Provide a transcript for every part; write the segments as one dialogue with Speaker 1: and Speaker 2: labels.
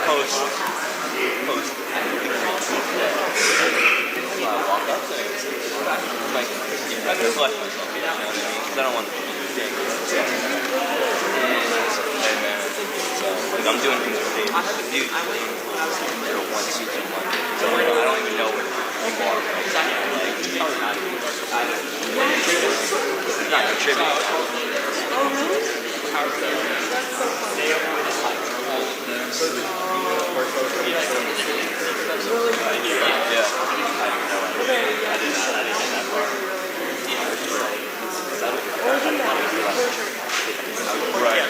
Speaker 1: post. So I walk up to him and say, like, I can flush myself, you know what I mean? Because I don't want to think. Like I'm doing things with David. Dude, they're one suit in London. So like, I don't even know where people are. Like, probably not even. Not contributing.
Speaker 2: Oh, really? That's so fun. Really fun.
Speaker 1: Yeah. Right.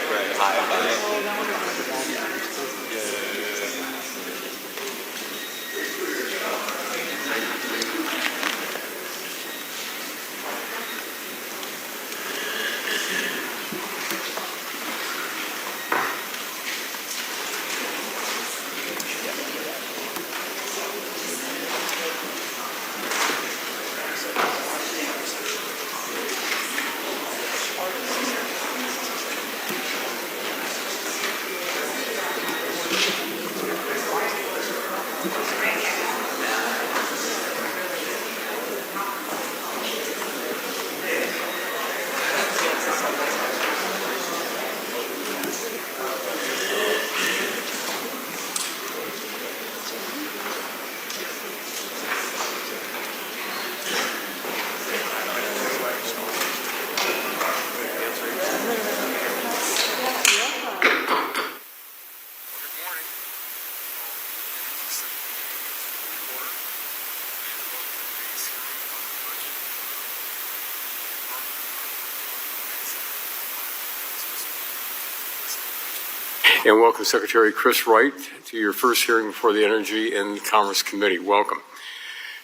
Speaker 3: And welcome Secretary Chris Wright to your first hearing before the Energy and Commerce Committee. Welcome.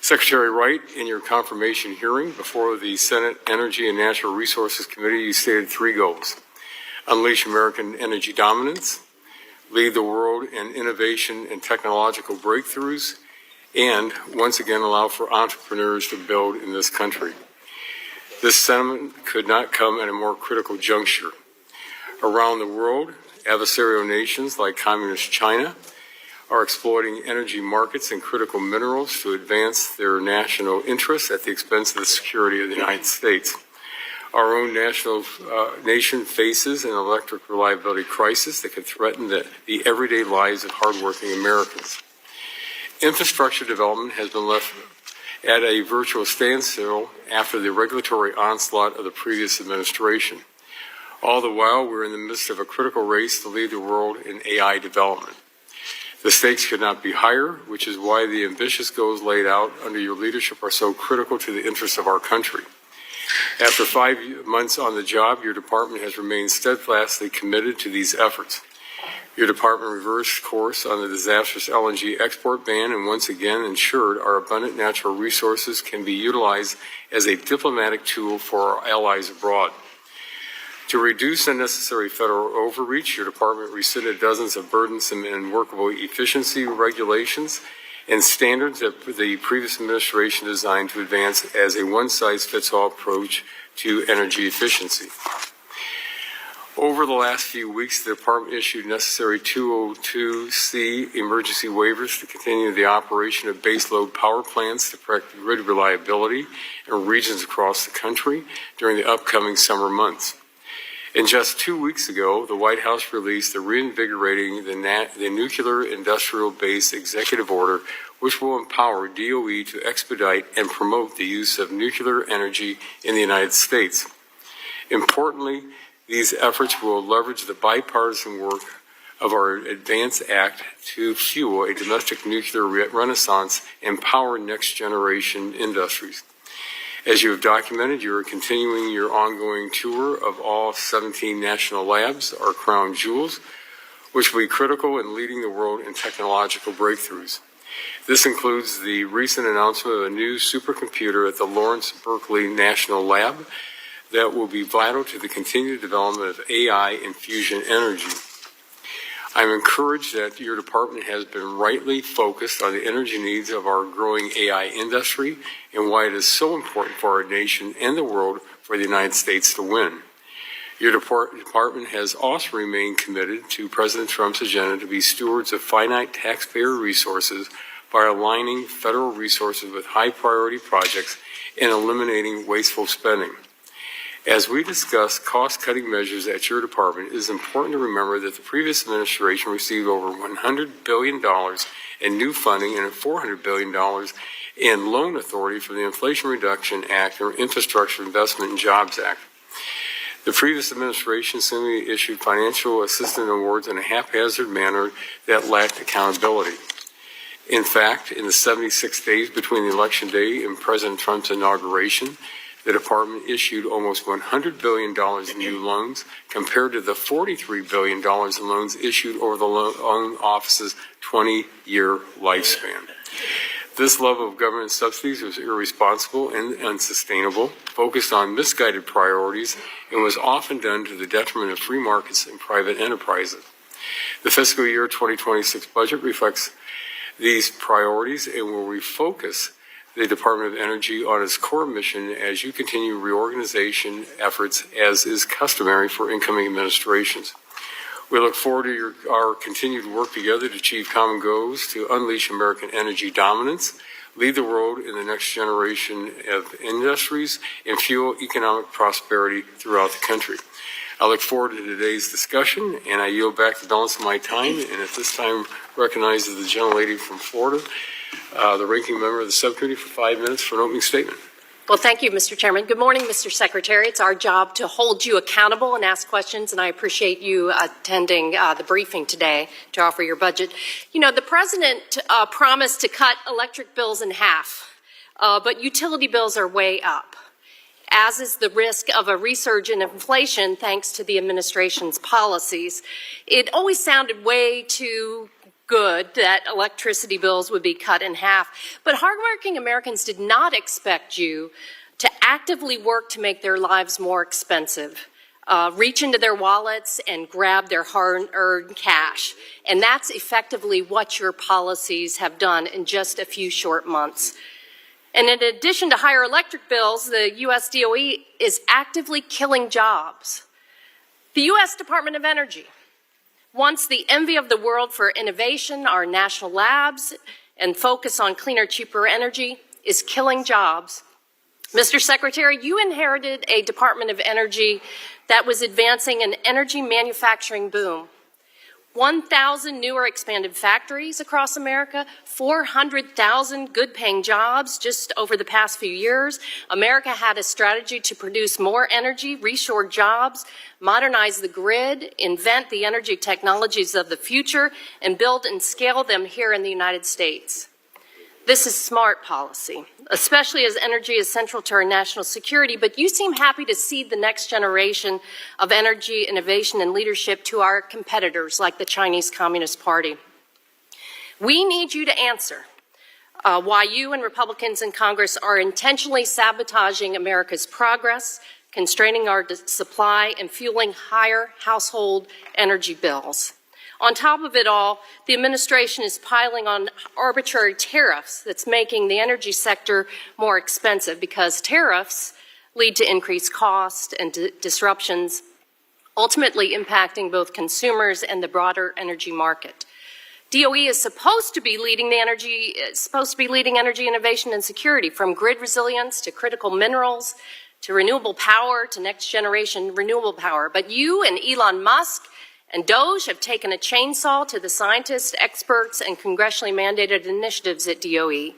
Speaker 3: Secretary Wright, in your confirmation hearing before the Senate Energy and Natural Resources Committee, you stated three goals: unleash American energy dominance, lead the world in innovation and technological breakthroughs, and once again allow for entrepreneurs to build in this country. This sentiment could not come at a more critical juncture. Around the world, adversarial nations like Communist China are exploiting energy markets and critical minerals to advance their national interests at the expense of the security of the United States. Our own nation faces an electric reliability crisis that could threaten the everyday lives of hardworking Americans. Infrastructure development has been left at a virtual standstill after the regulatory onslaught of the previous administration. All the while, we're in the midst of a critical race to lead the world in AI development. The stakes could not be higher, which is why the ambitious goals laid out under your leadership are so critical to the interests of our country. After 5 months on the job, your department has remained steadfastly committed to these efforts. Your department reversed course on the disastrous LNG export ban and once again ensured our abundant natural resources can be utilized as a diplomatic tool for our allies abroad. To reduce unnecessary federal overreach, your department rescinded dozens of burdensome and unworkable efficiency regulations and standards that the previous administration designed to advance as a one-size-fits-all approach to energy efficiency. Over the last few weeks, the department issued necessary 202C emergency waivers to continue the operation of baseload power plants to protect grid reliability in regions across the country during the upcoming summer months. And just 2 weeks ago, the White House released the Reinvigorating the Nuclear Industrial Base Executive Order, which will empower DOE to expedite and promote the use of nuclear energy in the United States. Importantly, these efforts will leverage the bipartisan work of our ADVANCE Act to fuel a domestic nuclear renaissance and power next-generation industries. As you have documented, you are continuing your ongoing tour of all 17 national labs, our crown jewels, which will be critical in leading the world in technological breakthroughs. This includes the recent announcement of a new supercomputer at the Lawrence Berkeley National Lab that will be vital to the continued development of AI and fusion energy. I'm encouraged that your department has been rightly focused on the energy needs of our growing AI industry and why it is so important for our nation and the world for the United States to win. Your department has also remained committed to President Trump's agenda to be stewards of finite taxpayer resources by aligning federal resources with high-priority projects and eliminating wasteful spending. As we discuss cost-cutting measures at your department, it is important to remember that the previous administration received over $100 billion in new funding and $400 billion in loan authority from the Inflation Reduction Act or Infrastructure Investment and Jobs Act. The previous administration simply issued financial assistance awards in a haphazard manner that lacked accountability. In fact, in the 76 days between the election day and President Trump's inauguration, the department issued almost $100 billion in new loans compared to the $43 billion in loans issued over the loan office's 20-year lifespan. This level of government subsidies was irresponsible and unsustainable, focused on misguided priorities, and was often done to the detriment of free markets and private enterprises. The fiscal year 2026 budget reflects these priorities and will refocus the Department of Energy on its core mission as you continue reorganization efforts as is customary for incoming administrations. We look forward to our continued work together to achieve common goals, to unleash American energy dominance, lead the world in the next generation of industries, and fuel economic prosperity throughout the country. I look forward to today's discussion, and I yield back the balance of my time, and at this time recognizes the gentlelady from Florida, the ranking member of the subcommittee, for 5 minutes for an opening statement.
Speaker 2: Well, thank you, Mr. Chairman. Good morning, Mr. Secretary. It's our job to hold you accountable and ask questions, and I appreciate you attending the briefing today to offer your budget. You know, the President promised to cut electric bills in half, but utility bills are way up, as is the risk of a resurge in inflation thanks to the administration's policies. It always sounded way too good that electricity bills would be cut in half, but hardworking Americans did not expect you to actively work to make their lives more expensive, reach into their wallets and grab their hard-earned cash. And that's effectively what your policies have done in just a few short months. And in addition to higher electric bills, the U.S. DOE is actively killing jobs. The U.S. Department of Energy, once the envy of the world for innovation, our national labs, and focus on cleaner, cheaper energy, is killing jobs. Mr. Secretary, you inherited a Department of Energy that was advancing an energy manufacturing boom. 1,000 new or expanded factories across America, 400,000 good-paying jobs just over the past few years. America had a strategy to produce more energy, reshore jobs, modernize the grid, invent the energy technologies of the future, and build and scale them here in the United States. This is smart policy, especially as energy is central to our national security, but you seem happy to cede the next generation of energy innovation and leadership to our competitors like the Chinese Communist Party. We need you to answer why you and Republicans in Congress are intentionally sabotaging America's progress, constraining our supply, and fueling higher household energy bills. On top of it all, the administration is piling on arbitrary tariffs that's making the energy sector more expensive because tariffs lead to increased costs and disruptions, ultimately impacting both consumers and the broader energy market. DOE is supposed to be leading energy innovation and security, from grid resilience to critical minerals to renewable power to next generation renewable power. But you and Elon Musk and DOGE have taken a chainsaw to the scientists, experts, and congressionally mandated initiatives at DOE.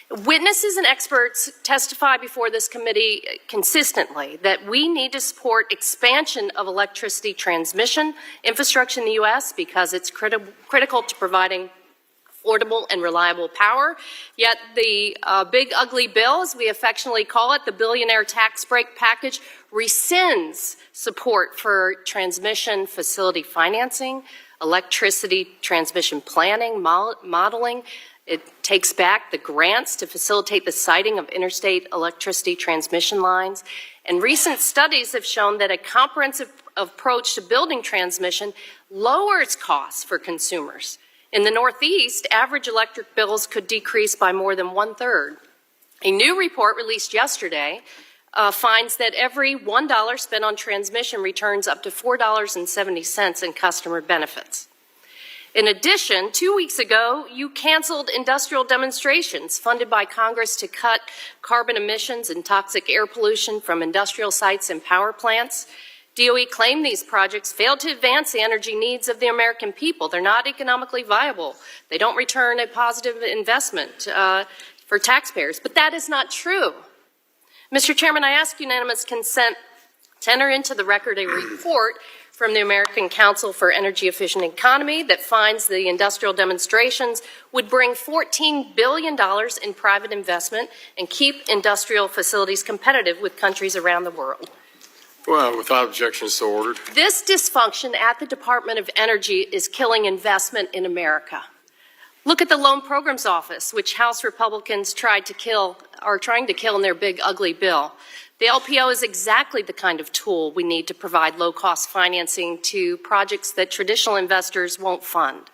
Speaker 2: Witnesses and experts testify before this committee consistently that we need to support expansion of electricity transmission infrastructure in the U.S. because it's critical to providing affordable and reliable power. Yet the big ugly bill, as we affectionately call it, the billionaire tax break package, rescinds support for transmission facility financing, electricity transmission planning, modeling. It takes back the grants to facilitate the siting of interstate electricity transmission lines. And recent studies have shown that a comprehensive approach to building transmission lowers costs for consumers. In the Northeast, average electric bills could decrease by more than 1/3. A new report released yesterday finds that every $1 spent on transmission returns up to $4.70 in customer benefits. In addition, 2 weeks ago, you canceled industrial demonstrations funded by Congress to cut carbon emissions and toxic air pollution from industrial sites and power plants. DOE claimed these projects failed to advance the energy needs of the American people. They're not economically viable. They don't return a positive investment for taxpayers. But that is not true. Mr. Chairman, I ask unanimous consent to enter into the record a report from the American Council for Energy Efficient Economy that finds the industrial demonstrations would bring $14 billion in private investment and keep industrial facilities competitive with countries around the world.
Speaker 3: Well, without objection, so ordered.
Speaker 2: This dysfunction at the Department of Energy is killing investment in America. Look at the Loan Programs Office, which House Republicans are trying to kill in their big, ugly bill. The LPO is exactly the kind of tool we need to provide low-cost financing to projects that traditional investors won't fund.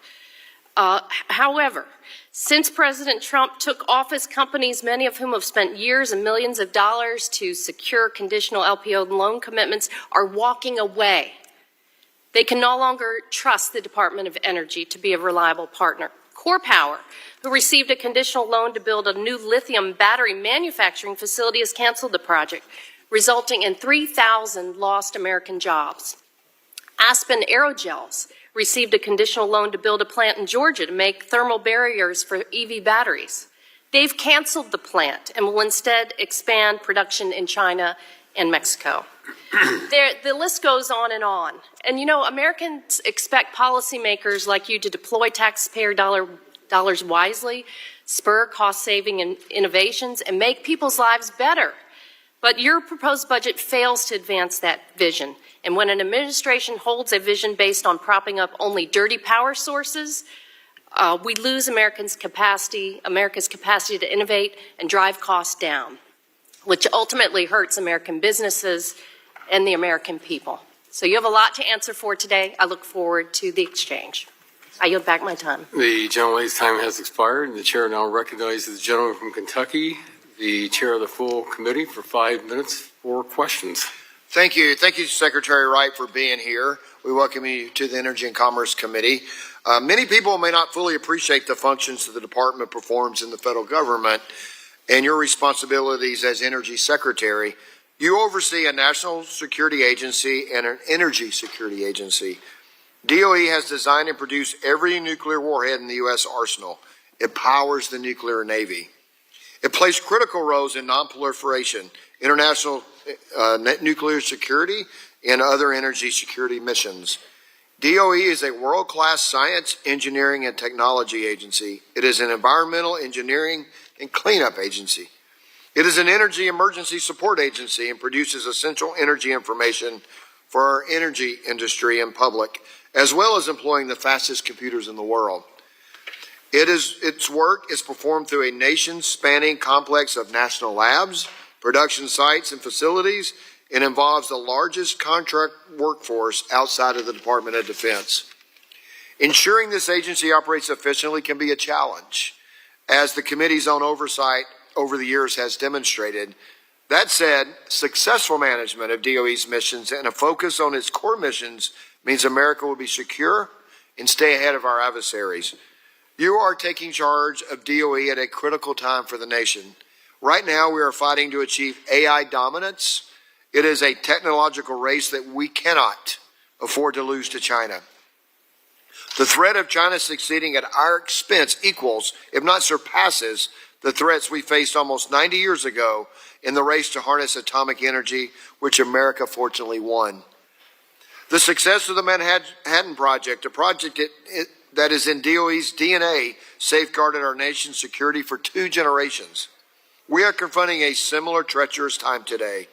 Speaker 2: However, since President Trump took office, companies, many of whom have spent years and millions of dollars to secure conditional LPO loan commitments, are walking away. They can no longer trust the Department of Energy to be a reliable partner. Core Power, who received a conditional loan to build a new lithium battery manufacturing facility, has canceled the project, resulting in 3,000 lost American jobs. Aspen Aerogels received a conditional loan to build a plant in Georgia to make thermal barriers for EV batteries. They've canceled the plant and will instead expand production in China and Mexico. The list goes on. And you know, Americans expect policymakers like you to deploy taxpayer dollars wisely, spur cost-saving innovations, and make people's lives better. But your proposed budget fails to advance that vision. And when an administration holds a vision based on propping up only dirty power sources, we lose America's capacity to innovate and drive costs down, which ultimately hurts American businesses and the American people. So you have a lot to answer for today. I look forward to the exchange. I yield back my time.
Speaker 3: The gentlelady's time has expired, and the chair now recognizes the gentleman from Kentucky, the chair of the full committee, for 5 minutes for questions.
Speaker 4: Thank you. Thank you, Secretary Wright, for being here. We welcome you to the Energy and Commerce Committee. Many people may not fully appreciate the functions that the department performs in the federal government and your responsibilities as Energy Secretary. You oversee a national security agency and an energy security agency. DOE has designed and produced every nuclear warhead in the U.S. arsenal. It powers the nuclear navy. It plays critical roles in nonproliferation, international nuclear security, and other energy security missions. DOE is a world-class science, engineering, and technology agency. It is an environmental engineering and cleanup agency. It is an energy emergency support agency and produces essential energy information for our energy industry and public, as well as employing the fastest computers in the world. Its work is performed through a nation-spanning complex of national labs, production sites, and facilities, and involves the largest contract workforce outside of the Department of Defense. Ensuring this agency operates efficiently can be a challenge, as the committee's own oversight over the years has demonstrated. That said, successful management of DOE's missions and a focus on its core missions means America will be secure and stay ahead of our adversaries. You are taking charge of DOE at a critical time for the nation. Right now, we are fighting to achieve AI dominance. It is a technological race that we cannot afford to lose to China. The threat of China succeeding at our expense equals, if not surpasses, the threats we faced almost 90 years ago in the race to harness atomic energy, which America fortunately won. The success of the Manhattan Project, a project that is in DOE's DNA, safeguarded our nation's security for 2 generations. We are confronting a similar treacherous time today.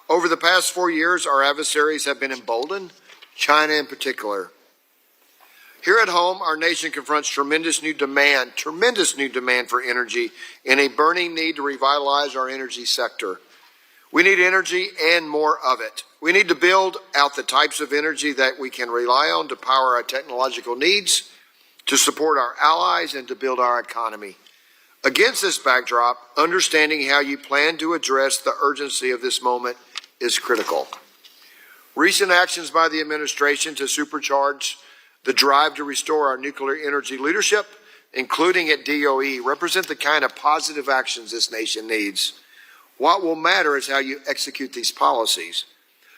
Speaker 4: Over the past 4 years, our adversaries have been emboldened, China in particular. Here at home, our nation confronts tremendous new demand for energy and a burning need to revitalize our energy sector. We need energy and more of it. We need to build out the types of energy that we can rely on to power our technological needs, to support our allies, and to build our economy. Against this backdrop, understanding how you plan to address the urgency of this moment is critical. Recent actions by the administration to supercharge the drive to restore our nuclear energy leadership, including at DOE, represent the kind of positive actions this nation needs. What will matter is how you execute these policies.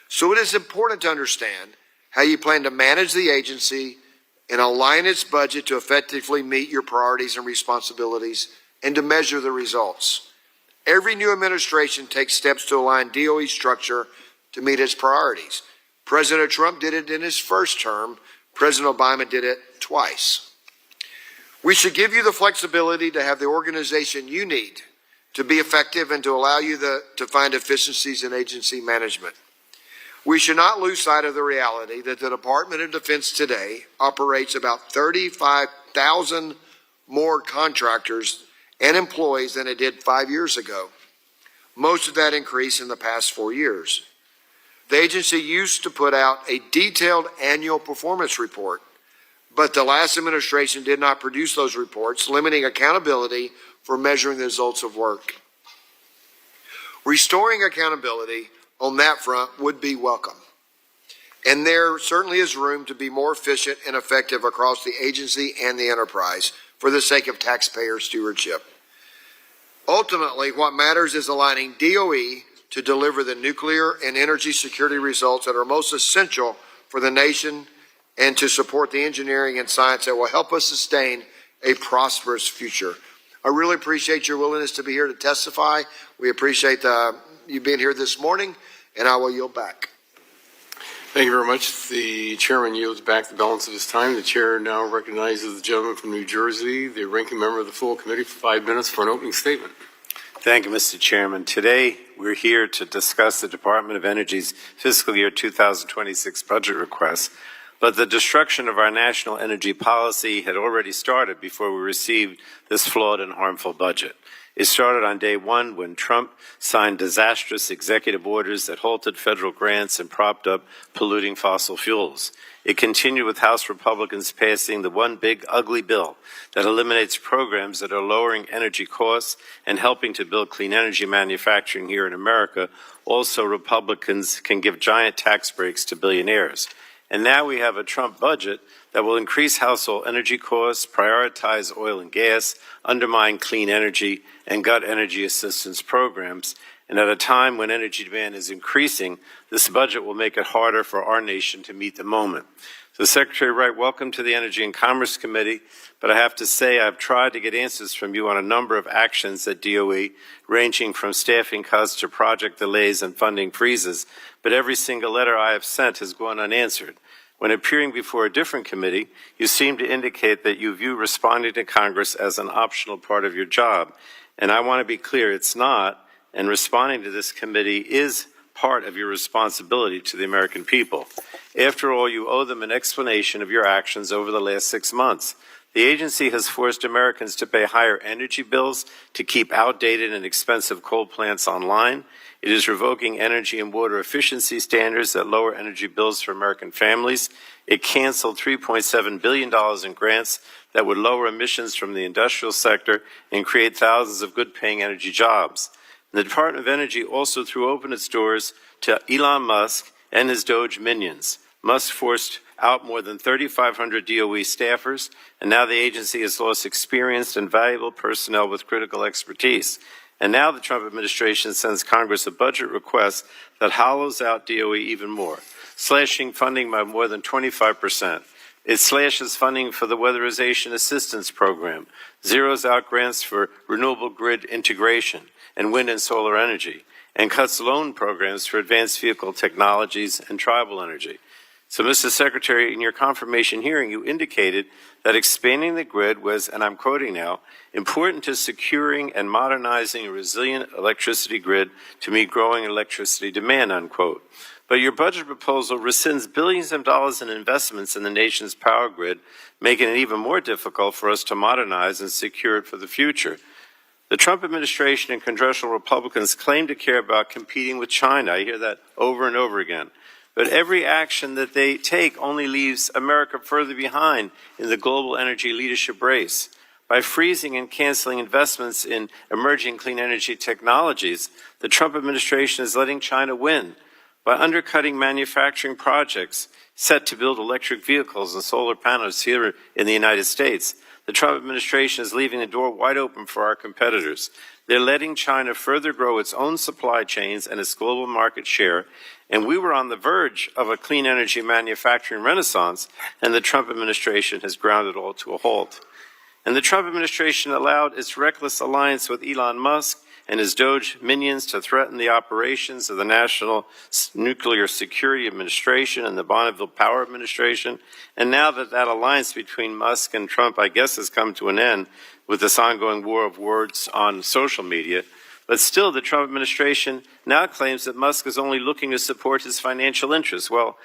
Speaker 4: So it is important to understand how you plan to manage the agency and align its budget to effectively meet your priorities and responsibilities and to measure the results. Every new administration takes steps to align DOE structure to meet its priorities. President Trump did it in his first term. President Obama did it twice. We should give you the flexibility to have the organization you need to be effective and to allow you to find efficiencies in agency management. We should not lose sight of the reality that the Department of Defense today operates about 35,000 more contractors and employees than it did 5 years ago. Most of that increase in the past 4 years. The agency used to put out a detailed annual performance report, but the last administration did not produce those reports, limiting accountability for measuring the results of work. Restoring accountability on that front would be welcome. And there certainly is room to be more efficient and effective across the agency and the enterprise for the sake of taxpayer stewardship. Ultimately, what matters is aligning DOE to deliver the nuclear and energy security results that are most essential for the nation and to support the engineering and science that will help us sustain a prosperous future. I really appreciate your willingness to be here to testify. We appreciate you being here this morning, and I will yield back.
Speaker 3: Thank you very much. The chairman yields back the balance of his time. The chair now recognizes the gentleman from New Jersey, the ranking member of the full committee, for 5 minutes for an opening statement.
Speaker 5: Thank you, Mr. Chairman. Today, we're here to discuss the Department of Energy's fiscal year 2026 budget request, but the destruction of our national energy policy had already started before we received this flawed and harmful budget. It started on day one when Trump signed disastrous executive orders that halted federal grants and propped up polluting fossil fuels. It continued with House Republicans passing the one big ugly bill that eliminates programs that are lowering energy costs and helping to build clean energy manufacturing here in America. Also, Republicans can give giant tax breaks to billionaires. And now we have a Trump budget that will increase household energy costs, prioritize oil and gas, undermine clean energy, and gut energy assistance programs. And at a time when energy demand is increasing, this budget will make it harder for our nation to meet the moment. So, Secretary Wright, welcome to the Energy and Commerce Committee. But I have to say I've tried to get answers from you on a number of actions at DOE, ranging from staffing cuts to project delays and funding freezes. But every single letter I have sent has gone unanswered. When appearing before a different committee, you seem to indicate that you view responding to Congress as an optional part of your job. And I want to be clear, it's not. And responding to this committee is part of your responsibility to the American people. After all, you owe them an explanation of your actions over the last 6 months. The agency has forced Americans to pay higher energy bills to keep outdated and expensive coal plants online. It is revoking energy and water efficiency standards that lower energy bills for American families. It canceled $3.7 billion in grants that would lower emissions from the industrial sector and create thousands of good-paying energy jobs. The Department of Energy also threw open its doors to Elon Musk and his Doge minions. Musk forced out more than 3,500 DOE staffers, and now the agency has lost experienced and valuable personnel with critical expertise. And now the Trump administration sends Congress a budget request that hollows out DOE even more, slashing funding by more than 25%. It slashes funding for the Weatherization Assistance Program, zeroes out grants for renewable grid integration and wind and solar energy, and cuts loan programs for advanced vehicle technologies and tribal energy. So, Mr. Secretary, in your confirmation hearing, you indicated that expanding the grid was, and I'm quoting now, important to securing and modernizing a resilient electricity grid to meet growing electricity demand, unquote. But your budget proposal rescinds billions of dollars in investments in the nation's power grid, making it even more difficult for us to modernize and secure it for the future. The Trump administration and congressional Republicans claim to care about competing with China. I hear that over and over again. But every action that they take only leaves America further behind in the global energy leadership race. By freezing and canceling investments in emerging clean energy technologies, the Trump administration is letting China win. By undercutting manufacturing projects set to build electric vehicles and solar panels here in the United States, the Trump administration is leaving the door wide open for our competitors. They're letting China further grow its own supply chains and its global market share, and we were on the verge of a clean energy manufacturing renaissance, and the Trump administration has ground it all to a halt. And the Trump administration allowed its reckless alliance with Elon Musk and his Doge minions to threaten the operations of the National Nuclear Security Administration and the Bonneville Power Administration. And now that that alliance between Musk and Trump, I guess, has come to an end with this ongoing war of words on social media, but still the Trump administration now claims that Musk is only looking to support his financial interests. Well,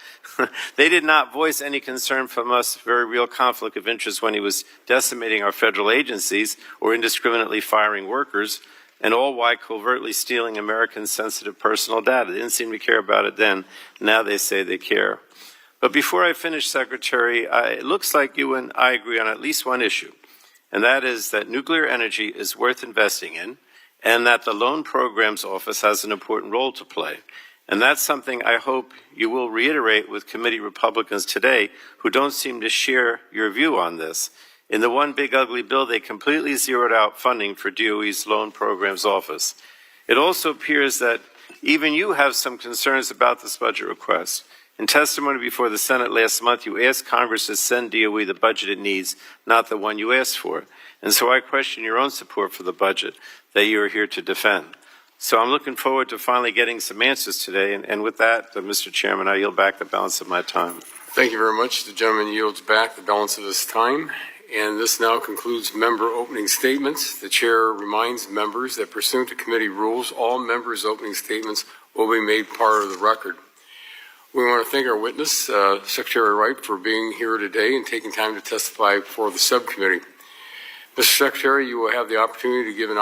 Speaker 5: they did not voice any concern from us, very real conflict of interest when he was decimating our federal agencies or indiscriminately firing workers, and all while covertly stealing Americans' sensitive personal data. They didn't seem to care about it then. Now they say they care. But before I finish, Secretary, it looks like you and I agree on at least one issue, and that is that nuclear energy is worth investing in, and that the Loan Programs Office has an important role to play. And that's something I hope you will reiterate with committee Republicans today who don't seem to share your view on this. In the one big ugly bill, they completely zeroed out funding for DOE's Loan Programs Office. It also appears that even you have some concerns about this budget request. In testimony before the Senate last month, you asked Congress to send DOE the budget it needs, not the one you asked for. And so I question your own support for the budget that you are here to defend. So I'm looking forward to finally getting some answers today. And with that, Mr. Chairman, I yield back the balance of my time.
Speaker 3: Thank you very much. The gentleman yields back the balance of his time. And this now concludes member opening statements. The chair reminds members that pursuant to committee rules, all members' opening statements will be made part of the record. We want to thank our witness, Secretary Wright, for being here today and taking time to testify before the subcommittee. Mr. Secretary, you will have the opportunity to give an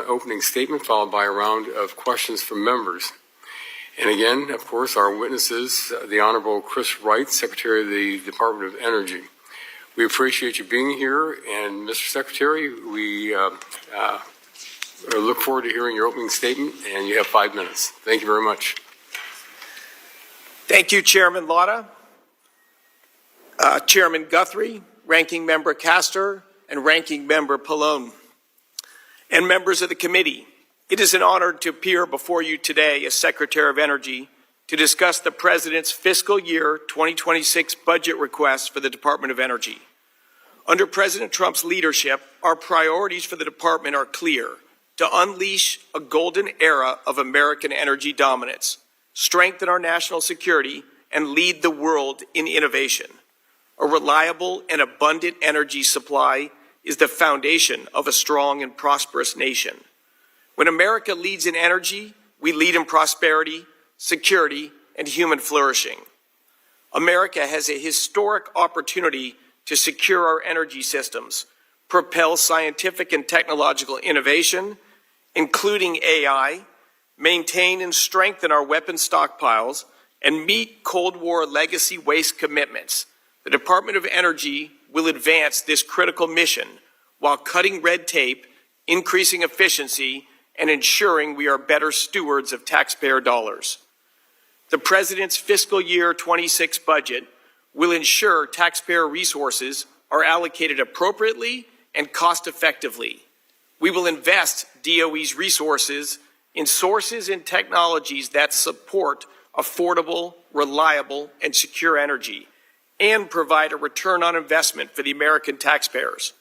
Speaker 3: opening statement followed by a round of questions from members. And again, of course, our witness is the Honorable Chris Wright, Secretary of the Department of Energy. We appreciate you being here, and Mr. Secretary, we look forward to hearing your opening statement, and you have 5 minutes. Thank you very much.
Speaker 6: Thank you, Chairman Lauda, Chairman Guthrie, Ranking Member Castor, and Ranking Member Pallone, and members of the committee. It is an honor to appear before you today as Secretary of Energy to discuss the President's fiscal year 2026 budget request for the Department of Energy. Under President Trump's leadership, our priorities for the department are clear: to unleash a golden era of American energy dominance, strengthen our national security, and lead the world in innovation. A reliable and abundant energy supply is the foundation of a strong and prosperous nation. When America leads in energy, we lead in prosperity, security, and human flourishing. America has a historic opportunity to secure our energy systems, propel scientific and technological innovation, including AI, maintain and strengthen our weapon stockpiles, and meet Cold War legacy waste commitments. The Department of Energy will advance this critical mission while cutting red tape, increasing efficiency, and ensuring we are better stewards of taxpayer dollars. The President's fiscal year 26 budget will ensure taxpayer resources are allocated appropriately and cost-effectively. We will invest DOE's resources in sources and technologies that support affordable, reliable, and secure energy, and provide a return on investment for the American taxpayers.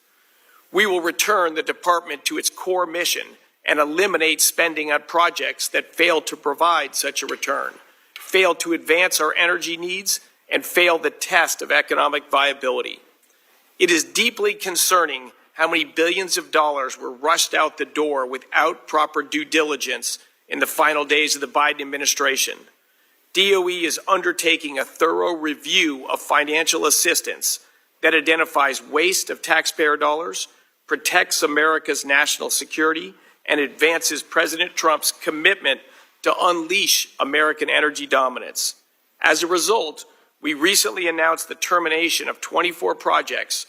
Speaker 6: We will return the department to its core mission and eliminate spending on projects that fail to provide such a return, fail to advance our energy needs, and fail the test of economic viability. It is deeply concerning how many billions of dollars were rushed out the door without proper due diligence in the final days of the Biden administration. DOE is undertaking a thorough review of financial assistance that identifies waste of taxpayer dollars, protects America's national security, and advances President Trump's commitment to unleash American energy dominance. As a result, we recently announced the termination of 24 projects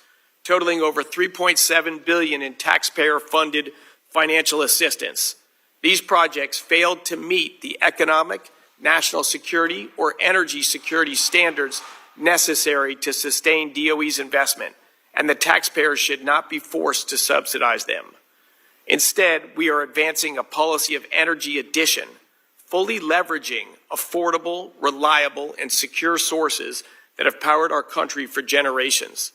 Speaker 6: totaling over $3.7 billion in taxpayer-funded financial assistance. These projects failed to meet the economic, national security, or energy security standards necessary to sustain DOE's investment, and the taxpayers should not be forced to subsidize them. Instead, we are advancing a policy of energy addition, fully leveraging affordable, reliable, and secure sources that have powered our country for generations.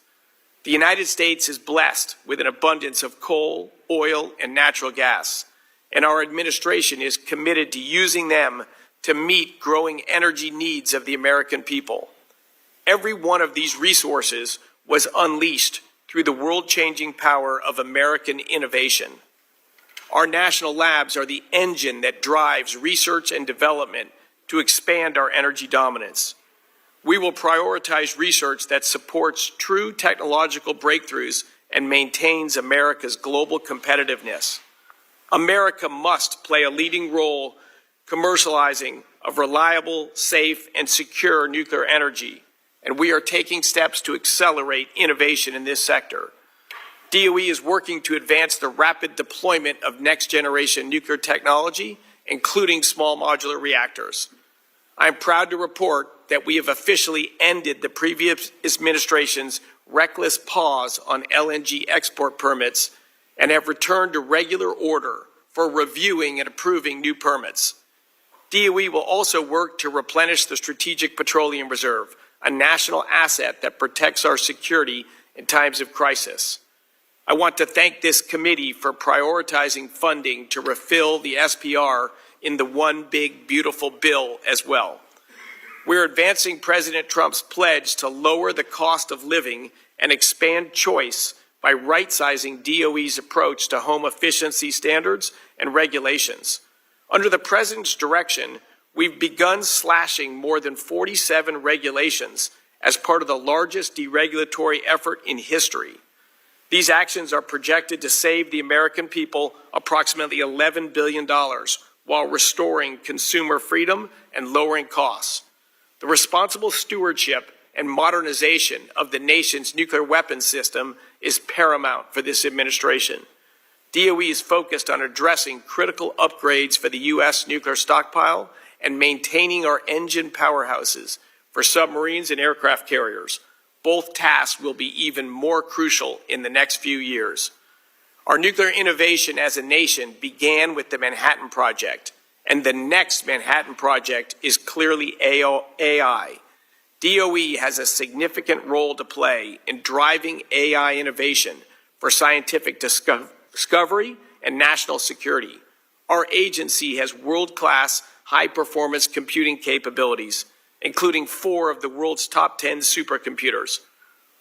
Speaker 6: The United States is blessed with an abundance of coal, oil, and natural gas, and our administration is committed to using them to meet growing energy needs of the American people. Every one of these resources was unleashed through the world-changing power of American innovation. Our national labs are the engine that drives research and development to expand our energy dominance. We will prioritize research that supports true technological breakthroughs and maintains America's global competitiveness. America must play a leading role commercializing of reliable, safe, and secure nuclear energy, and we are taking steps to accelerate innovation in this sector. DOE is working to advance the rapid deployment of next-generation nuclear technology, including small modular reactors. I am proud to report that we have officially ended the previous administration's reckless pause on LNG export permits and have returned to regular order for reviewing and approving new permits. DOE will also work to replenish the Strategic Petroleum Reserve, a national asset that protects our security in times of crisis. I want to thank this committee for prioritizing funding to refill the SPR in the One Big Beautiful Bill as well. We're advancing President Trump's pledge to lower the cost of living and expand choice by right-sizing DOE's approach to home efficiency standards and regulations. Under the President's direction, we've begun slashing more than 47 regulations as part of the largest deregulatory effort in history. These actions are projected to save the American people approximately $11 billion while restoring consumer freedom and lowering costs. The responsible stewardship and modernization of the nation's nuclear weapons system is paramount for this administration. DOE is focused on addressing critical upgrades for the U.S. nuclear stockpile and maintaining our engine powerhouses for submarines and aircraft carriers. Both tasks will be even more crucial in the next few years. Our nuclear innovation as a nation began with the Manhattan Project, and the next Manhattan Project is clearly AI. DOE has a significant role to play in driving AI innovation for scientific discovery and national security. Our agency has world-class, high-performance computing capabilities, including 4 of the world's top 10 supercomputers.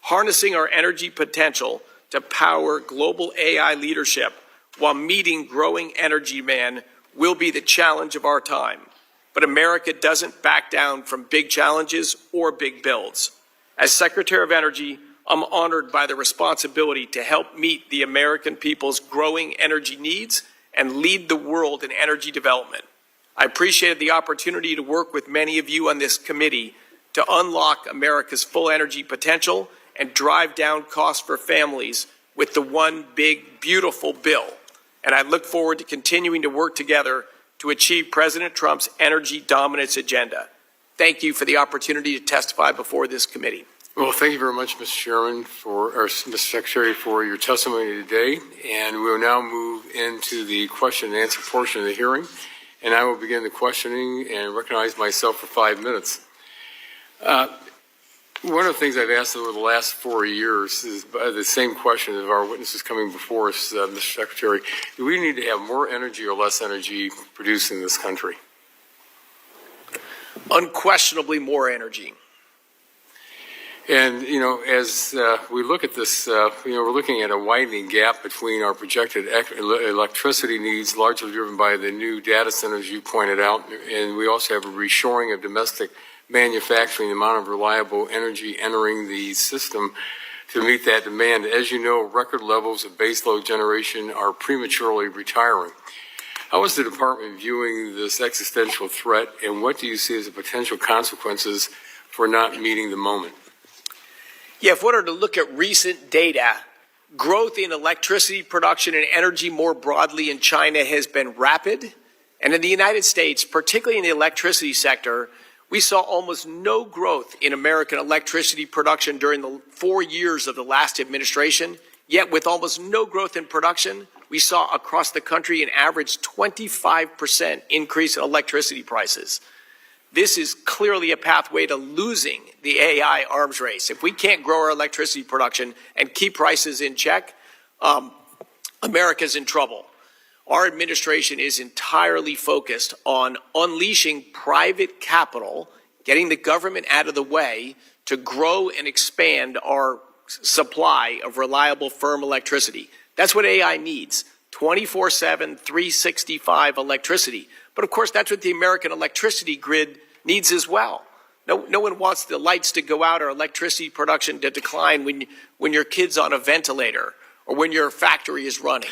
Speaker 6: Harnessing our energy potential to power global AI leadership while meeting growing energy demand will be the challenge of our time. But America doesn't back down from big challenges or big builds. As Secretary of Energy, I'm honored by the responsibility to help meet the American people's growing energy needs and lead the world in energy development. I appreciated the opportunity to work with many of you on this committee to unlock America's full energy potential and drive down costs for families with the One Big Beautiful Bill. And I look forward to continuing to work together to achieve President Trump's energy dominance agenda. Thank you for the opportunity to testify before this committee.
Speaker 3: Well, thank you very much, Mr. Chairman, or Mr. Secretary, for your testimony today. And we will now move into the question and answer portion of the hearing. And I will begin the questioning and recognize myself for 5 minutes. One of the things I've asked over the last 4 years is the same question of our witnesses coming before us, Mr. Secretary. Do we need to have more energy or less energy produced in this country?
Speaker 6: Unquestionably more energy.
Speaker 3: And, as we look at this, we're looking at a widening gap between our projected electricity needs, largely driven by the new data centers you pointed out, and we also have a reshoring of domestic manufacturing, the amount of reliable energy entering the system to meet that demand. As you know, record levels of baseload generation are prematurely retiring. How is the department viewing this existential threat, and what do you see as the potential consequences for not meeting the moment?
Speaker 6: Yeah, if we were to look at recent data, growth in electricity production and energy more broadly in China has been rapid. And in the United States, particularly in the electricity sector, we saw almost no growth in American electricity production during the 4 years of the last administration. Yet with almost no growth in production, we saw across the country an average 25% increase in electricity prices. This is clearly a pathway to losing the AI arms race. If we can't grow our electricity production and keep prices in check, America's in trouble. Our administration is entirely focused on unleashing private capital, getting the government out of the way to grow and expand our supply of reliable, firm electricity. That's what AI needs, 24/7, 365 electricity. But of course, that's what the American electricity grid needs as well. No one wants the lights to go out or electricity production to decline when your kid's on a ventilator or when your factory is running.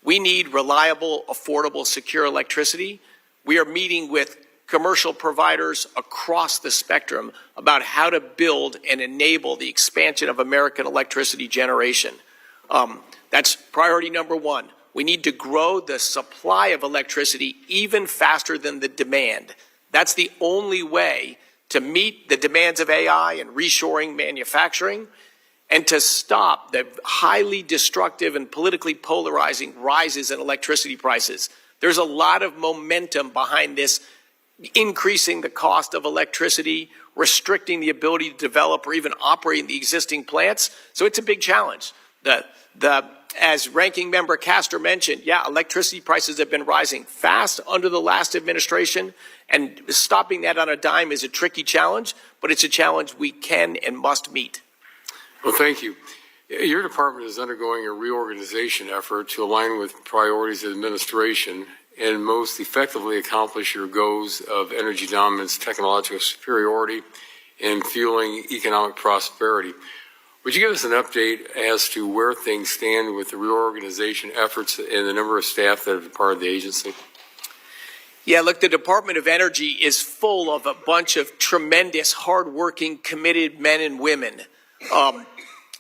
Speaker 6: We need reliable, affordable, secure electricity. We are meeting with commercial providers across the spectrum about how to build and enable the expansion of American electricity generation. That's priority number one. We need to grow the supply of electricity even faster than the demand. That's the only way to meet the demands of AI and reshoring manufacturing, and to stop the highly destructive and politically polarizing rises in electricity prices. There's a lot of momentum behind this, increasing the cost of electricity, restricting the ability to develop or even operate the existing plants. So it's a big challenge. As Ranking Member Castor mentioned, yeah, electricity prices have been rising fast under the last administration, and stopping that on a dime is a tricky challenge, but it's a challenge we can and must meet.
Speaker 3: Well, thank you. Your department is undergoing a reorganization effort to align with priorities of the administration and most effectively accomplish your goals of energy dominance, technological superiority, and fueling economic prosperity. Would you give us an update as to where things stand with the reorganization efforts and the number of staff that have departed the agency?
Speaker 6: Yeah, look, the Department of Energy is full of a bunch of tremendous, hardworking, committed men and women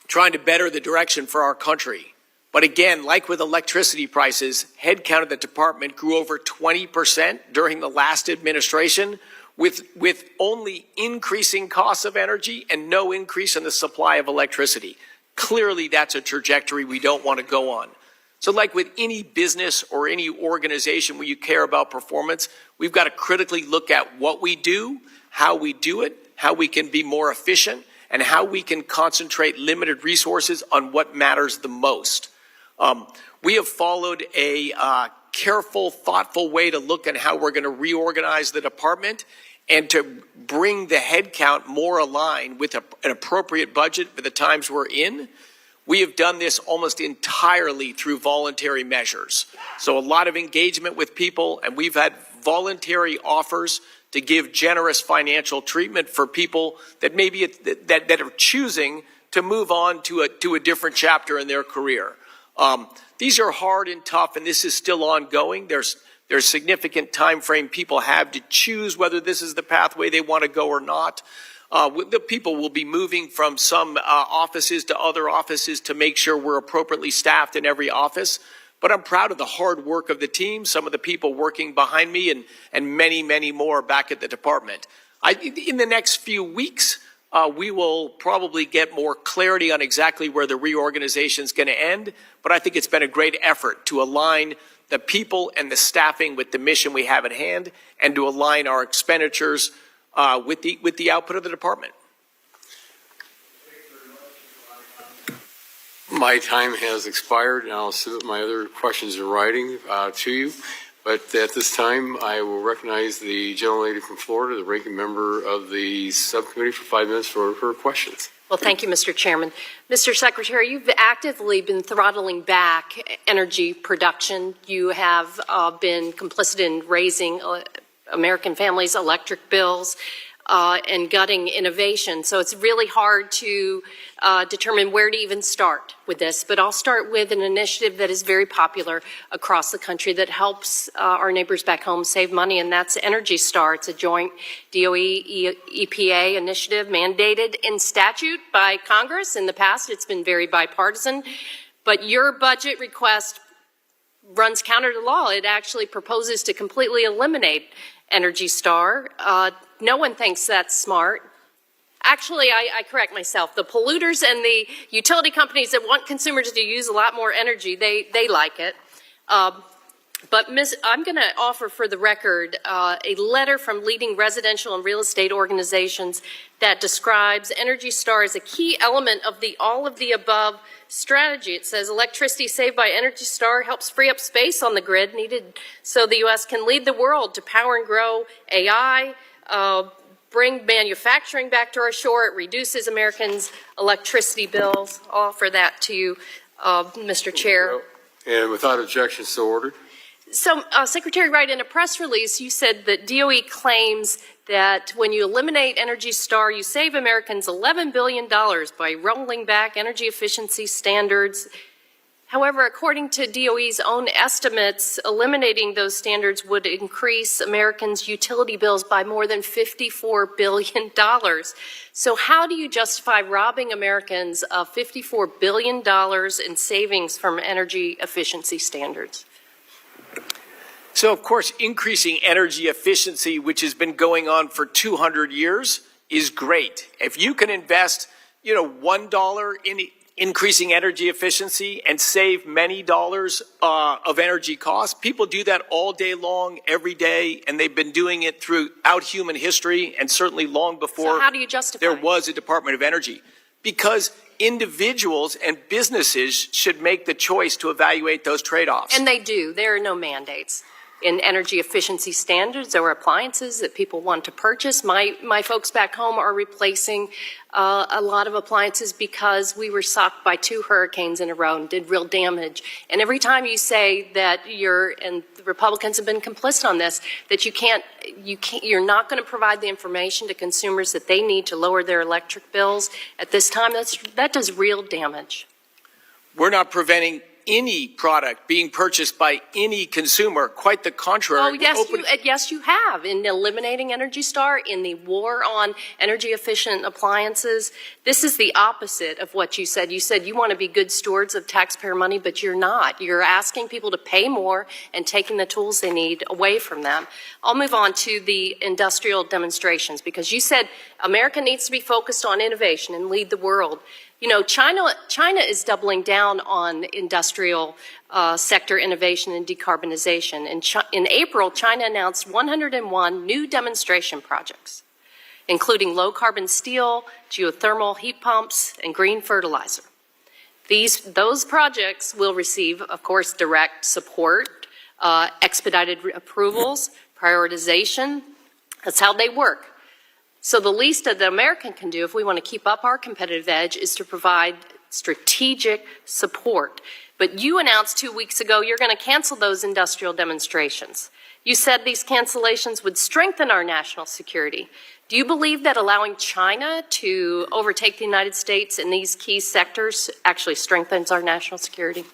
Speaker 6: trying to better the direction for our country. But again, like with electricity prices, headcount of the department grew over 20% during the last administration, with only increasing costs of energy and no increase in the supply of electricity. Clearly, that's a trajectory we don't want to go on. So like with any business or any organization where you care about performance, we've got to critically look at what we do, how we do it, how we can be more efficient, and how we can concentrate limited resources on what matters the most. We have followed a careful, thoughtful way to look at how we're going to reorganize the department and to bring the headcount more aligned with an appropriate budget for the times we're in. We have done this almost entirely through voluntary measures. So a lot of engagement with people, and we've had voluntary offers to give generous financial treatment for people that maybe that are choosing to move on to a different chapter in their career. These are hard and tough, and this is still ongoing. There's significant time frame people have to choose whether this is the pathway they want to go or not. The people will be moving from some offices to other offices to make sure we're appropriately staffed in every office. But I'm proud of the hard work of the team, some of the people working behind me, and many, many more back at the department. In the next few weeks, we will probably get more clarity on exactly where the reorganization is going to end. But I think it's been a great effort to align the people and the staffing with the mission we have at hand, and to align our expenditures with the output of the department.
Speaker 3: My time has expired, and I'll submit my other questions in writing to you. But at this time, I will recognize the gentlelady from Florida, the ranking member of the subcommittee, for 5 minutes for her questions.
Speaker 2: Well, thank you, Mr. Chairman. Mr. Secretary, you've actively been throttling back energy production. You have been complicit in raising American families' electric bills. and gutting innovation. So it's really hard to determine where to even start with this. But I'll start with an initiative that is very popular across the country that helps our neighbors back home save money, and that's Energy Star. It's a joint DOE-EPA initiative mandated in statute by Congress. In the past, it's been very bipartisan. But your budget request runs counter to law. It actually proposes to completely eliminate Energy Star. No one thinks that's smart. Actually, I correct myself. The polluters and the utility companies that want consumers to use a lot more energy, they like it. But I'm going to offer for the record a letter from leading residential and real estate organizations that describes Energy Star as a key element of the all of the above strategy. It says electricity saved by Energy Star helps free up space on the grid needed so the U.S. can lead the world to power and grow AI, bring manufacturing back to our shore. It reduces Americans' electricity bills. I'll offer that to you, Mr. Chair.
Speaker 3: And without objection, so ordered.
Speaker 2: So, Secretary Wright, in a press release, you said that DOE claims that when you eliminate Energy Star, you save Americans $11 billion by rolling back energy efficiency standards. However, according to DOE's own estimates, eliminating those standards would increase Americans' utility bills by more than $54 billion. So how do you justify robbing Americans of $54 billion in savings from energy efficiency standards?
Speaker 6: So, of course, increasing energy efficiency, which has been going on for 200 years, is great. If you can invest, $1 in increasing energy efficiency and save many dollars of energy costs, people do that all day long, every day, and they've been doing it throughout human history and certainly long before
Speaker 2: so how do you justify
Speaker 6: there was a Department of Energy. Because individuals and businesses should make the choice to evaluate those trade-offs.
Speaker 2: And they do. There are no mandates in energy efficiency standards or appliances that people want to purchase. My folks back home are replacing a lot of appliances because we were socked by 2 hurricanes in a row and did real damage. And every time you say that and the Republicans have been complicit on this, that you're not going to provide the information to consumers that they need to lower their electric bills at this time, that does real damage.
Speaker 6: We're not preventing any product being purchased by any consumer. Quite the contrary.
Speaker 2: Oh, yes, you have. In eliminating Energy Star, in the war on energy efficient appliances, this is the opposite of what you said. You said you want to be good stewards of taxpayer money, but you're not. You're asking people to pay more and taking the tools they need away from them. I'll move on to the industrial demonstrations because you said America needs to be focused on innovation and lead the world. China is doubling down on industrial sector innovation and decarbonization. In April, China announced 101 new demonstration projects, including low-carbon steel, geothermal heat pumps, and green fertilizer. Those projects will receive, of course, direct support, expedited approvals, prioritization. That's how they work. So the least that the American can do if we want to keep up our competitive edge is to provide strategic support. But you announced 2 weeks ago you're going to cancel those industrial demonstrations. You said these cancellations would strengthen our national security. Do you believe that allowing China to overtake the United States in these key sectors actually strengthens our national security?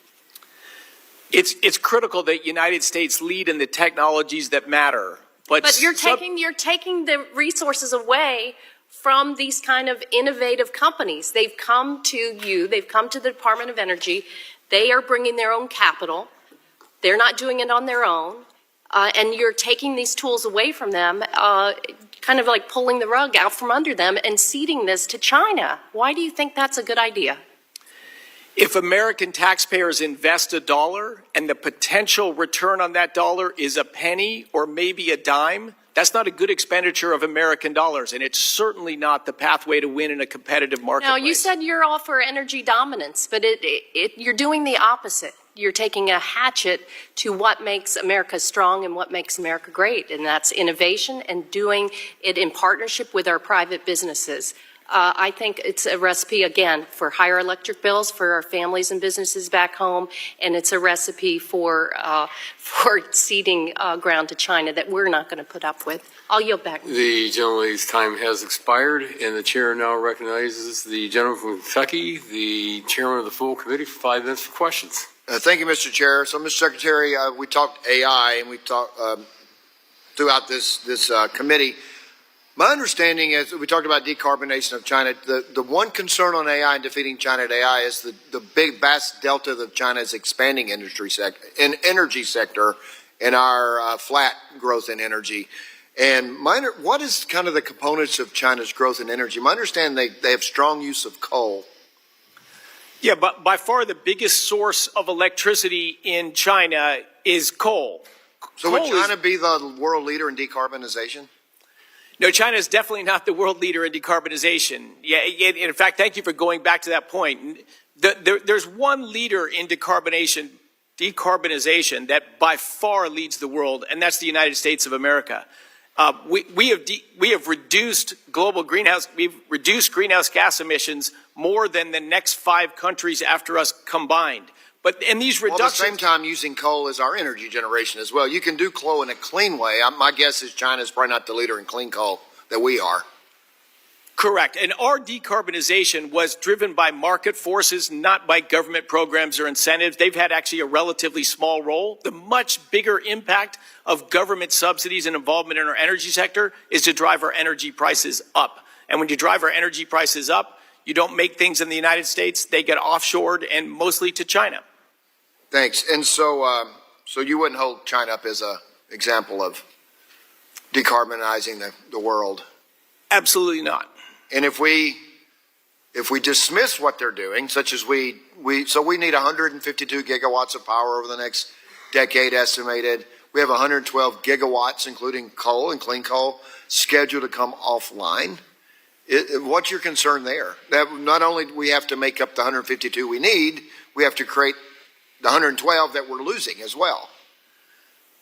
Speaker 6: It's critical that the United States lead in the technologies that matter.
Speaker 2: But you're taking the resources away from these kind of innovative companies. They've come to you. They've come to the Department of Energy. They are bringing their own capital. They're not doing it on their own. And you're taking these tools away from them, kind of like pulling the rug out from under them and ceding this to China. Why do you think that's a good idea?
Speaker 6: If American taxpayers invest $1 and the potential return on that dollar is a penny or maybe a dime, that's not a good expenditure of American dollars, and it's certainly not the pathway to win in a competitive marketplace.
Speaker 2: Now, you said you're all for energy dominance, but you're doing the opposite. You're taking a hatchet to what makes America strong and what makes America great, and that's innovation and doing it in partnership with our private businesses. I think it's a recipe, again, for higher electric bills for our families and businesses back home, and it's a recipe for ceding ground to China that we're not going to put up with. I'll yield back.
Speaker 3: The gentlelady's time has expired, and the chair now recognizes the gentleman from Kentucky, the chairman of the full committee, for 5 minutes for questions.
Speaker 4: Thank you, Mr. Chair. So, Mr. Secretary, we talked AI, and we talked throughout this committee. My understanding is that we talked about decarbonization of China. The one concern on AI and defeating China at AI is the big vast delta of China's expanding energy sector and our flat growth in energy. And what is kind of the components of China's growth in energy? My understanding they have strong use of coal.
Speaker 6: Yeah, but by far the biggest source of electricity in China is coal.
Speaker 4: So would China be the world leader in decarbonization?
Speaker 6: No, China is definitely not the world leader in decarbonization. Yeah, in fact, thank you for going back to that point. There's one leader in decarbonization that by far leads the world, and that's the United States of America. We have reduced we've reduced greenhouse gas emissions more than the next 5 countries after us combined. But in these reductions,
Speaker 4: at the same time, using coal as our energy generation as well. You can do coal in a clean way. My guess is China is probably not the leader in clean coal that we are.
Speaker 6: Correct. And our decarbonization was driven by market forces, not by government programs or incentives. They've had actually a relatively small role. The much bigger impact of government subsidies and involvement in our energy sector is to drive our energy prices up. And when you drive our energy prices up, you don't make things in the United States. They get offshored and mostly to China.
Speaker 4: Thanks. And so you wouldn't hold China up as an example of decarbonizing the world?
Speaker 6: Absolutely not.
Speaker 4: And if we dismiss what they're doing, such as we need 152 gigawatts of power over the next decade estimated. We have 112 gigawatts, including coal and clean coal, scheduled to come offline. What's your concern there? That not only do we have to make up the 152 we need, we have to create the 112 that we're losing as well.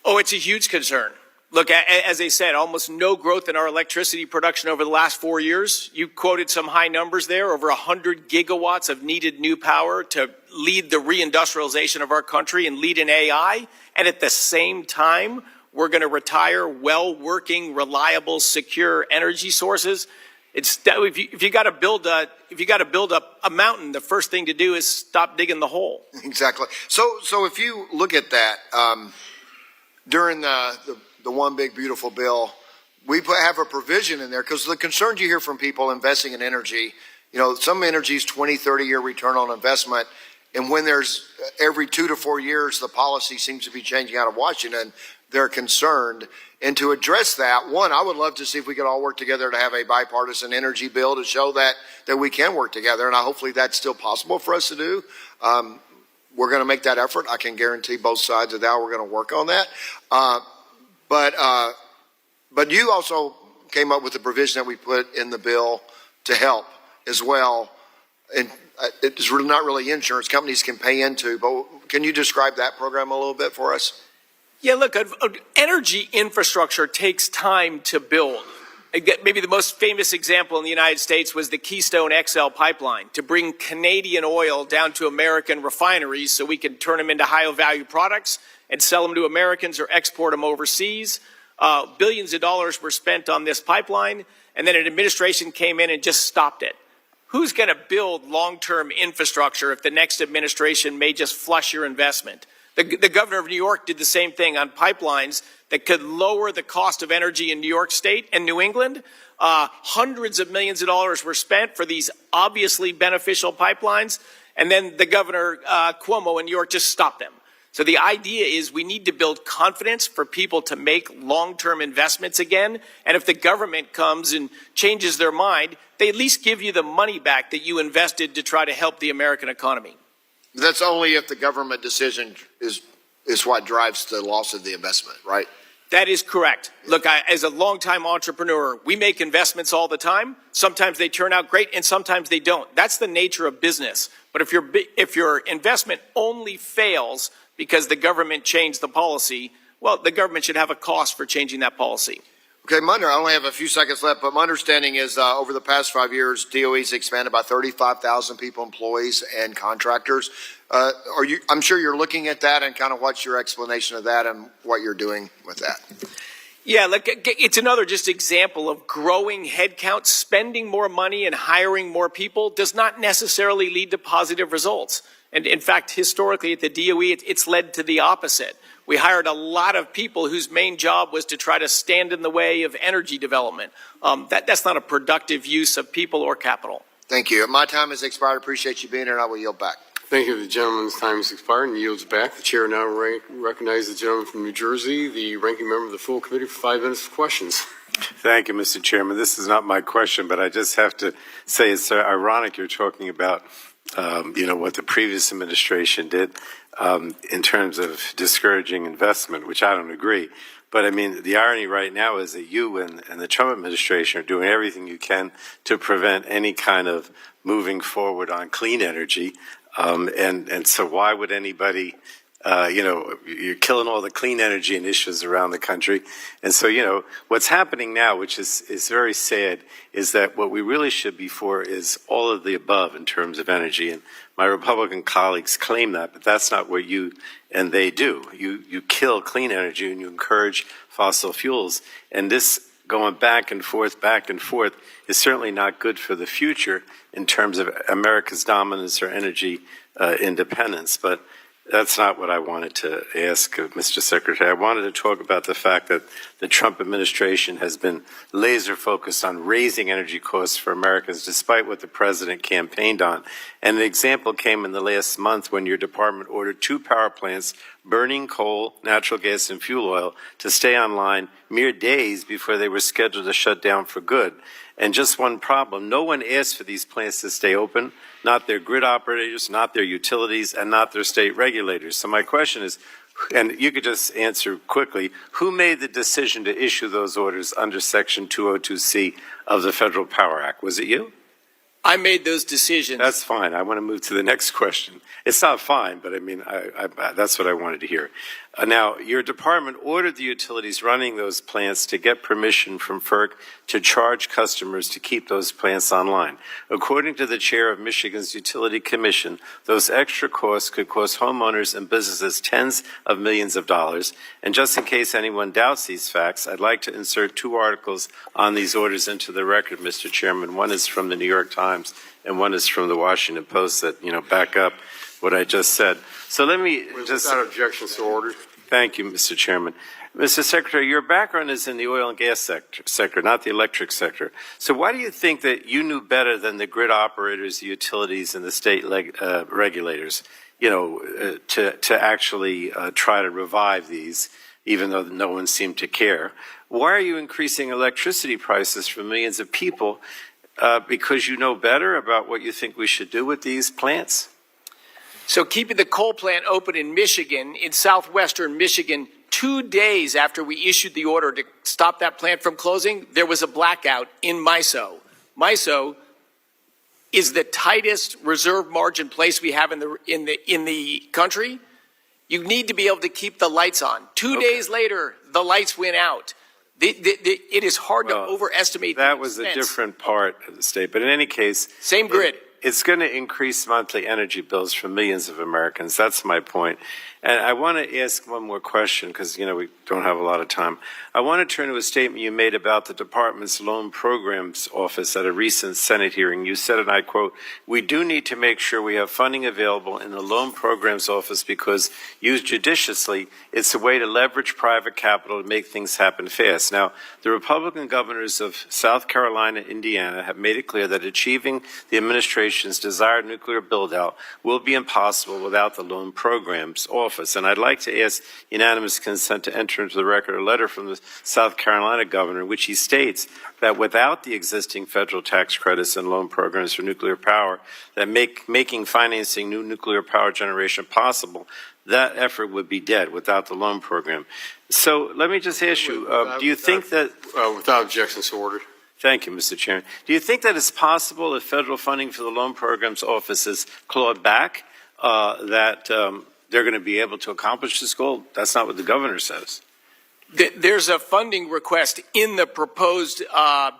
Speaker 6: Oh, it's a huge concern. Look, as I said, almost no growth in our electricity production over the last 4 years. You quoted some high numbers there, over 100 gigawatts of needed new power to lead the reindustrialization of our country and lead in AI. And at the same time, we're going to retire well-working, reliable, secure energy sources. If you got to build a mountain, the first thing to do is stop digging the hole.
Speaker 4: Exactly. So if you look at that during the one big beautiful bill, we have a provision in there because the concerns you hear from people investing in energy, some energy's 20, 30-year return on investment. And when there's every 2 to 4 years, the policy seems to be changing out of Washington, they're concerned. And to address that, one, I would love to see if we could all work together to have a bipartisan energy bill to show that we can work together. And hopefully that's still possible for us to do. We're going to make that effort. I can guarantee both sides of that. We're going to work on that. But you also came up with a provision that we put in the bill to help as well. And it's really not really insurance companies can pay into, but can you describe that program a little bit for us?
Speaker 6: Yeah, look, energy infrastructure takes time to build. Maybe the most famous example in the United States was the Keystone XL pipeline to bring Canadian oil down to American refineries so we can turn them into higher value products and sell them to Americans or export them overseas. Billions of dollars were spent on this pipeline, and then an administration came in and just stopped it. Who's going to build long-term infrastructure if the next administration may just flush your investment? The governor of New York did the same thing on pipelines that could lower the cost of energy in New York State and New England. Hundreds of millions of dollars were spent for these obviously beneficial pipelines, and then the governor, Cuomo in New York, just stopped them. So the idea is we need to build confidence for people to make long-term investments again, and if the government comes and changes their mind, they at least give you the money back that you invested to try to help the American economy.
Speaker 4: That's only if the government decision is what drives the loss of the investment, right?
Speaker 6: That is correct. Look, as a longtime entrepreneur, we make investments all the time. Sometimes they turn out great and sometimes they don't. That's the nature of business. But if your investment only fails because the government changed the policy, well, the government should have a cost for changing that policy.
Speaker 4: Okay, I only have a few seconds left, but my understanding is over the past 5 years, DOE's expanded by 35,000 people, employees, and contractors. I'm sure you're looking at that, and kind of what's your explanation of that and what you're doing with that?
Speaker 6: Yeah, look, it's another just example of growing headcount. Spending more money and hiring more people does not necessarily lead to positive results. And in fact, historically at the DOE, it's led to the opposite. We hired a lot of people whose main job was to try to stand in the way of energy development. That's not a productive use of people or capital.
Speaker 4: Thank you. My time has expired. Appreciate you being here, and I will yield back.
Speaker 3: Thank you. The gentleman's time has expired and yields back. The chair now recognizes the gentleman from New Jersey, the ranking member of the full committee, for 5 minutes of questions.
Speaker 5: Thank you, Mr. Chairman. This is not my question, but I just have to say it's ironic you're talking about what the previous administration did in terms of discouraging investment, which I don't agree. But I mean, the irony right now is that you and the Trump administration are doing everything you can to prevent any kind of moving forward on clean energy. And so why would anybody, you're killing all the clean energy initiatives around the country. And so, what's happening now, which is very sad, is that what we really should be for is all of the above in terms of energy. And my Republican colleagues claim that, but that's not what you and they do. You kill clean energy and you encourage fossil fuels. And this going back and forth is certainly not good for the future in terms of America's dominance or energy independence. But that's not what I wanted to ask Mr. Secretary. I wanted to talk about the fact that the Trump administration has been laser focused on raising energy costs for Americans, despite what the president campaigned on. And an example came in the last month when your department ordered 2 power plants burning coal, natural gas, and fuel oil to stay online mere days before they were scheduled to shut down for good. And just one problem, no one asked for these plants to stay open, not their grid operators, not their utilities, and not their state regulators. So my question is, and you could just answer quickly, who made the decision to issue those orders under Section 202C of the Federal Power Act? Was it you?
Speaker 6: I made those decisions.
Speaker 5: That's fine. I want to move to the next question. It's not fine, but I mean, that's what I wanted to hear. Now, your department ordered the utilities running those plants to get permission from FERC to charge customers to keep those plants online. According to the chair of Michigan's Utility Commission, those extra costs could cost homeowners and businesses tens of millions of dollars. And just in case anyone doubts these facts, I'd like to insert 2 articles on these orders into the record, Mr. Chairman. One is from the New York Times and one is from the Washington Post that, back up what I just said. So let me just...
Speaker 3: Without objection, so ordered.
Speaker 5: Thank you, Mr. Chairman. Mr. Secretary, your background is in the oil and gas sector, not the electric sector. So why do you think that you knew better than the grid operators, the utilities, and the state regulators, to actually try to revive these, even though no one seemed to care? Why are you increasing electricity prices for millions of people? Because you know better about what you think we should do with these plants?
Speaker 6: So keeping the coal plant open in Michigan, in southwestern Michigan, 2 days after we issued the order to stop that plant from closing, there was a blackout in MISO. MISO is the tightest reserve margin place we have in the country. You need to be able to keep the lights on. 2 days later, the lights went out. It is hard to overestimate
Speaker 5: that was a different part of the state, but in any case,
Speaker 6: same grid.
Speaker 5: It's going to increase monthly energy bills for millions of Americans. That's my point. And I want to ask one more question because, we don't have a lot of time. I want to turn to a statement you made about the department's loan programs office at a recent Senate hearing. You said, and I quote, "We do need to make sure we have funding available in the loan programs office because used judiciously, it's a way to leverage private capital to make things happen fast." Now, the Republican governors of South Carolina and Indiana have made it clear that achieving the administration's desired nuclear build-out will be impossible without the loan programs office. And I'd like to ask unanimous consent to enter into the record a letter from the South Carolina governor in which he states that without the existing federal tax credits and loan programs for nuclear power that making financing new nuclear power generation possible, that effort would be dead without the loan program. So let me just ask you, do you think that...
Speaker 3: Without objection, so ordered.
Speaker 5: Thank you, Mr. Chairman. Do you think that it's possible if federal funding for the loan programs office is clawed back, that they're going to be able to accomplish this goal? That's not what the governor says.
Speaker 6: There's a funding request in the proposed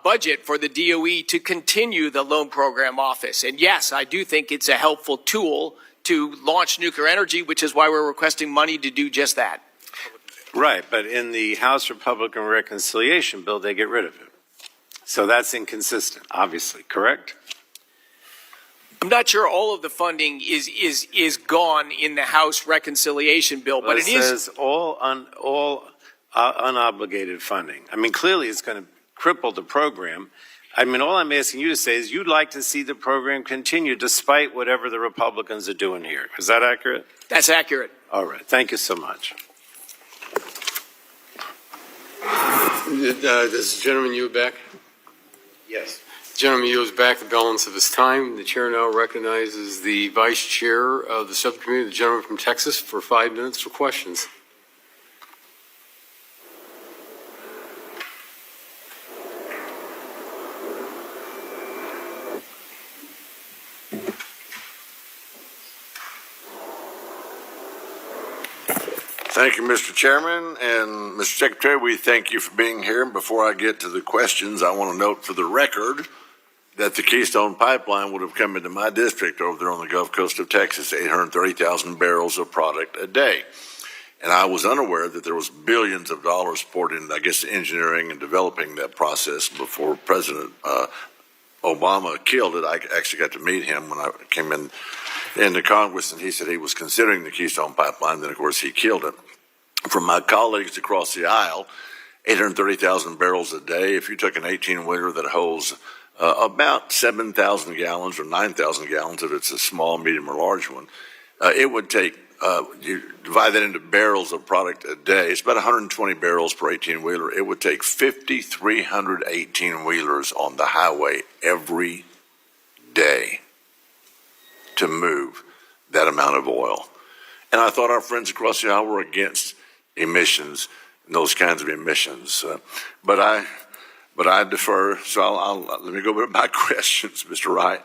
Speaker 6: budget for the DOE to continue the loan program office. And yes, I do think it's a helpful tool to launch nuclear energy, which is why we're requesting money to do just that.
Speaker 5: Right, but in the House Republican Reconciliation Bill, they get rid of it. So that's inconsistent, obviously, correct?
Speaker 6: I'm not sure all of the funding is gone in the House Reconciliation Bill, but it is.
Speaker 5: Says all unobligated funding. I mean, clearly it's going to cripple the program. I mean, all I'm asking you to say is you'd like to see the program continue despite whatever the Republicans are doing here. Is that accurate?
Speaker 6: That's accurate.
Speaker 5: All right. Thank you so much.
Speaker 3: Does the gentleman yield back?
Speaker 5: Yes.
Speaker 3: The gentleman yields back the balance of his time. The chair now recognizes the vice chair of the subcommittee, the gentleman from Texas, for 5 minutes for questions.
Speaker 7: Thank you, Mr. Chairman, and Mr. Secretary, we thank you for being here. And before I get to the questions, I want to note for the record that the Keystone Pipeline would have come into my district over there on the Gulf Coast of Texas, 830,000 barrels of product a day. And I was unaware that there was billions of dollars poured into, I guess, engineering and developing that process before President Obama killed it. I actually got to meet him when I came into Congress, and he said he was considering the Keystone Pipeline. Then, of course, he killed it. From my colleagues across the aisle, 830,000 barrels a day. If you took an 18-wheeler that holds about 7,000 gallons or 9,000 gallons, if it's a small, medium, or large one, it would take, you divide that into barrels of product a day, it's about 120 barrels per 18-wheeler. It would take 5,300 18-wheelers on the highway every day to move that amount of oil. And I thought our friends across the aisle were against emissions, and those kinds of emissions. But I defer, so let me go with my questions, Mr. Wright.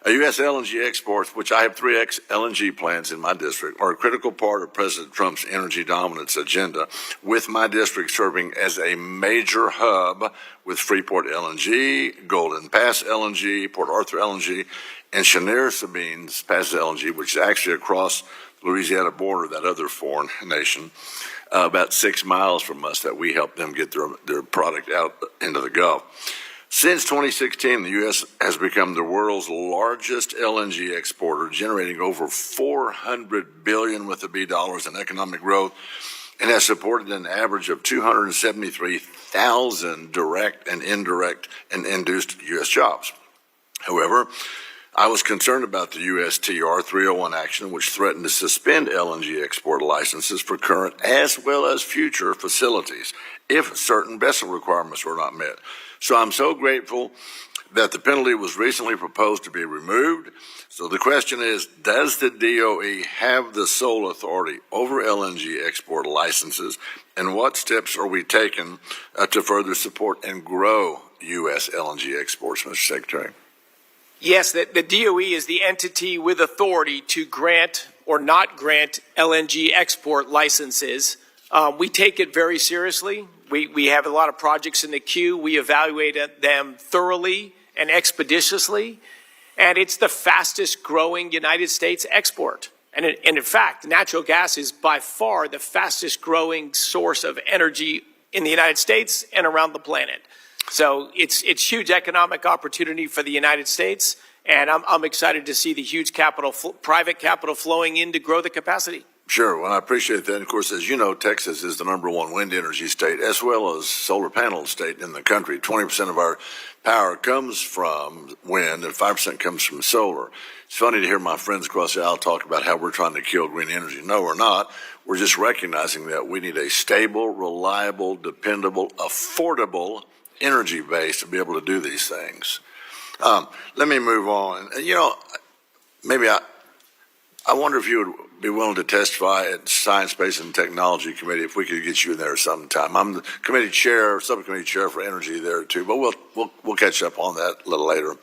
Speaker 7: U.S. LNG exports, which I have 3 LNG plants in my district, are a critical part of President Trump's energy dominance agenda, with my district serving as a major hub with Freeport LNG, Golden Pass LNG, Port Arthur LNG, and Cheniere Sabines Pass LNG, which is actually across the Louisiana border, that other foreign nation, about 6 miles from us, that we help them get their product out into the Gulf. Since 2016, the U.S. has become the world's largest LNG exporter, generating over $400 billion with a B dollars in economic growth, and has supported an average of 273,000 direct and indirect and induced U.S. jobs. However, I was concerned about the USTR 301 action, which threatened to suspend LNG export licenses for current as well as future facilities if certain vessel requirements were not met. So I'm so grateful that the penalty was recently proposed to be removed. So the question is, does the DOE have the sole authority over LNG export licenses, and what steps are we taking to further support and grow U.S. LNG exports, Mr. Secretary?
Speaker 6: Yes, the DOE is the entity with authority to grant or not grant LNG export licenses. We take it very seriously. We have a lot of projects in the queue. We evaluate them thoroughly and expeditiously, and it's the fastest growing United States export. And in fact, natural gas is by far the fastest growing source of energy in the United States and around the planet. So it's huge economic opportunity for the United States, and I'm excited to see the huge private capital flowing in to grow the capacity.
Speaker 7: Sure. Well, I appreciate that. And of course, as you know, Texas is the #1 wind energy state as well as solar panel state in the country. 20% of our power comes from wind and 5% comes from solar. It's funny to hear my friends across the aisle talk about how we're trying to kill green energy. No, we're not. We're just recognizing that we need a stable, reliable, dependable, affordable energy base to be able to do these things. Let me move on. You know, maybe I wonder if you would be willing to testify at Science, Space, and Technology Committee if we could get you in there sometime. I'm the committee chair, subcommittee chair for energy there too, but we'll catch up on that a little later.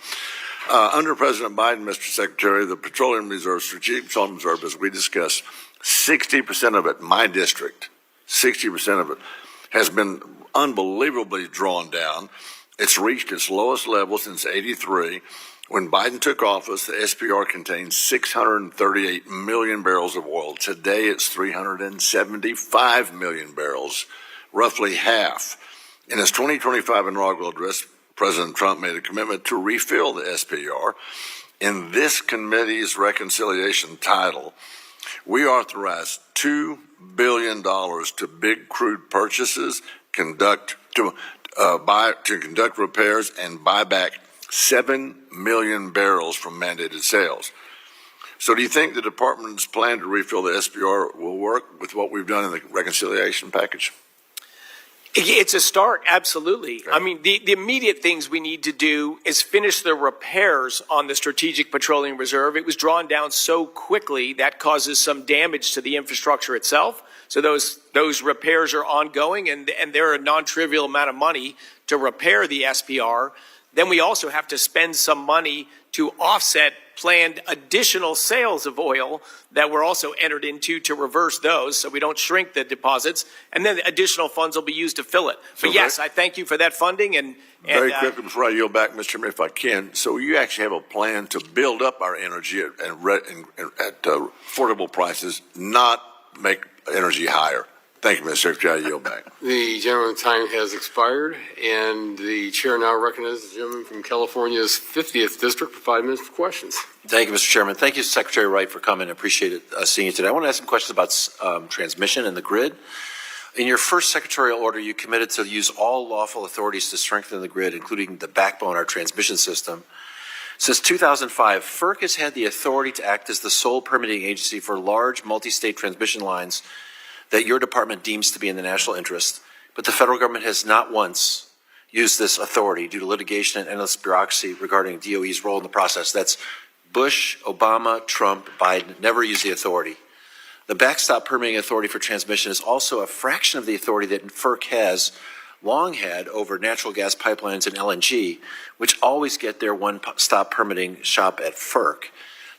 Speaker 7: Under President Biden, Mr. Secretary, the Petroleum Reserve, Strategic Petroleum Reserve, as we discussed, 60% of it, my district, 60% of it has been unbelievably drawn down. It's reached its lowest level since '83. When Biden took office, the SPR contained 638 million barrels of oil. Today, it's 375 million barrels, roughly half. In his 2025 inaugural address, President Trump made a commitment to refill the SPR. In this committee's reconciliation title, we authorized $2 billion to big crude purchases, conduct repairs, and buy back 7 million barrels from mandated sales. So do you think the department's plan to refill the SPR will work with what we've done in the reconciliation package?
Speaker 6: It's a start, absolutely. I mean, the immediate things we need to do is finish the repairs on the Strategic Petroleum Reserve. It was drawn down so quickly that causes some damage to the infrastructure itself. So those repairs are ongoing, and they're a non-trivial amount of money to repair the SPR. Then we also have to spend some money to offset planned additional sales of oil that were also entered into to reverse those so we don't shrink the deposits, and then additional funds will be used to fill it. But yes, I thank you for that funding. And
Speaker 7: very quickly before I yield back, Mr. Chairman, if I can, so you actually have a plan to build up our energy at affordable prices, not make energy higher. Thank you, Mr. Secretary. I yield back.
Speaker 3: The gentleman's time has expired, and the chair now recognizes the gentleman from California's 50th District for 5 minutes for questions.
Speaker 8: Thank you, Mr. Chairman. Thank you, Secretary Wright, for coming. I appreciate it, seeing you today. I want to ask some questions about transmission and the grid. In your first secretarial order, you committed to use all lawful authorities to strengthen the grid, including the backbone, our transmission system. Since 2005, FERC has had the authority to act as the sole permitting agency for large multi-state transmission lines that your department deems to be in the national interest, but the federal government has not once used this authority due to litigation and endless bureaucracy regarding DOE's role in the process. That's Bush, Obama, Trump, Biden never used the authority. The backstop permitting authority for transmission is also a fraction of the authority that FERC has long had over natural gas pipelines and LNG, which always get their one-stop permitting shop at FERC.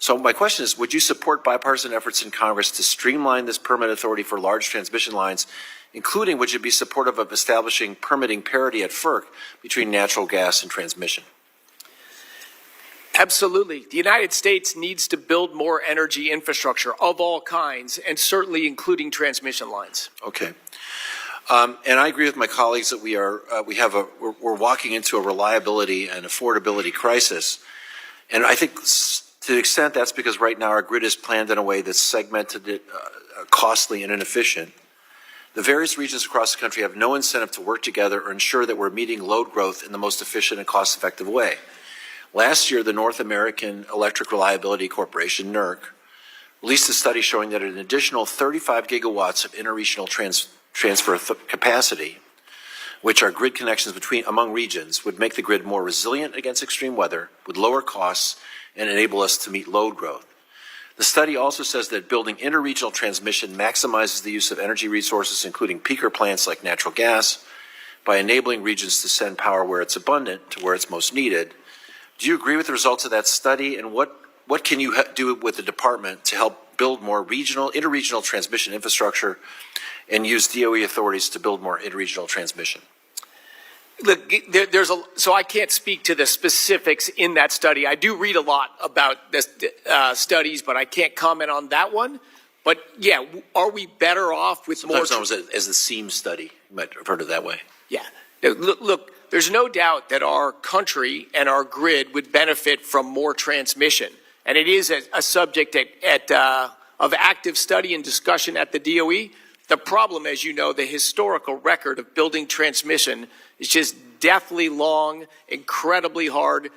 Speaker 8: So my question is, would you support bipartisan efforts in Congress to streamline this permit authority for large transmission lines, including would you be supportive of establishing permitting parity at FERC between natural gas and transmission?
Speaker 6: Absolutely. The United States needs to build more energy infrastructure of all kinds, and certainly including transmission lines.
Speaker 8: Okay. And I agree with my colleagues that we're walking into a reliability and affordability crisis. And I think to the extent that's because right now our grid is planned in a way that's segmented, costly, and inefficient. The various regions across the country have no incentive to work together or ensure that we're meeting load growth in the most efficient and cost-effective way. Last year, the North American Electric Reliability Corporation, NERC, released a study showing that an additional 35 gigawatts of interregional transfer capacity, which are grid connections among regions, would make the grid more resilient against extreme weather, with lower costs, and enable us to meet load growth. The study also says that building interregional transmission maximizes the use of energy resources, including peaker plants like natural gas, by enabling regions to send power where it's abundant to where it's most needed. Do you agree with the results of that study, and what can you do with the department to help build more interregional transmission infrastructure and use DOE authorities to build more interregional transmission?
Speaker 6: Look, so I can't speak to the specifics in that study. I do read a lot about this, studies, but I can't comment on that one. But yeah, are we better off with
Speaker 8: Sometimes more? Sometimes as the SEAM study, you might have heard it that way. Yeah.
Speaker 6: Look, there's no doubt that our country and our grid would benefit from more transmission. And it is a subject of active study and discussion at the DOE. The problem, as you know, the historical record of building transmission is just deathly long, incredibly hard.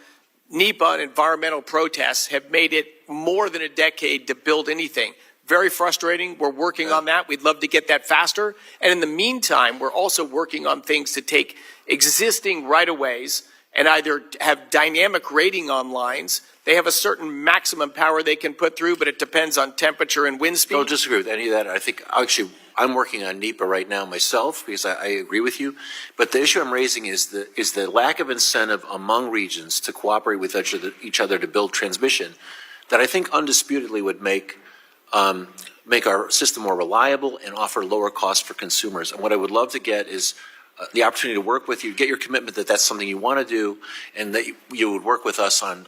Speaker 6: NEPA and environmental protests have made it more than a decade to build anything. Very frustrating. We're working on that. We'd love to get that faster. And in the meantime, we're also working on things to take existing right-of-ways and either have dynamic rating on lines. They have a certain maximum power they can put through, but it depends on temperature and wind speed.
Speaker 8: Don't disagree with any of that. I think actually I'm working on NEPA right now myself because I agree with you. But the issue I'm raising is the lack of incentive among regions to cooperate with each other to build transmission that I think undisputedly would make make our system more reliable and offer lower costs for consumers. And what I would love to get is the opportunity to work with you, get your commitment that that's something you want to do, and that you would work with us on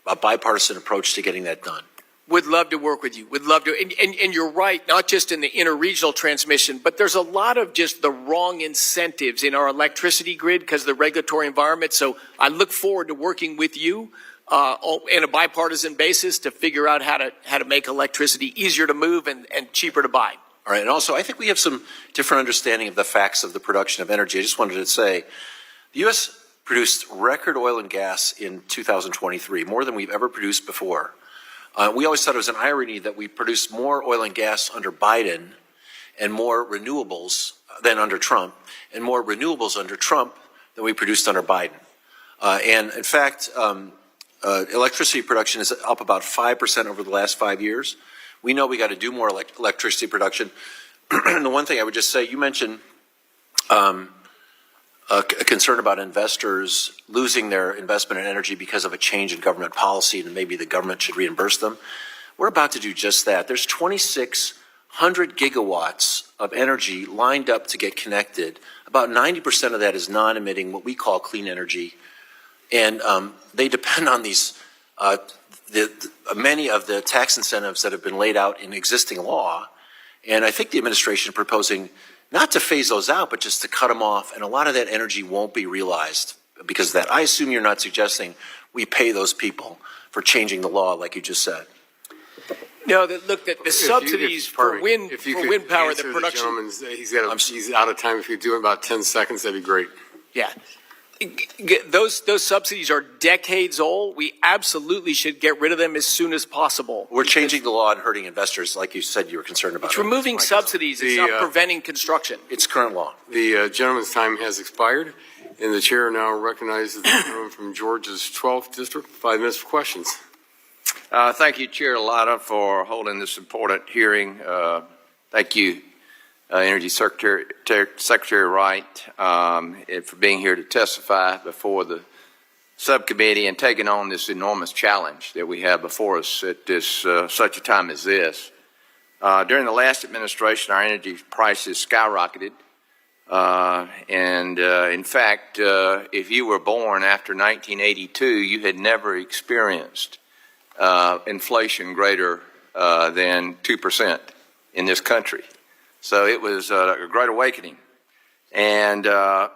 Speaker 8: a bipartisan approach to getting that done.
Speaker 6: Would love to work with you. Would love to. And you're right, not just in the interregional transmission, but there's a lot of just the wrong incentives in our electricity grid because of the regulatory environment. So I look forward to working with you on a bipartisan basis to figure out how to make electricity easier to move and cheaper to buy.
Speaker 8: All right, and also I think we have some different understanding of the facts of the production of energy. I just wanted to say the U.S. produced record oil and gas in 2023, more than we've ever produced before. We always thought it was an irony that we produced more oil and gas under Biden and more renewables than under Trump, and more renewables under Trump than we produced under Biden. And in fact, electricity production is up about 5% over the last 5 years. We know we got to do more electricity production. And the one thing I would just say, you mentioned a concern about investors losing their investment in energy because of a change in government policy and maybe the government should reimburse them. We're about to do just that. There's 2,600 gigawatts of energy lined up to get connected. About 90% of that is non-emitting, what we call clean energy. And they depend on these, many of the tax incentives that have been laid out in existing law. And I think the administration is proposing not to phase those out, but just to cut them off. And a lot of that energy won't be realized because of that. I assume you're not suggesting we pay those people for changing the law like you just said.
Speaker 6: No, look, the subsidies for wind power, the production.
Speaker 3: He's out of time. If you do it in about 10 seconds, that'd be great.
Speaker 6: Yeah. Those subsidies are decades old. We absolutely should get rid of them as soon as possible.
Speaker 8: We're changing the law and hurting investors, like you said you were concerned about.
Speaker 6: It's removing subsidies. It's not preventing construction.
Speaker 8: It's current law.
Speaker 3: The gentleman's time has expired, and the chair now recognizes the gentleman from Georgia's 12th district. 5 minutes for questions.
Speaker 9: Thank you, Chair Lotta, for holding this important hearing. Thank you, Energy Secretary Wright, for being here to testify before the subcommittee and taking on this enormous challenge that we have before us at this such a time as this. During the last administration, our energy prices skyrocketed. In fact, if you were born after 1982, you had never experienced inflation greater than 2% in this country. So it was a great awakening. And a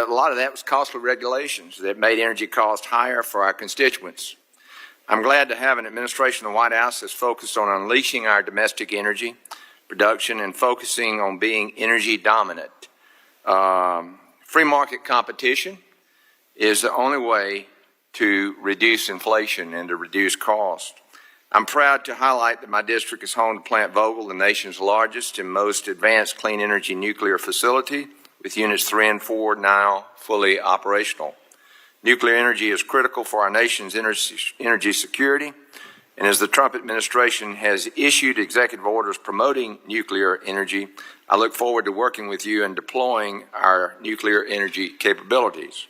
Speaker 9: lot of that was costly regulations that made energy costs higher for our constituents. I'm glad to have an administration in the White House that's focused on unleashing our domestic energy production and focusing on being energy dominant. Free market competition is the only way to reduce inflation and to reduce cost. I'm proud to highlight that my district is home to Plant Vogtle, the nation's largest and most advanced clean energy nuclear facility, with units 3 and 4 now fully operational. Nuclear energy is critical for our nation's energy security, and as the Trump administration has issued executive orders promoting nuclear energy, I look forward to working with you in deploying our nuclear energy capabilities.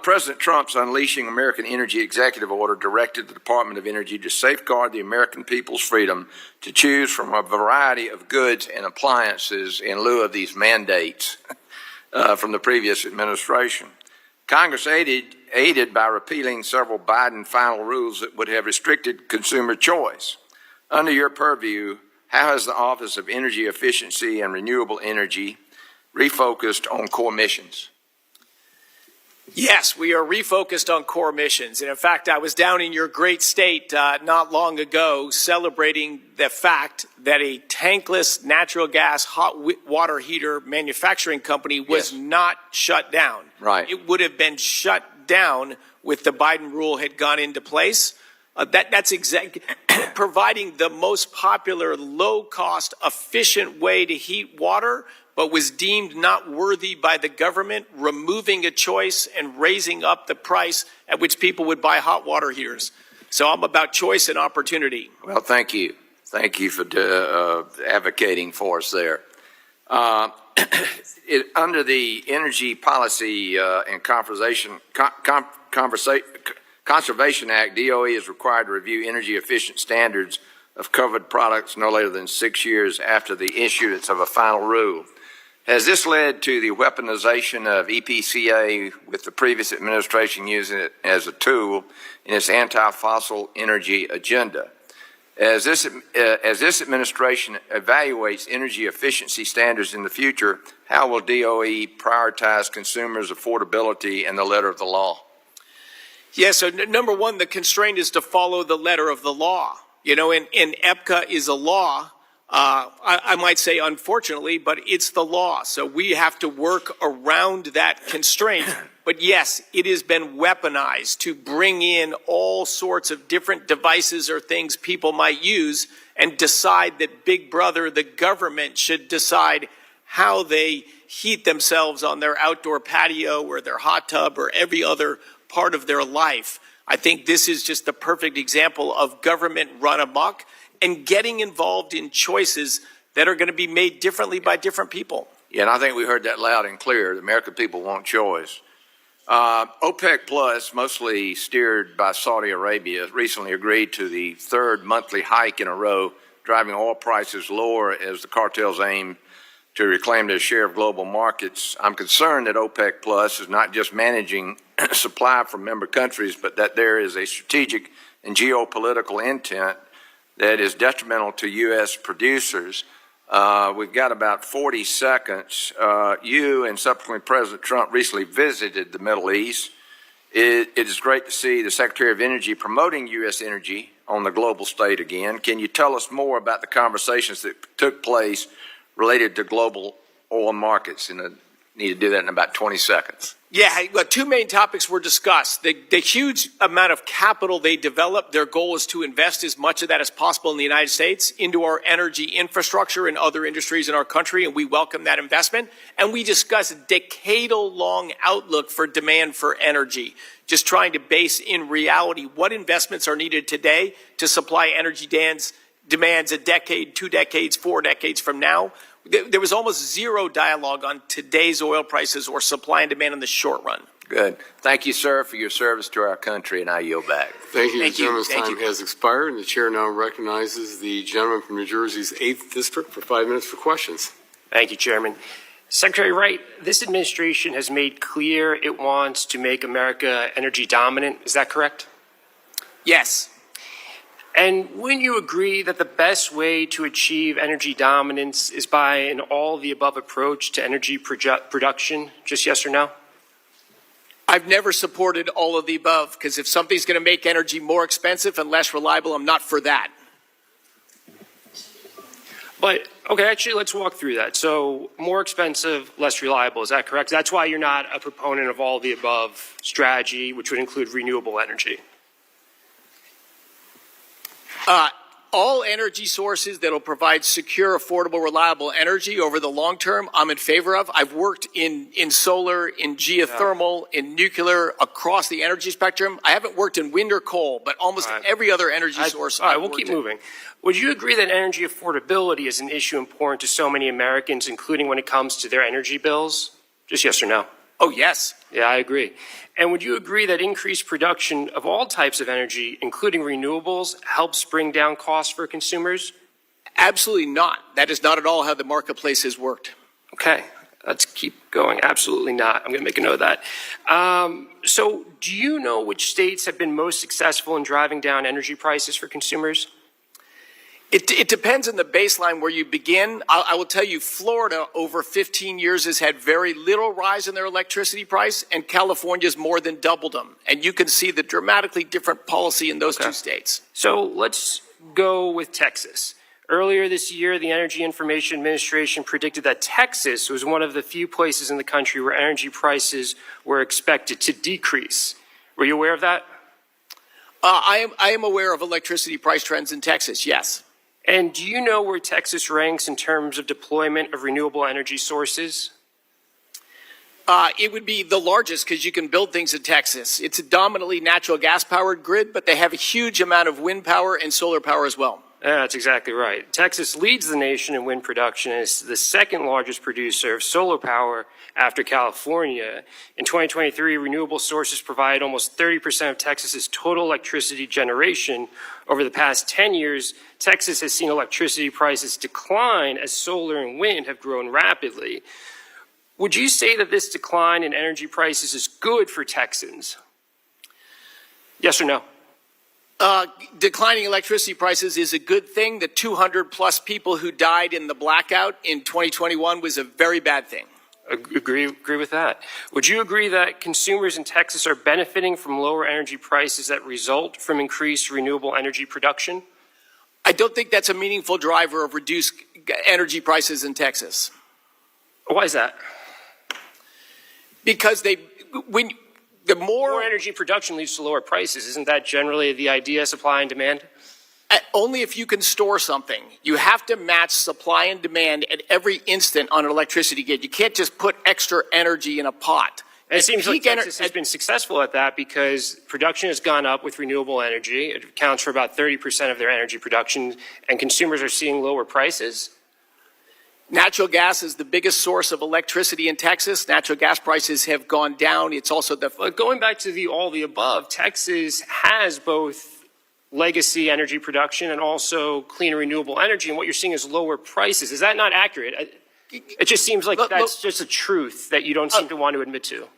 Speaker 9: President Trump's Unleashing American Energy executive order directed the Department of Energy to safeguard the American people's freedom to choose from a variety of goods and appliances in lieu of these mandates from the previous administration. Congress aided by repealing several Biden final rules that would have restricted consumer choice. Under your purview, how has the Office of Energy Efficiency and Renewable Energy refocused on core missions?
Speaker 6: Yes, we are refocused on core missions. And in fact, I was down in your great state not long ago celebrating the fact that a tankless natural gas hot water heater manufacturing company was not shut down.
Speaker 9: Right.
Speaker 6: It would have been shut down if the Biden rule had gone into place. That's exactly providing the most popular, low-cost, efficient way to heat water, but was deemed not worthy by the government, removing a choice and raising up the price at which people would buy hot water heaters. So I'm about choice and opportunity.
Speaker 9: Well, thank you. Thank you for advocating for us there. Under the Energy Policy and Conservation Act, DOE is required to review energy efficient standards of covered products no later than 6 years after the issuance of a final rule. Has this led to the weaponization of EPCA, with the previous administration using it as a tool in its anti-fossil energy agenda? As this administration evaluates energy efficiency standards in the future, how will DOE prioritize consumers' affordability and the letter of the law?
Speaker 6: Yeah, so number one, the constraint is to follow the letter of the law. You know, and EPCA is a law. I might say unfortunately, but it's the law. So we have to work around that constraint. But yes, it has been weaponized to bring in all sorts of different devices or things people might use and decide that Big Brother, the government, should decide how they heat themselves on their outdoor patio or their hot tub or every other part of their life. I think this is just the perfect example of government run amok and getting involved in choices that are going to be made differently by different people.
Speaker 9: Yeah, and I think we heard that loud and clear. The American people want choice. OPEC Plus, mostly steered by Saudi Arabia, recently agreed to the third monthly hike in a row, driving oil prices lower as the cartels aim to reclaim their share of global markets. I'm concerned that OPEC Plus is not just managing supply from member countries, but that there is a strategic and geopolitical intent that is detrimental to U.S. producers. We've got about 40 seconds. You and subsequently President Trump recently visited the Middle East. It is great to see the Secretary of Energy promoting U.S. energy on the global stage again. Can you tell us more about the conversations that took place related to global oil markets? And I need to do that in about 20 seconds.
Speaker 6: Yeah, well, two main topics were discussed. The huge amount of capital they developed, their goal is to invest as much of that as possible in the United States into our energy infrastructure and other industries in our country, and we welcome that investment. And we discussed a decadal-long outlook for demand for energy, just trying to base in reality what investments are needed today to supply energy demands a decade, 2 decades, 4 decades from now. There was almost zero dialogue on today's oil prices or supply and demand in the short run.
Speaker 9: Good. Thank you, sir, for your service to our country, and I yield back.
Speaker 3: Thank you.
Speaker 6: Thank
Speaker 3: The gentleman's
Speaker 6: you. Thank
Speaker 3: time
Speaker 6: you.
Speaker 3: has expired, and the chair now recognizes the gentleman from New Jersey's 8th District for 5 minutes for questions.
Speaker 10: Thank you, Chairman. Secretary Wright, this administration has made clear it wants to make America energy dominant. Is that correct?
Speaker 6: Yes.
Speaker 10: And wouldn't you agree that the best way to achieve energy dominance is by an all-of-the-above approach to energy production? Just yes or no?
Speaker 6: I've never supported all of the above, because if something's going to make energy more expensive and less reliable, I'm not for that.
Speaker 10: But, okay, actually, let's walk through that. So, more expensive, less reliable, is that correct? That's why you're not a proponent of all of the above strategy, which would include renewable energy.
Speaker 6: All energy sources that will provide secure, affordable, reliable energy over the long term, I'm in favor of. I've worked in solar, in geothermal, in nuclear, across the energy spectrum. I haven't worked in wind or coal, but almost every other energy source.
Speaker 10: All right, we'll keep moving. Would you agree that energy affordability is an issue important to so many Americans, including when it comes to their energy bills? Just yes or no?
Speaker 6: Oh, yes.
Speaker 10: Yeah, I agree. And would you agree that increased production of all types of energy, including renewables, helps bring down costs for consumers?
Speaker 6: Absolutely not. That is not at all how the marketplace has worked.
Speaker 10: Okay, let's keep going. Absolutely not. I'm going to make a note of that. So do you know which states have been most successful in driving down energy prices for consumers?
Speaker 6: It depends on the baseline where you begin. I will tell you, Florida over 15 years has had very little rise in their electricity price, and California's more than doubled them. And you can see the dramatically different policy in those two states.
Speaker 10: So let's go with Texas. Earlier this year, the Energy Information Administration predicted that Texas was one of the few places in the country where energy prices were expected to decrease. Were you aware of that?
Speaker 6: I am aware of electricity price trends in Texas, yes.
Speaker 10: And do you know where Texas ranks in terms of deployment of renewable energy sources?
Speaker 6: It would be the largest because you can build things in Texas. It's a dominantly natural gas powered grid, but they have a huge amount of wind power and solar power as well.
Speaker 10: Yeah, that's exactly right. Texas leads the nation in wind production and is the second largest producer of solar power after California. In 2023, renewable sources provide almost 30% of Texas's total electricity generation. Over the past 10 years, Texas has seen electricity prices decline as solar and wind have grown rapidly. Would you say that this decline in energy prices is good for Texans? Yes or no?
Speaker 6: Declining electricity prices is a good thing. The 200 plus people who died in the blackout in 2021 was a very bad thing.
Speaker 10: Agree with that. Would you agree that consumers in Texas are benefiting from lower energy prices that result from increased renewable energy production?
Speaker 6: I don't think that's a meaningful driver of reduced energy prices in Texas.
Speaker 10: Why is that?
Speaker 6: Because the more
Speaker 10: energy production leads to lower prices. Isn't that generally the idea, supply and demand?
Speaker 6: Only if you can store something. You have to match supply and demand at every instant on an electricity grid. You can't just put extra energy in a pot.
Speaker 10: And it seems like Texas has been successful at that because production has gone up with renewable energy. It accounts for about 30% of their energy production, and consumers are seeing lower prices.
Speaker 6: Natural gas is the biggest source of electricity in Texas. Natural gas prices have gone down. It's also
Speaker 10: going back to all the above, Texas has both legacy energy production and also clean renewable energy, and what you're seeing is lower prices. Is that not accurate? It just seems like that's just a truth that you don't seem to want to admit to.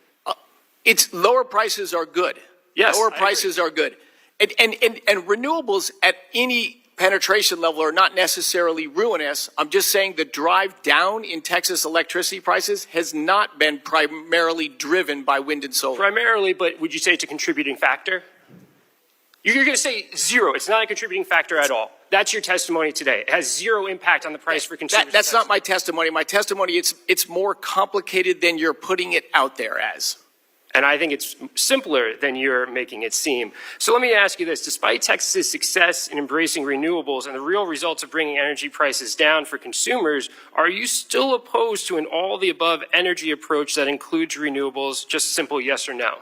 Speaker 6: It's lower prices are good.
Speaker 10: Yes,
Speaker 6: lower prices are good, and renewables at any penetration level are not necessarily ruinous. I'm just saying the drive down in Texas electricity prices has not been primarily driven by wind and solar.
Speaker 10: Primarily, but would you say it's a contributing factor? You're going to say zero. It's not a contributing factor at all. That's your testimony today. It has zero impact on the price for consumers.
Speaker 6: That's not my testimony. My testimony, it's more complicated than you're putting it out there as.
Speaker 10: And I think it's simpler than you're making it seem. So let me ask you this. Despite Texas's success in embracing renewables and the real results of bringing energy prices down for consumers, are you still opposed to an all-the-above energy approach that includes renewables? Just a simple yes or no.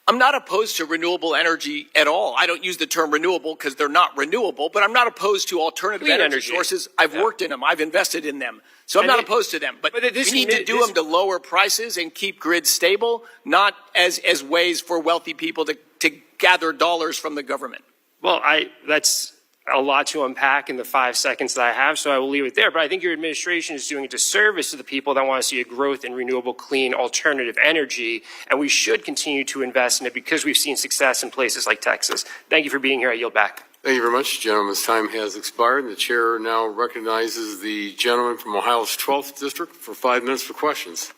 Speaker 6: I'm not opposed to renewable energy at all. I don't use the term renewable because they're not renewable, but I'm not opposed to alternative energy sources. I've worked in them. I've invested in them. So I'm not opposed to them. But we need to do them to lower prices and keep grids stable, not as ways for wealthy people to gather dollars from the government.
Speaker 10: Well, that's a lot to unpack in the 5 seconds that I have, so I will leave it there. But I think your administration is doing a disservice to the people that want to see a growth in renewable, clean, alternative energy, and we should continue to invest in it because we've seen success in places like Texas. Thank you for being here. I yield back.
Speaker 3: Thank you very much, gentleman's time has expired. The chair now recognizes the gentleman from Ohio's 12th District for 5 minutes for questions.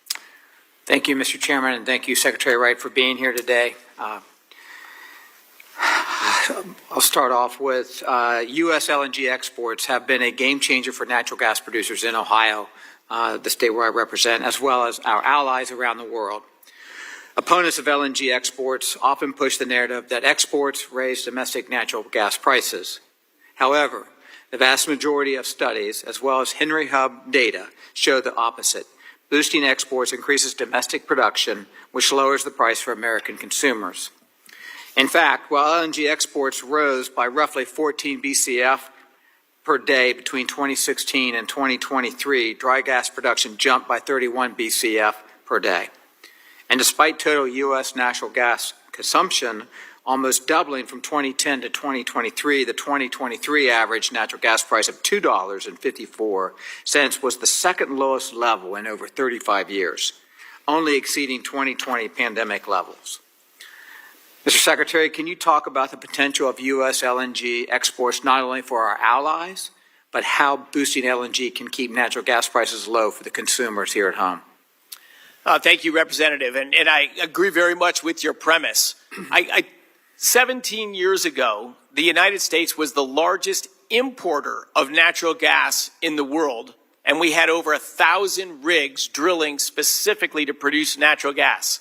Speaker 11: Thank you, Mr. Chairman, and thank you, Secretary Wright, for being here today. I'll start off with U.S. LNG exports have been a game changer for natural gas producers in Ohio, the state where I represent, as well as our allies around the world. Opponents of LNG exports often push the narrative that exports raise domestic natural gas prices. However, the vast majority of studies, as well as Henry Hub data, show the opposite. Boosting exports increases domestic production, which lowers the price for American consumers. In fact, while LNG exports rose by roughly 14 BCF per day between 2016 and 2023, dry gas production jumped by 31 BCF per day. And despite total U.S. natural gas consumption almost doubling from 2010 to 2023, the 2023 average natural gas price of $2.54 was the second lowest level in over 35 years, only exceeding 2020 pandemic levels. Mr. Secretary, can you talk about the potential of U.S. LNG exports not only for our allies, but how boosting LNG can keep natural gas prices low for the consumers here at home?
Speaker 6: Thank you, Representative, and I agree very much with your premise. 17 years ago, the United States was the largest importer of natural gas in the world, and we had over 1,000 rigs drilling specifically to produce natural gas.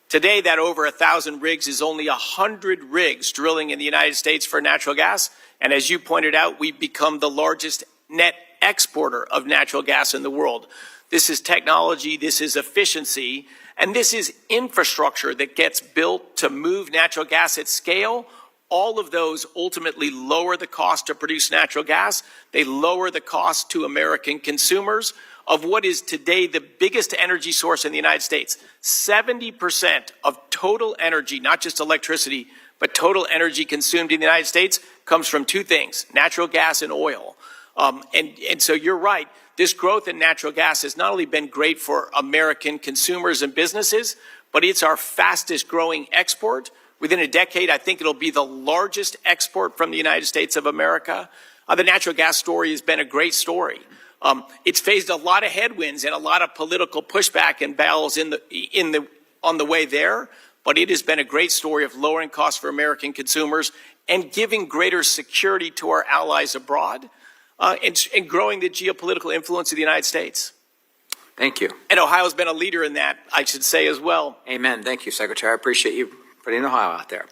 Speaker 6: Today, that over 1,000 rigs is only 100 rigs drilling in the United States for natural gas. And as you pointed out, we've become the largest net exporter of natural gas in the world. This is technology, this is efficiency, and this is infrastructure that gets built to move natural gas at scale All of those ultimately lower the cost to produce natural gas. They lower the cost to American consumers of what is today the biggest energy source in the United States. 70% of total energy, not just electricity, but total energy consumed in the United States comes from two things, natural gas and oil. And so you're right, this growth in natural gas has not only been great for American consumers and businesses, but it's our fastest growing export. Within a decade, I think it'll be the largest export from the United States of America. The natural gas story has been a great story. It's faced a lot of headwinds and a lot of political pushback and battles on the way there, but it has been a great story of lowering costs for American consumers and giving greater security to our allies abroad and growing the geopolitical influence of the United States.
Speaker 11: Thank you.
Speaker 6: And Ohio's been a leader in that, I should say as well.
Speaker 11: Amen. Thank you, Secretary. I appreciate you putting Ohio out there.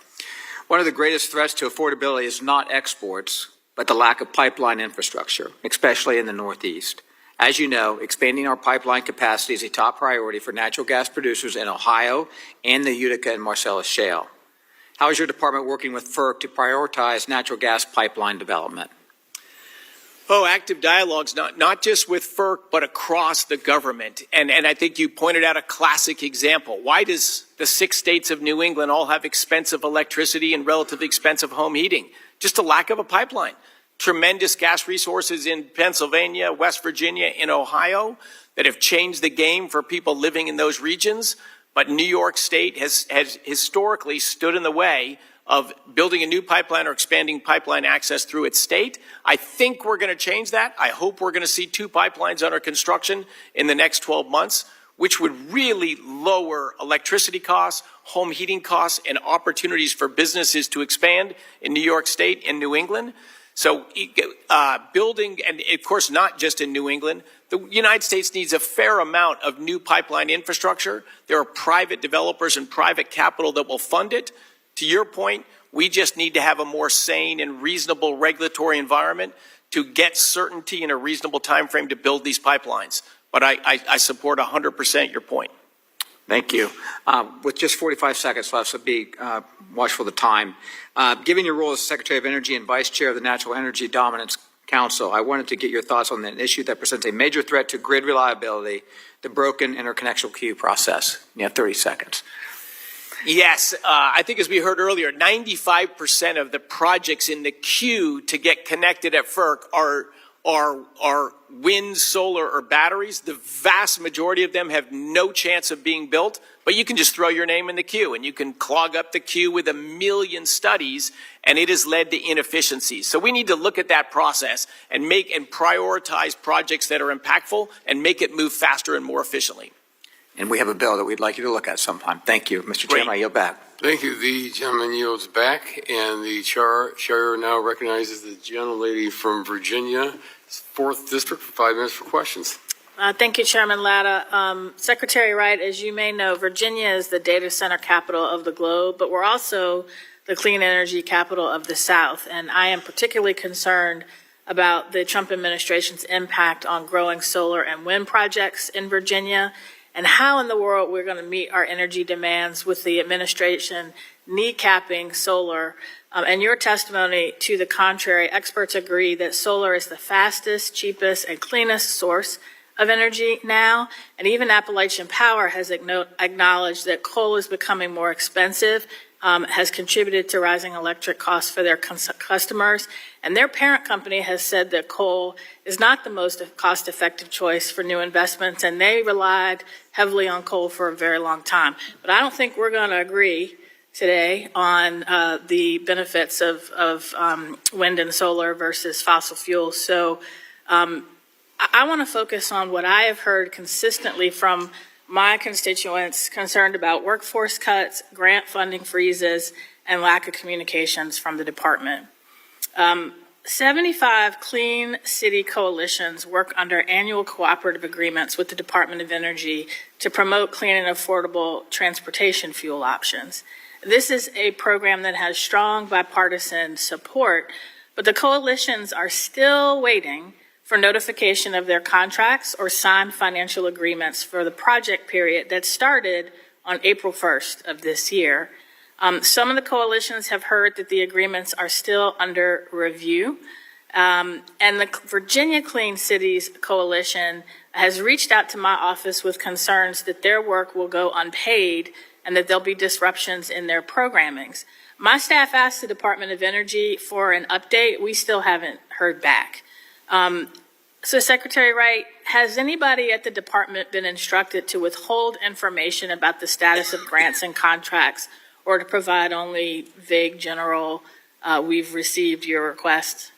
Speaker 11: One of the greatest threats to affordability is not exports, but the lack of pipeline infrastructure, especially in the Northeast. As you know, expanding our pipeline capacity is a top priority for natural gas producers in Ohio and the Utica and Marcellus Shale. How is your department working with FERC to prioritize natural gas pipeline development?
Speaker 6: Oh, active dialogues, not just with FERC, but across the government. And I think you pointed out a classic example. Why does the 6 states of New England all have expensive electricity and relatively expensive home heating? Just a lack of a pipeline. Tremendous gas resources in Pennsylvania, West Virginia, and Ohio that have changed the game for people living in those regions. But New York State has historically stood in the way of building a new pipeline or expanding pipeline access through its state. I think we're going to change that. I hope we're going to see 2 pipelines under construction in the next 12 months, which would really lower electricity costs, home heating costs, and opportunities for businesses to expand in New York State and New England. So building, and of course not just in New England, the United States needs a fair amount of new pipeline infrastructure. There are private developers and private capital that will fund it. To your point, we just need to have a more sane and reasonable regulatory environment to get certainty in a reasonable time frame to build these pipelines. But I support 100% your point.
Speaker 11: Thank you. With just 45 seconds left, so be watchful of the time. Given your role as Secretary of Energy and Vice Chair of the National Energy Dominance Council, I wanted to get your thoughts on an issue that presents a major threat to grid reliability, the broken interconnection queue process. You have 30 seconds.
Speaker 6: Yes, I think as we heard earlier, 95% of the projects in the queue to get connected at FERC are wind, solar, or batteries. The vast majority of them have no chance of being built, but you can just throw your name in the queue and you can clog up the queue with 1 million studies, and it has led to inefficiencies. So we need to look at that process and prioritize projects that are impactful and make it move faster and more efficiently.
Speaker 11: And we have a bill that we'd like you to look at sometime. Thank you. Mr. Chairman, I yield back.
Speaker 3: Thank you. The gentleman yields back, and the chair now recognizes the gentlelady from Virginia, 4th District, for 5 minutes for questions.
Speaker 12: Thank you, Chairman Latta. Secretary Wright, as you may know, Virginia is the data center capital of the globe, but we're also the clean energy capital of the South. And I am particularly concerned about the Trump administration's impact on growing solar and wind projects in Virginia, and how in the world we're going to meet our energy demands with the administration kneecapping solar. And your testimony to the contrary, experts agree that solar is the fastest, cheapest, and cleanest source of energy now. And even Appalachian Power has acknowledged that coal is becoming more expensive, has contributed to rising electric costs for their customers. And their parent company has said that coal is not the most cost-effective choice for new investments, and they relied heavily on coal for a very long time. But I don't think we're going to agree today on the benefits of wind and solar versus fossil fuels. So I want to focus on what I have heard consistently from my constituents concerned about workforce cuts, grant funding freezes, and lack of communications from the department. 75 clean city coalitions work under annual cooperative agreements with the Department of Energy to promote clean and affordable transportation fuel options. This is a program that has strong bipartisan support, but the coalitions are still waiting for notification of their contracts or signed financial agreements for the project period that started on April 1st of this year. Some of the coalitions have heard that the agreements are still under review. And the Virginia Clean Cities Coalition has reached out to my office with concerns that their work will go unpaid and that there'll be disruptions in their programmings. My staff asked the Department of Energy for an update. We still haven't heard back. So, Secretary Wright, has anybody at the department been instructed to withhold information about the status of grants and contracts or to provide only vague general, we've received your request?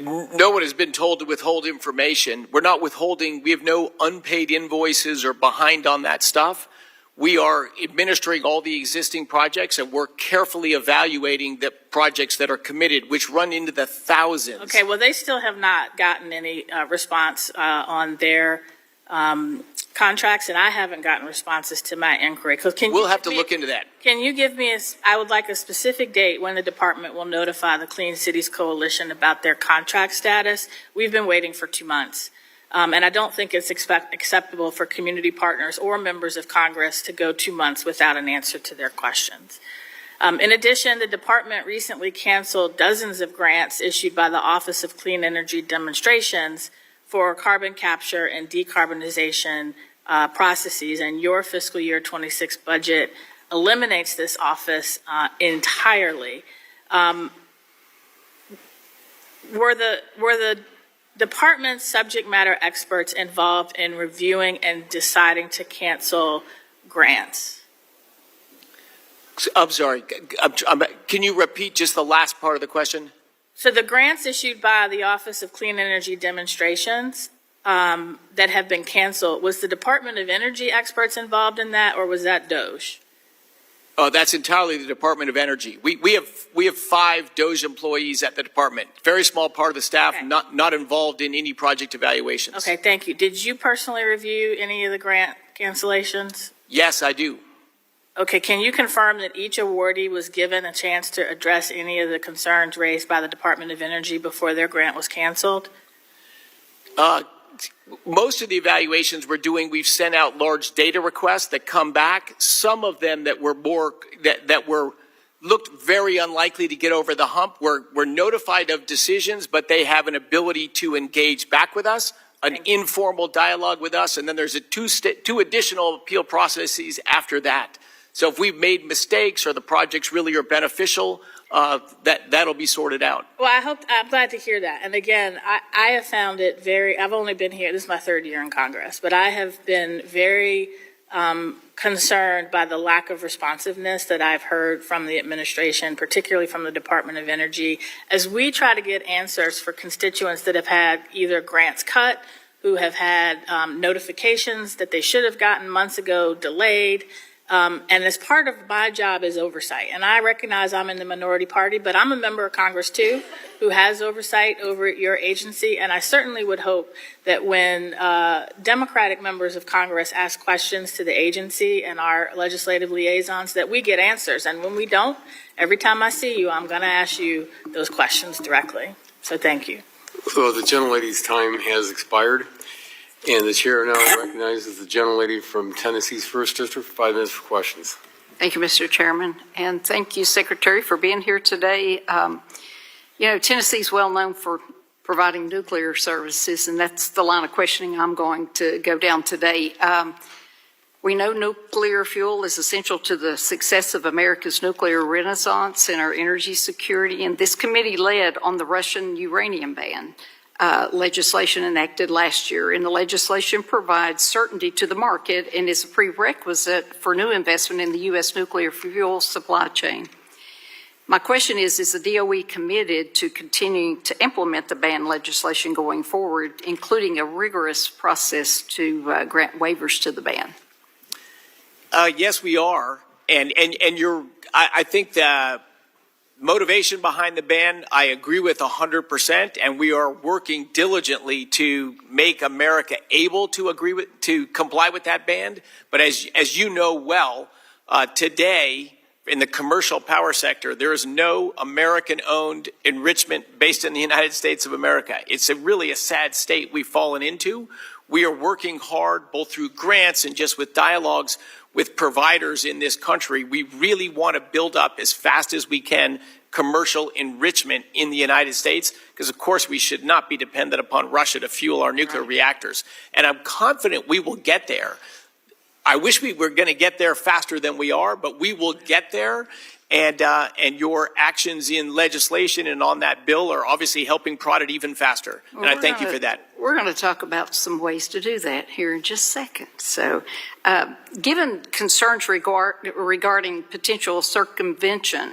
Speaker 6: No one has been told to withhold information. We're not withholding. We have no unpaid invoices or behind on that stuff. We are administering all the existing projects, and we're carefully evaluating the projects that are committed, which run into the thousands.
Speaker 12: Okay, well, they still have not gotten any response on their contracts, and I haven't gotten responses to my inquiry.
Speaker 6: We'll have to look into that.
Speaker 12: Can you give me I would like a specific date when the department will notify the Clean Cities Coalition about their contract status. We've been waiting for 2 months. And I don't think it's acceptable for community partners or members of Congress to go 2 months without an answer to their questions. In addition, the department recently canceled dozens of grants issued by the Office of Clean Energy Demonstrations for carbon capture and decarbonization processes, and your fiscal year 26 budget eliminates this office entirely. Were the department's subject matter experts involved in reviewing and deciding to cancel grants?
Speaker 6: I'm sorry. Can you repeat just the last part of the question?
Speaker 12: So the grants issued by the Office of Clean Energy Demonstrations that have been canceled, was the Department of Energy experts involved in that, or was that DOJ?
Speaker 6: That's entirely the Department of Energy. We have 5 DOJ employees at the department. Very small part of the staff,
Speaker 12: Okay.
Speaker 6: not involved in any project evaluations.
Speaker 12: Okay, thank you. Did you personally review any of the grant cancellations?
Speaker 6: Yes, I do.
Speaker 12: Okay, can you confirm that each awardee was given a chance to address any of the concerns raised by the Department of Energy before their grant was canceled?
Speaker 6: Most of the evaluations we're doing, we've sent out large data requests that come back. Some of them that were looked very unlikely to get over the hump were notified of decisions, but they have an ability to engage back with us, an informal dialogue with us, and then there's two additional appeal processes after that. So if we've made mistakes or the projects really are beneficial, that'll be sorted out.
Speaker 12: Well, I'm glad to hear that. And again, I have found it I've only been here, this is my 3rd year in Congress, but I have been very concerned by the lack of responsiveness that I've heard from the administration, particularly from the Department of Energy, as we try to get answers for constituents that have had either grants cut, who have had notifications that they should have gotten months ago delayed. And as part of my job is oversight. And I recognize I'm in the minority party, but I'm a member of Congress too, who has oversight over your agency. And I certainly would hope that when Democratic members of Congress ask questions to the agency and our legislative liaisons, that we get answers. And when we don't, every time I see you, I'm going to ask you those questions directly. So thank you.
Speaker 3: So the gentlelady's time has expired. And the chair now recognizes the gentlelady from Tennessee's 1st District for 5 minutes for questions.
Speaker 13: Thank you, Mr. Chairman. And thank you, Secretary, for being here today. Tennessee's well known for providing nuclear services, and that's the line of questioning I'm going to go down today. We know nuclear fuel is essential to the success of America's nuclear renaissance and our energy security, and this committee led on the Russian uranium ban. Legislation enacted last year, and the legislation provides certainty to the market and is a prerequisite for new investment in the U.S. nuclear fuel supply chain. My question is the DOE committed to continuing to implement the ban legislation going forward, including a rigorous process to grant waivers to the ban?
Speaker 6: Yes, we are. And I think the motivation behind the ban, I agree with 100%, and we are working diligently to make America able to comply with that ban. But as you know well, today in the commercial power sector, there is no American-owned enrichment based in the United States of America. It's really a sad state we've fallen into. We are working hard, both through grants and just with dialogues, with providers in this country. We really want to build up as fast as we can commercial enrichment in the United States, because of course we should not be dependent upon Russia to fuel our nuclear reactors. And I'm confident we will get there. I wish we were going to get there faster than we are, but we will get there. And your actions in legislation and on that bill are obviously helping prod it even faster.
Speaker 13: Well,
Speaker 6: and I thank you for that.
Speaker 13: We're going to talk about some ways to do that here in just a second. So, given concerns regarding potential circumvention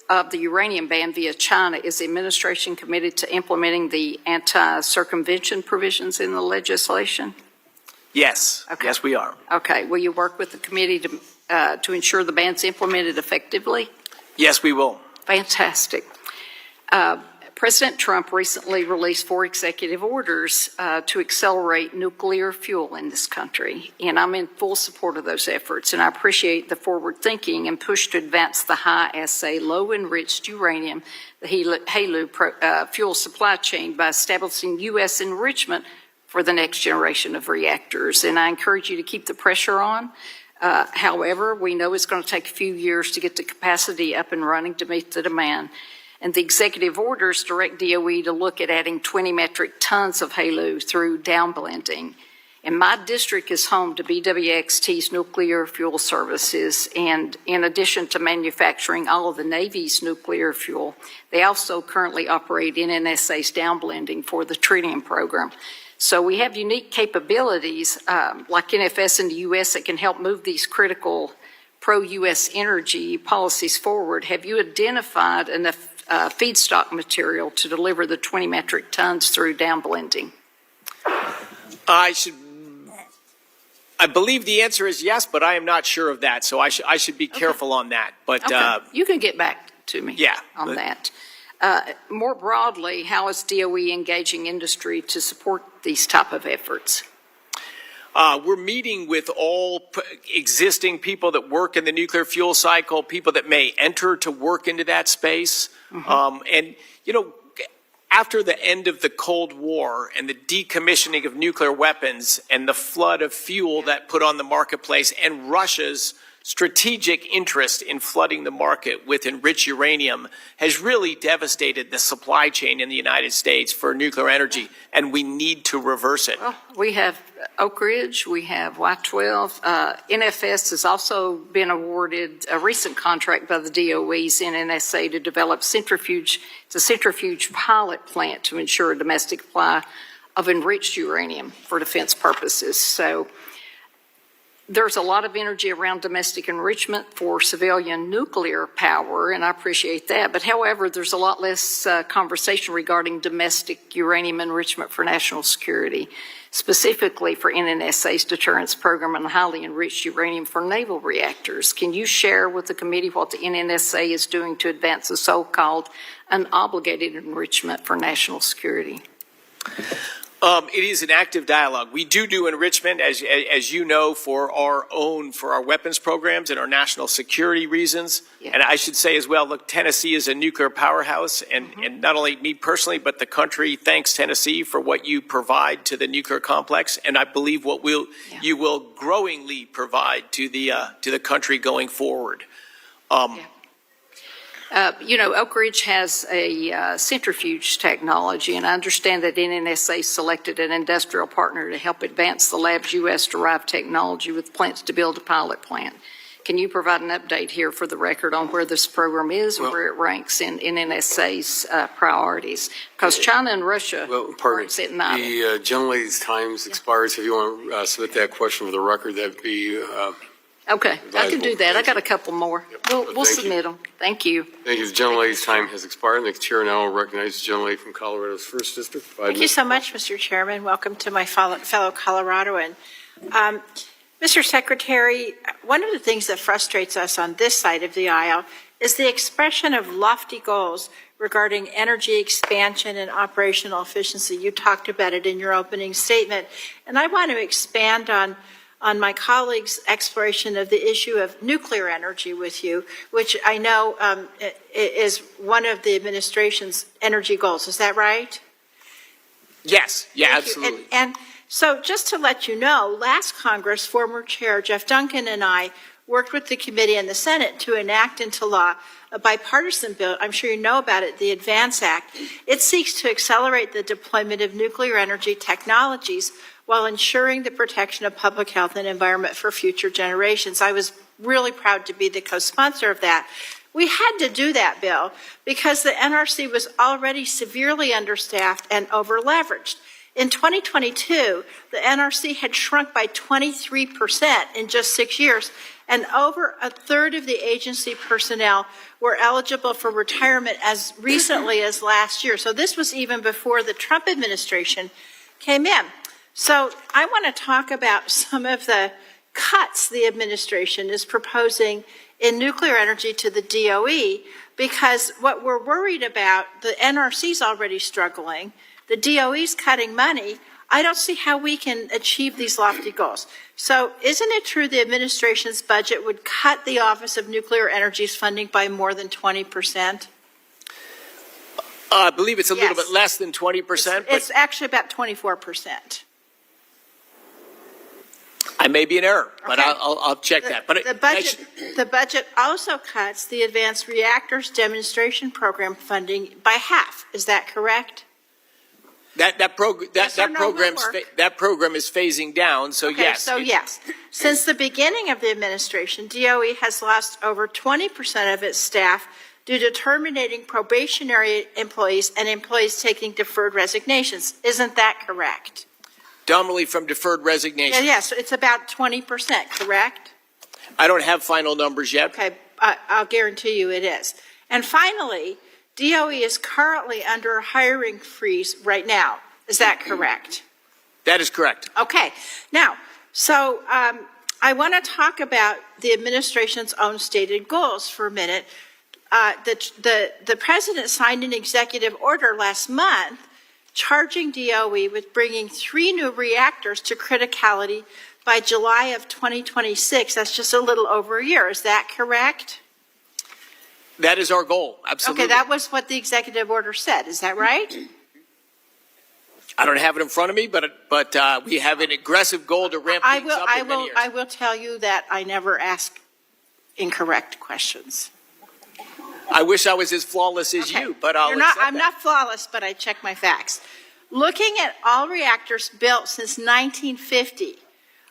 Speaker 13: of the uranium ban via China, is the administration committed to implementing the anti-circumvention provisions in the legislation?
Speaker 6: Yes.
Speaker 13: Okay.
Speaker 6: Yes, we are.
Speaker 13: Okay. Will you work with the committee to ensure the ban's implemented effectively?
Speaker 6: Yes, we will.
Speaker 13: Fantastic. President Trump recently released 4 executive orders to accelerate nuclear fuel in this country, and I'm in full support of those efforts, and I appreciate the forward thinking and push to advance the high-assay, low-enriched uranium, the HALEU fuel supply chain by establishing U.S. enrichment for the next generation of reactors, and I encourage you to keep the pressure on. However, we know it's going to take a few years to get the capacity up and running to meet the demand. And the executive orders direct DOE to look at adding 20 metric tons of HALEU through downblending. And my district is home to BWXT's nuclear fuel services. And in addition to manufacturing all of the Navy's nuclear fuel, they also currently operate NNSA's downblending for the tritium program. So we have unique capabilities like NFS in the U.S. that can help move these critical pro-U.S. energy policies forward. Have you identified enough feedstock material to deliver the 20 metric tons through downblending?
Speaker 6: I believe the answer is yes, but I am not sure of that, so I should be careful on that. But
Speaker 13: okay. You can get back to me on that. More broadly, how is DOE engaging industry to support these type of efforts?
Speaker 6: We're meeting with all existing people that work in the nuclear fuel cycle, people that may enter to work into that space. And, you know, after the end of the Cold War and the decommissioning of nuclear weapons and the flood of fuel that put on the marketplace and Russia's strategic interest in flooding the market with enriched uranium has really devastated the supply chain in the United States for nuclear energy, and we need to reverse it.
Speaker 13: Well, we have Oak Ridge, we have Y-12. NFS has also been awarded a recent contract by the DOE's NNSA to develop centrifuge pilot plant to ensure a domestic supply of enriched uranium for defense purposes. So there's a lot of energy around domestic enrichment for civilian nuclear power, and I appreciate that. But however, there's a lot less conversation regarding domestic uranium enrichment for national security, specifically for NNSA's deterrence program on highly enriched uranium for naval reactors. Can you share with the committee what the NNSA is doing to advance the so-called unobligated enrichment for national security?
Speaker 6: It is an active dialogue. We do enrichment, as you know, for our weapons programs and our national security reasons. Yeah. And I should say as well, look, Tennessee is a nuclear powerhouse, and not only me personally, but the country thanks Tennessee for what you provide to the nuclear complex, and I believe what you will growingly provide to the country going forward.
Speaker 13: You know, Oak Ridge has a centrifuge technology, and I understand that NNSA selected an industrial partner to help advance the lab's U.S.-derived technology with plans to build a pilot plant. Can you provide an update here for the record on where this program is and where it ranks in NNSA's priorities? Because China and Russia are sitting idle.
Speaker 3: The gentlelady's time expires. If you want to submit that question for the record, that'd be
Speaker 13: okay, I can do that. I got a couple more. We'll submit them. Thank you.
Speaker 3: Thank you. The gentlelady's time has expired. The chair now recognizes the gentlelady from Colorado's 1st District.
Speaker 12: Thank you so much, Mr. Chairman. Welcome to my fellow Coloradoan. Mr. Secretary, one of the things that frustrates us on this side of the aisle is the expression of lofty goals regarding energy expansion and operational efficiency. You talked about it in your opening statement, and I want to expand on my colleague's exploration of the issue of nuclear energy with you, which I know is one of the administration's energy goals. Is that right?
Speaker 6: Yes, absolutely.
Speaker 12: And so just to let you know, last Congress, former Chair Jeff Duncan and I worked with the committee and the Senate to enact into law a bipartisan bill. I'm sure you know about it, the ADVANCE Act. It seeks to accelerate the deployment of nuclear energy technologies while ensuring the protection of public health and environment for future generations. I was really proud to be the co-sponsor of that. We had to do that bill because the NRC was already severely understaffed and over-leveraged. In 2022, the NRC had shrunk by 23% in just 6 years, and over a third of the agency personnel were eligible for retirement as recently as last year. So this was even before the Trump administration came in. So I want to talk about some of the cuts the administration is proposing in nuclear energy to the DOE, because what we're worried about, the NRC's already struggling, the DOE's cutting money. I don't see how we can achieve these lofty goals. So isn't it true the administration's budget would cut the Office of Nuclear Energy's funding by more than 20%?
Speaker 6: I believe it's a little bit less than 20%.
Speaker 12: It's actually about 24%.
Speaker 6: I may be in error, but
Speaker 12: Okay.
Speaker 6: I'll check that. But
Speaker 12: The budget also cuts the Advanced Reactors Demonstration Program funding by half. Is that correct?
Speaker 6: that program is phasing down. So
Speaker 12: Okay,
Speaker 6: yes.
Speaker 12: so yes. Since the beginning of the administration, DOE has lost over 20% of its staff due to terminating probationary employees and employees taking deferred resignations. Isn't that correct?
Speaker 6: Dominantly from deferred resignation.
Speaker 12: Yes, it's about 20%, correct?
Speaker 6: I don't have final numbers yet.
Speaker 12: Okay, I'll guarantee you it is. And finally, DOE is currently under a hiring freeze right now. Is that correct?
Speaker 6: That is correct.
Speaker 12: Okay. Now, so I want to talk about the administration's own stated goals for a minute. The president signed an executive order last month charging DOE with bringing 3 new reactors to criticality by July of 2026. That's just a little over a year. Is that correct?
Speaker 6: That is our goal. Absolutely.
Speaker 12: Okay, that was what the executive order said. Is that right?
Speaker 6: I don't have it in front of me, but we have an aggressive goal to ramp things up in many years.
Speaker 12: I will tell you that I never ask incorrect questions.
Speaker 6: I wish I was as flawless as you, but I'm
Speaker 12: not flawless, but I check my facts. Looking at all reactors built since 1950,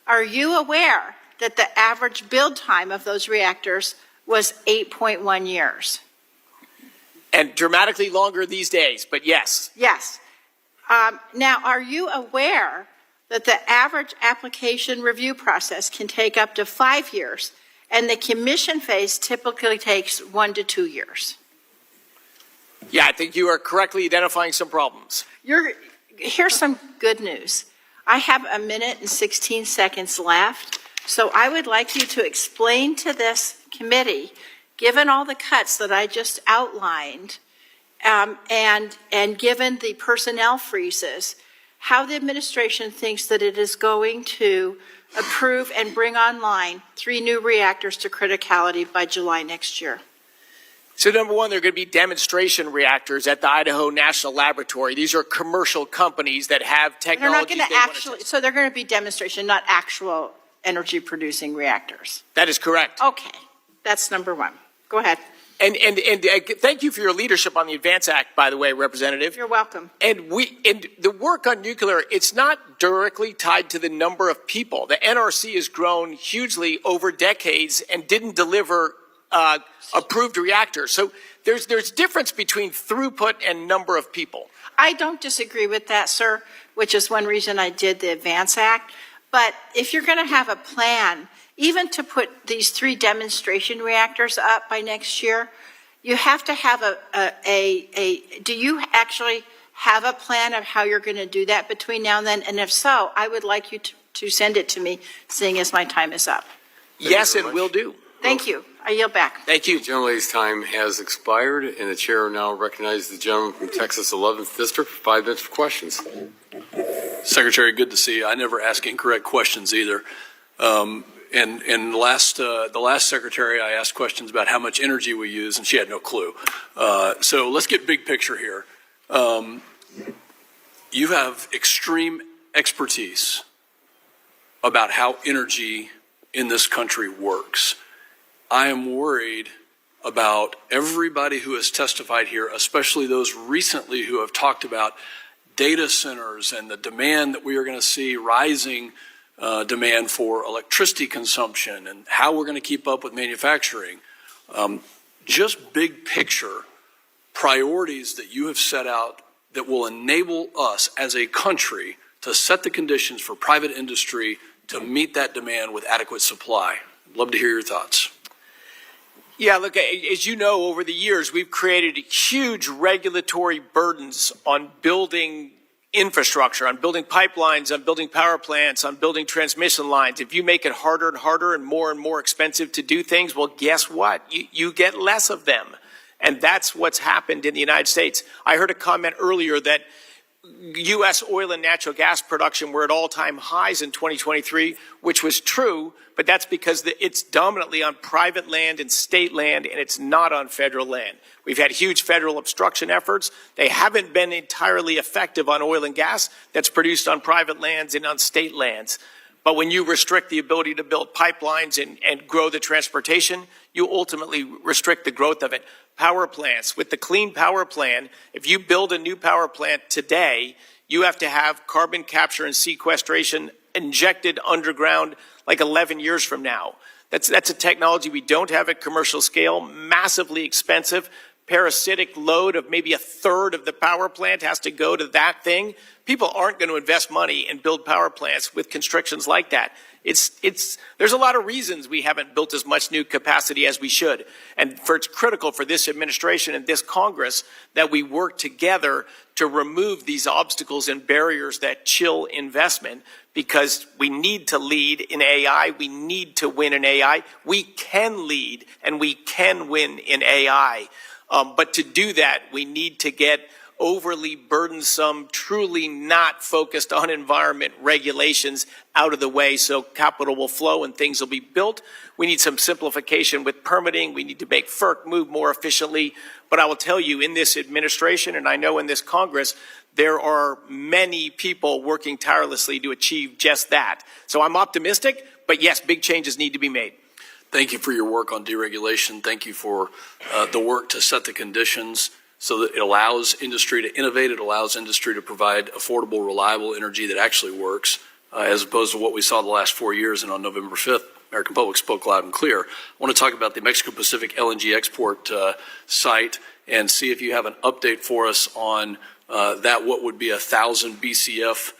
Speaker 12: are you aware that the average build time of those reactors was 8.1 years?
Speaker 6: And dramatically longer these days, but yes.
Speaker 12: Yes. Now, are you aware that the average application review process can take up to 5 years, and the commission phase typically takes 1 to 2 years?
Speaker 6: Yeah, I think you are correctly identifying some problems.
Speaker 12: Here's some good news. I have 1 minute and 16 seconds left, so I would like you to explain to this committee, given all the cuts that I just outlined, and given the personnel freezes, how the administration thinks that it is going to approve and bring online 3 new reactors to criticality by July next year.
Speaker 6: So number one, there are going to be demonstration reactors at the Idaho National Laboratory. These are commercial companies that have technology.
Speaker 12: So they're going to be demonstration, not actual energy producing reactors.
Speaker 6: That is correct.
Speaker 12: Okay, that's number one. Go ahead.
Speaker 6: And thank you for your leadership on the ADVANCE Act, by the way, Representative.
Speaker 12: You're welcome.
Speaker 6: And the work on nuclear, it's not directly tied to the number of people. The NRC has grown hugely over decades and didn't deliver approved reactors. So there's difference between throughput and number of people.
Speaker 12: I don't disagree with that, sir, which is one reason I did the ADVANCE Act. But if you're going to have a plan, even to put these 3 demonstration reactors up by next year, you have to have do you actually have a plan of how you're going to do that between now and then? And if so, I would like you to send it to me, seeing as my time is up.
Speaker 6: Yes, and will do.
Speaker 12: Thank you. I yield back.
Speaker 6: Thank you.
Speaker 3: The gentlelady's time has expired, and the chair now recognizes the gentleman from Texas 11th District for 5 minutes for questions.
Speaker 14: Secretary, good to see you. I never ask incorrect questions either. And the last secretary, I asked questions about how much energy we use, and she had no clue. So let's get big picture here. You have extreme expertise about how energy in this country works. I am worried about everybody who has testified here, especially those recently who have talked about data centers and the demand that we are going to see, rising demand for electricity consumption, and how we're going to keep up with manufacturing. Just big picture priorities that you have set out that will enable us as a country to set the conditions for private industry to meet that demand with adequate supply. I'd love to hear your thoughts.
Speaker 6: Yeah, look, as you know, over the years, we've created huge regulatory burdens on building infrastructure, on building pipelines, on building power plants, on building transmission lines. If you make it harder and harder and more expensive to do things, well, guess what? You get less of them. And that's what's happened in the United States. I heard a comment earlier that U.S. oil and natural gas production were at all-time highs in 2023, which was true, but that's because it's dominantly on private land and state land, and it's not on federal land. We've had huge federal obstruction efforts. They haven't been entirely effective on oil and gas that's produced on private lands and on state lands. But when you restrict the ability to build pipelines and grow the transportation, you ultimately restrict the growth of it. Power plants, with the Clean Power Plan, if you build a new power plant today, you have to have carbon capture and sequestration injected underground like 11 years from now. That's a technology we don't have at commercial scale, massively expensive. Parasitic load of maybe a third of the power plant has to go to that thing. People aren't going to invest money and build power plants with constrictions like that. There's a lot of reasons we haven't built as much new capacity as we should. And it's critical for this administration and this Congress that we work together to remove these obstacles and barriers that chill investment, because we need to lead in AI. We need to win in AI. We can lead and we can win in AI. But to do that, we need to get overly burdensome, truly not focused on environment regulations out of the way so capital will flow and things will be built. We need some simplification with permitting. We need to make FERC move more efficiently. But I will tell you, in this administration, and I know in this Congress, there are many people working tirelessly to achieve just that. So I'm optimistic, but yes, big changes need to be made.
Speaker 14: Thank you for your work on deregulation. Thank you for the work to set the conditions so that it allows industry to innovate. It allows industry to provide affordable, reliable energy that actually works, as opposed to what we saw the last 4 years. And on November 5th, American Public spoke loud and clear. I want to talk about the Mexico Pacific LNG export site and see if you have an update for us on that, what would be 1,000 BCF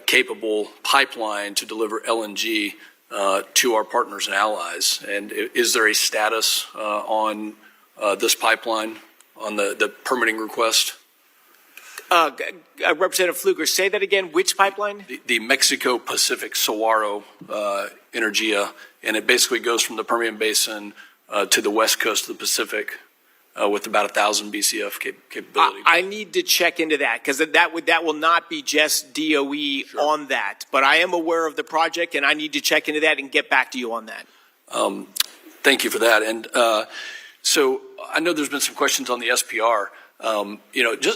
Speaker 14: capable pipeline to deliver LNG to our partners and allies. And is there a status on this pipeline, on the permitting request?
Speaker 6: Representative Pfluger, say that again. Which pipeline?
Speaker 14: The Mexico Pacific Saguaro Energia, and it basically goes from the Permian Basin to the west coast of the Pacific with about 1,000 BCF capability.
Speaker 6: I need to check into that, because that will not be just DOE on that. But I am aware of the project, and I need to check into that and get back to you on that.
Speaker 14: Thank you for that. And so I know there's been some questions on the SPR.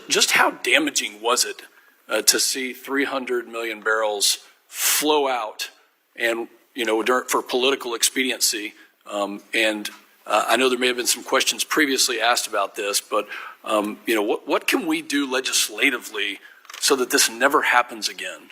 Speaker 14: Just how damaging was it to see 300 million barrels flow out, and for political expediency? I know there may have been some questions previously asked about this, but what can we do legislatively so that this never happens again?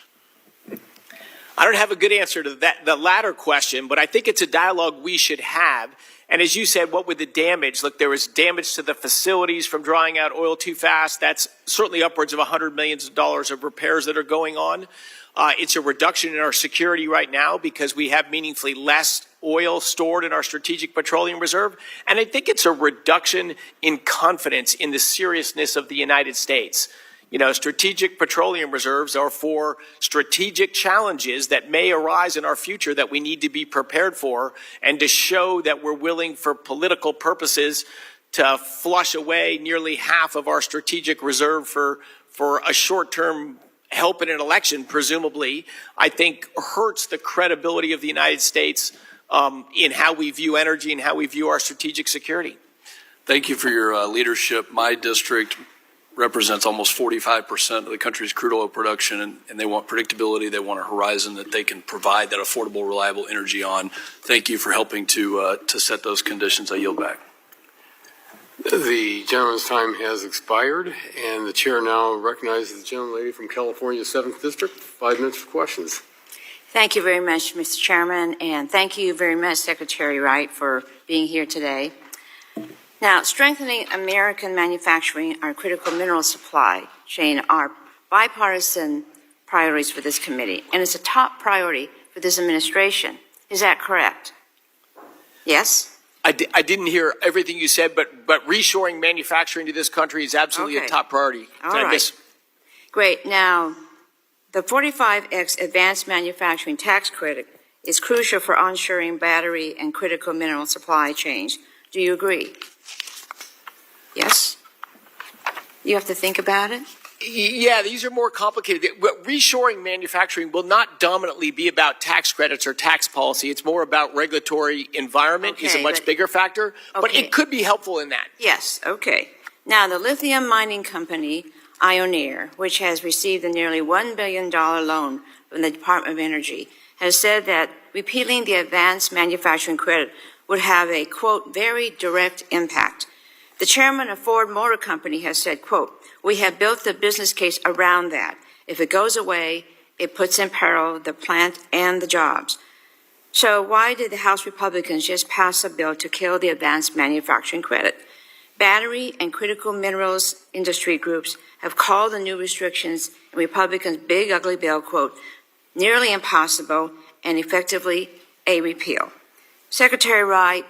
Speaker 6: I don't have a good answer to that, the latter question, but I think it's a dialogue we should have. And as you said, what would the damage? Look, there was damage to the facilities from drying out oil too fast. That's certainly upwards of $100 million of repairs that are going on. It's a reduction in our security right now because we have meaningfully less oil stored in our strategic petroleum reserve. And I think it's a reduction in confidence in the seriousness of the United States. Strategic petroleum reserves are for strategic challenges that may arise in our future that we need to be prepared for, and to show that we're willing for political purposes to flush away nearly half of our strategic reserve for a short-term help in an election, presumably, I think hurts the credibility of the United States in how we view energy and how we view our strategic security.
Speaker 14: Thank you for your leadership. My district, represents almost 45% of the country's crude oil production, and they want predictability. They want a horizon that they can provide that affordable, reliable energy on. Thank you for helping to set those conditions. I yield back.
Speaker 3: The gentleman's time has expired, and the chair now recognizes the gentlelady from California's 7th District. 5 minutes for questions.
Speaker 15: Thank you very much, Mr. Chairman, and thank you very much, Secretary Wright, for being here today. Now, strengthening American manufacturing and critical mineral supply chain are bipartisan priorities for this committee, and it's a top priority for this administration. Is that correct? Yes?
Speaker 6: I didn't hear everything you said, but reshoring manufacturing to this country is absolutely a top priority.
Speaker 15: All right. Great. Now, the 45X Advanced Manufacturing Tax Credit is crucial for onshoring battery and critical mineral supply chains. Do you agree? Yes? You have to think about it?
Speaker 6: Yeah, these are more complicated. Reshoring manufacturing will not dominantly be about tax credits or tax policy. It's more about regulatory environment is a much bigger factor, but it could be helpful in that.
Speaker 15: Yes, okay. Now, the lithium mining company, Ioneer, which has received a nearly $1 billion loan from the Department of Energy, has said that repealing the advanced manufacturing credit would have a, quote, very direct impact. The chairman of Ford Motor Company has said, quote, we have built the business case around that. If it goes away, it puts in peril the plant and the jobs. So why did the House Republicans just pass a bill to kill the advanced manufacturing credit? Battery and critical minerals industry groups have called the new restrictions in Republicans' big ugly bill, quote, nearly impossible and effectively a repeal. Secretary Wright,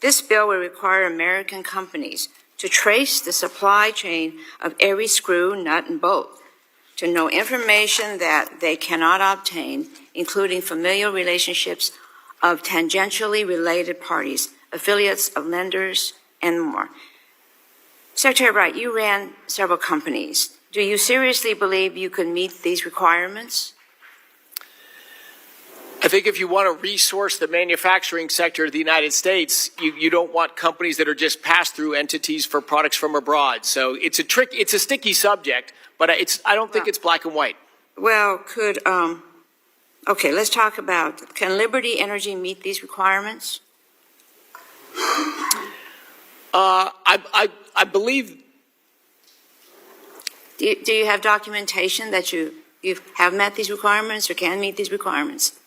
Speaker 15: this bill will require American companies to trace the supply chain of every screw, nut, and bolt, to know information that they cannot obtain, including familial relationships of tangentially related parties, affiliates of lenders, and more. Secretary Wright, you ran several companies. Do you seriously believe you could meet these requirements?
Speaker 6: I think if you want to resource the manufacturing sector of the United States, you don't want companies that are just pass-through entities for products from abroad. So it's a sticky subject, but I don't think it's black and white.
Speaker 15: Well, okay, let's talk about, can Liberty Energy meet these requirements?
Speaker 6: I believe.
Speaker 15: Do you have documentation that you have met these requirements or can meet these requirements?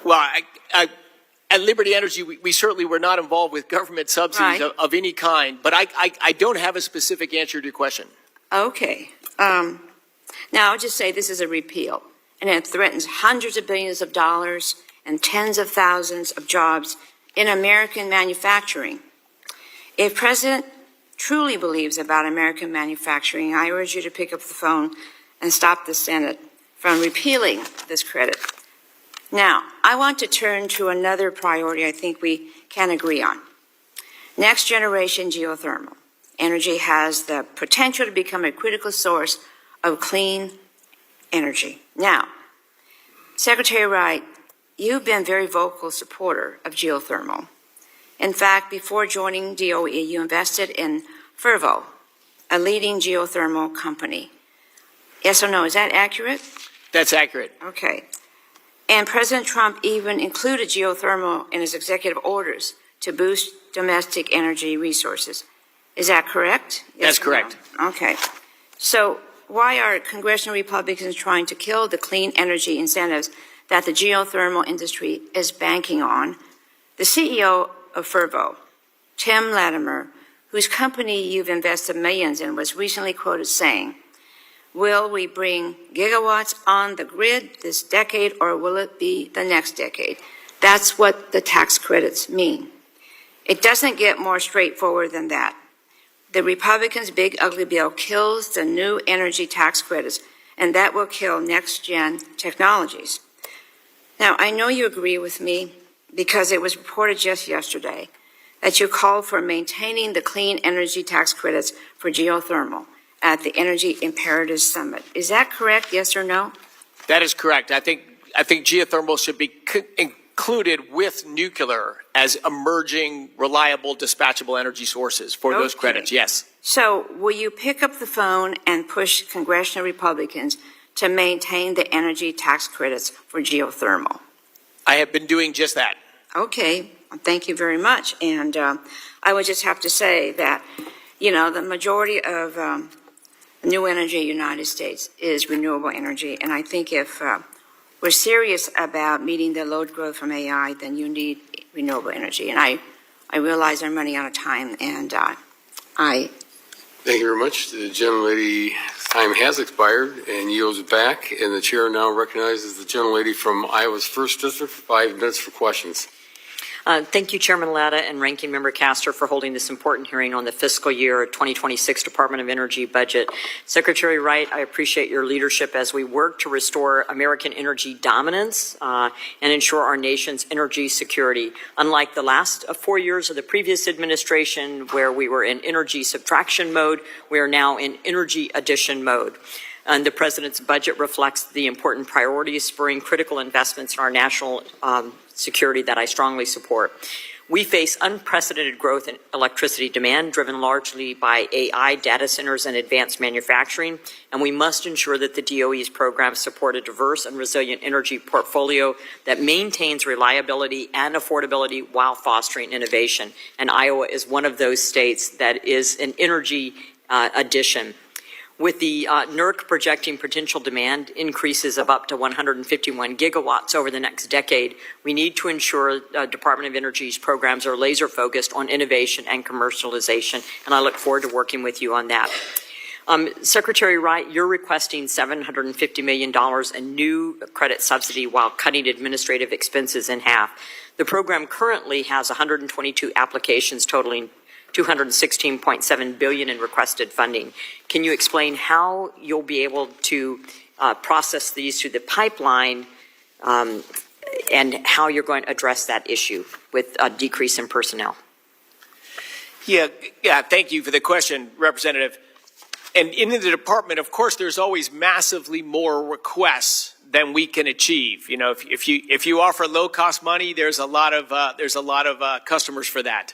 Speaker 6: Well, at Liberty Energy, we certainly were not involved with government subsidies of any kind, but I don't have a specific answer to your question.
Speaker 15: Okay. Now, I'll just say this is a repeal, and it threatens hundreds of billions of dollars and tens of thousands of jobs in American manufacturing. If President truly believes about American manufacturing, I urge you to pick up the phone and stop the Senate from repealing this credit. Now, I want to turn to another priority I think we can agree on. Next generation geothermal energy has the potential to become a critical source of clean energy. Now, Secretary Wright, you've been a very vocal supporter of geothermal. In fact, before joining DOE, you invested in Fervo, a leading geothermal company. Yes or no, is that accurate?
Speaker 6: That's accurate.
Speaker 15: Okay. And President Trump even included geothermal in his executive orders to boost domestic energy resources. Is that correct? Yes,
Speaker 6: that's correct.
Speaker 15: No? Okay. So why are congressional Republicans trying to kill the clean energy incentives that the geothermal industry is banking on? The CEO of Fervo, Tim Latimer, whose company you've invested millions in, was recently quoted saying, will we bring gigawatts on the grid this decade, or will it be the next decade? That's what the tax credits mean. It doesn't get more straightforward than that. The Republicans' big ugly bill kills the new energy tax credits, and that will kill next-gen technologies. Now, I know you agree with me because it was reported just yesterday that you called for maintaining the clean energy tax credits for geothermal at the Energy Imperatives Summit. Is that correct, yes or no?
Speaker 6: That is correct. I think geothermal should be included with nuclear as emerging, reliable, dispatchable energy sources for those credits, yes.
Speaker 15: So will you pick up the phone and push congressional Republicans to maintain the energy tax credits for geothermal?
Speaker 6: I have been doing just that.
Speaker 15: Okay, thank you very much. And I would just have to say that, you know, the majority of new energy in the United States is renewable energy. And I think if we're serious about meeting the load growth from AI, then you need renewable energy. And I realize I'm running out of time, and I...
Speaker 3: Thank you very much. The gentlelady's time has expired and yields back, and the chair now recognizes the gentlelady from Iowa's 1st District for 5 minutes for questions.
Speaker 16: Thank you, Chairman Latta and Ranking Member Castor, for holding this important hearing on the fiscal year 2026 Department of Energy budget. Secretary Wright, I appreciate your leadership as we work to restore American energy dominance and ensure our nation's energy security. Unlike the last 4 years of the previous administration, where we were in energy subtraction mode, we are now in energy addition mode. And the President's budget reflects the important priorities spurring critical investments in our national security that I strongly support. We face unprecedented growth in electricity demand, driven largely by AI, data centers, and advanced manufacturing, and we must ensure that the DOE's programs support a diverse and resilient energy portfolio that maintains reliability and affordability while fostering innovation. And Iowa is one of those states that is an energy addition. With the NERC projecting potential demand increases of up to 151 gigawatts over the next decade, we need to ensure Department of Energy's programs are laser focused on innovation and commercialization, and I look forward to working with you on that. Secretary Wright, you're requesting $750 million in new credit subsidy while cutting administrative expenses in half. The program currently has 122 applications totaling $216.7 billion in requested funding. Can you explain how you'll be able to process these through the pipeline and how you're going to address that issue with a decrease in personnel?
Speaker 6: Yeah, thank you for the question, Representative. And in the department, of course, there's always massively more requests than we can achieve. You know, if you offer low-cost money, there's a lot of customers for that.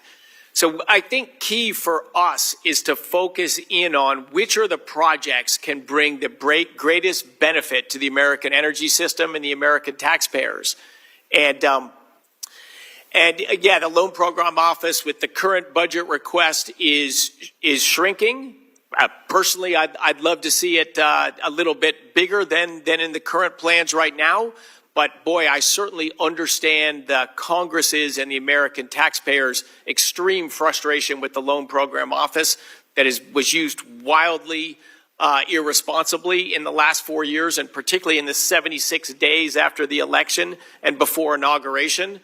Speaker 6: So I think key for us is to focus in on which are the projects can bring the greatest benefit to the American energy system and the American taxpayers. And yeah, the Loan Program Office with the current budget request is shrinking. Personally, I'd love to see it a little bit bigger than in the current plans right now. But boy, I certainly understand the Congress's and the American taxpayers' extreme frustration with the Loan Program Office that was used wildly, irresponsibly in the last 4 years, and particularly in the 76 days after the election and before inauguration.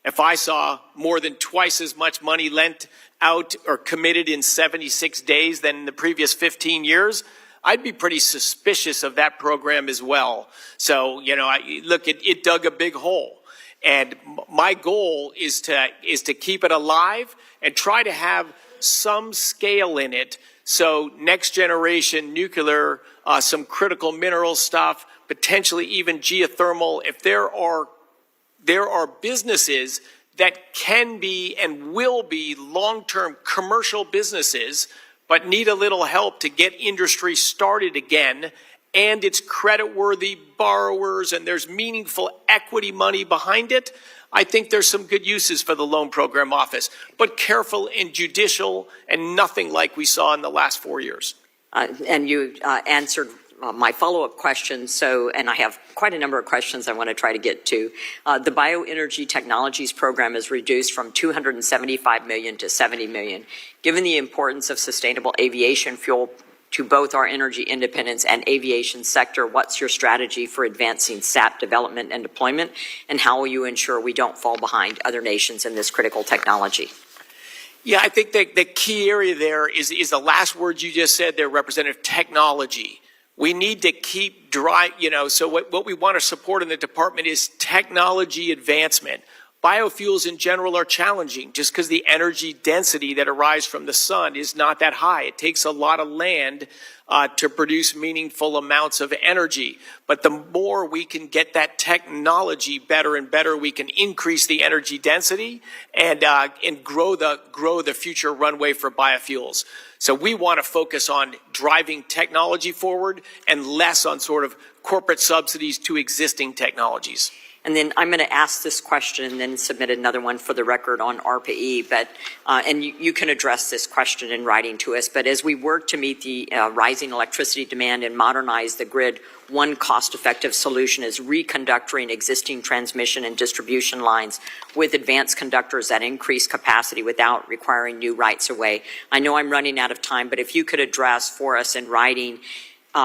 Speaker 6: If I saw more than twice as much money lent out or committed in 76 days than in the previous 15 years, I'd be pretty suspicious of that program as well. So, you know, it dug a big hole. And my goal is to keep it alive and try to have some scale in it. So next generation nuclear, some critical mineral stuff, potentially even geothermal. If there are businesses that can be and will be long-term commercial businesses, but need a little help to get industry started again, and it's credit-worthy borrowers, and there's meaningful equity money behind it, I think there's some good uses for the Loan Program Office, but careful and judicial and nothing like we saw in the last 4 years.
Speaker 16: And you answered my follow-up question, and I have quite a number of questions I want to try to get to. The Bioenergy Technologies Program is reduced from $275 million to $70 million. Given the importance of sustainable aviation fuel to both our energy independence and aviation sector, what's your strategy for advancing SAP development and deployment, and how will you ensure we don't fall behind other nations in this critical technology?
Speaker 6: Yeah, I think the key area there is the last word you just said there, Representative, technology. We need to keep so what we want to support in the department is technology advancement. Biofuels in general are challenging just because the energy density that arises from the sun is not that high. It takes a lot of land to produce meaningful amounts of energy. But the more we can get that technology better and better, we can increase the energy density and grow the future runway for biofuels. So we want to focus on driving technology forward and less on sort of corporate subsidies to existing technologies.
Speaker 16: And then I'm going to ask this question and then submit another one for the record on ARPA-E. But, and you can address this question in writing to us. But as we work to meet the rising electricity demand and modernize the grid, one cost-effective solution is reconductoring existing transmission and distribution lines with advanced conductors that increase capacity without requiring new rights-of-way. I know I'm running out of time, but if you could address for us in writing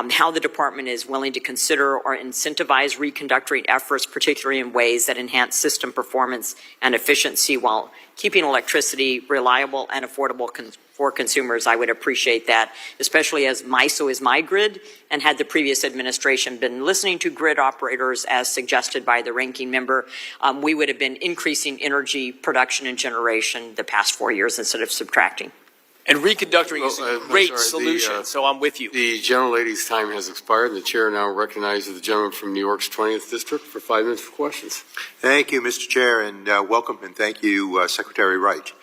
Speaker 16: how the department is willing to consider or incentivize reconductoring efforts, particularly in ways that enhance system performance and efficiency while keeping electricity reliable and affordable for consumers. I would appreciate that, especially as MISO is my grid, and had the previous administration been listening to grid operators as suggested by the ranking member, we would have been increasing energy production and generation the past 4 years instead of subtracting.
Speaker 6: And reconductoring is a great solution, so I'm with you.
Speaker 3: The gentlelady's time has expired, and the chair now recognizes the gentleman from New York's 20th District for 5 minutes for questions.
Speaker 17: Thank you, Mr. Chair, and welcome, and thank you, Secretary Wright.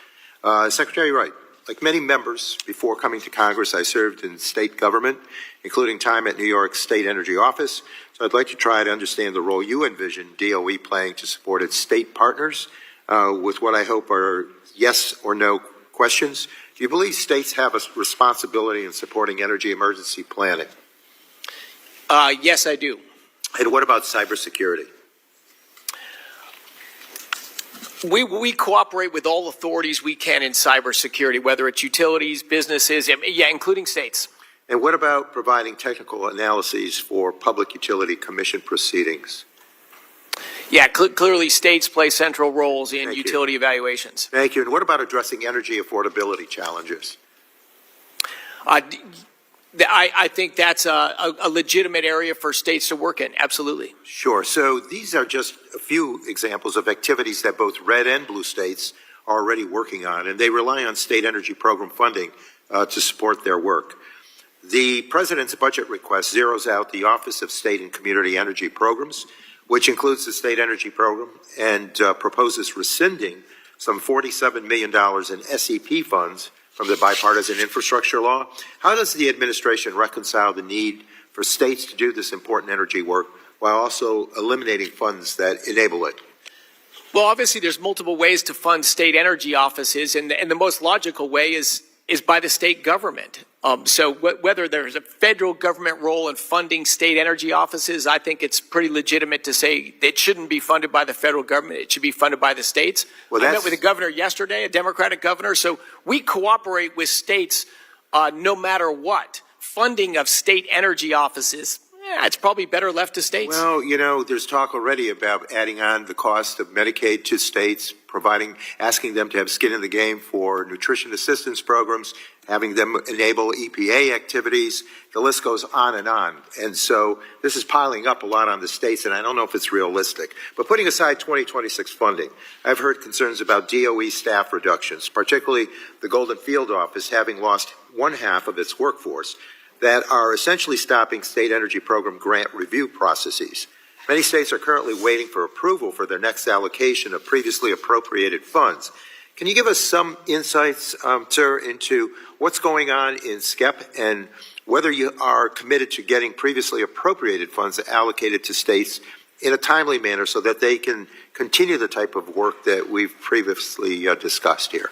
Speaker 17: Secretary Wright, like many members, before coming to Congress, I served in state government, including time at New York's State Energy Office, so I'd like to try to understand the role you envision DOE playing to support its state partners with what I hope are yes or no questions. Do you believe states have a responsibility in supporting energy emergency planning?
Speaker 6: Yes, I do.
Speaker 17: And what about cybersecurity?
Speaker 6: We cooperate with all authorities we can in cybersecurity, whether it's utilities, businesses, yeah, including states.
Speaker 17: And what about providing technical analyses for Public Utility Commission proceedings?
Speaker 6: Yeah, clearly states play central roles in utility evaluations.
Speaker 17: Thank you. And what about addressing energy affordability challenges?
Speaker 6: I think that's a legitimate area for states to work in, absolutely.
Speaker 17: Sure. So these are just a few examples of activities that both red and blue states are already working on, and they rely on state energy program funding to support their work. The President's budget request zeroes out the Office of State and Community Energy Programs, which includes the State Energy Program, and proposes rescinding some $47 million in SEP funds from the bipartisan infrastructure law. How does the administration reconcile the need for states to do this important energy work while also eliminating funds that enable it?
Speaker 6: Well, obviously, there's multiple ways to fund state energy offices, and the most logical way is by the state government. So whether there's a federal government role in funding state energy offices, I think it's pretty legitimate to say it shouldn't be funded by the federal government. It should be funded by the states.
Speaker 17: Well,
Speaker 6: I met with the governor yesterday, a Democratic governor, so we cooperate with states no matter what. Funding of state energy offices, it's probably better left to states.
Speaker 17: Well, you know, there's talk already about adding on the cost of Medicaid to states, asking them to have skin in the game for nutrition assistance programs, having them enable EPA activities. The list goes on. And so this is piling up a lot on the states, and I don't know if it's realistic. But putting aside 2026 funding, I've heard concerns about DOE staff reductions, particularly the Golden Field Office having lost one half of its workforce, that are essentially stopping state energy program grant review processes. Many states are currently waiting for approval for their next allocation of previously appropriated funds. Can you give us some insights, sir, into what's going on in SCEP and whether you are committed to getting previously appropriated funds allocated to states in a timely manner so that they can continue the type of work that we've previously discussed here?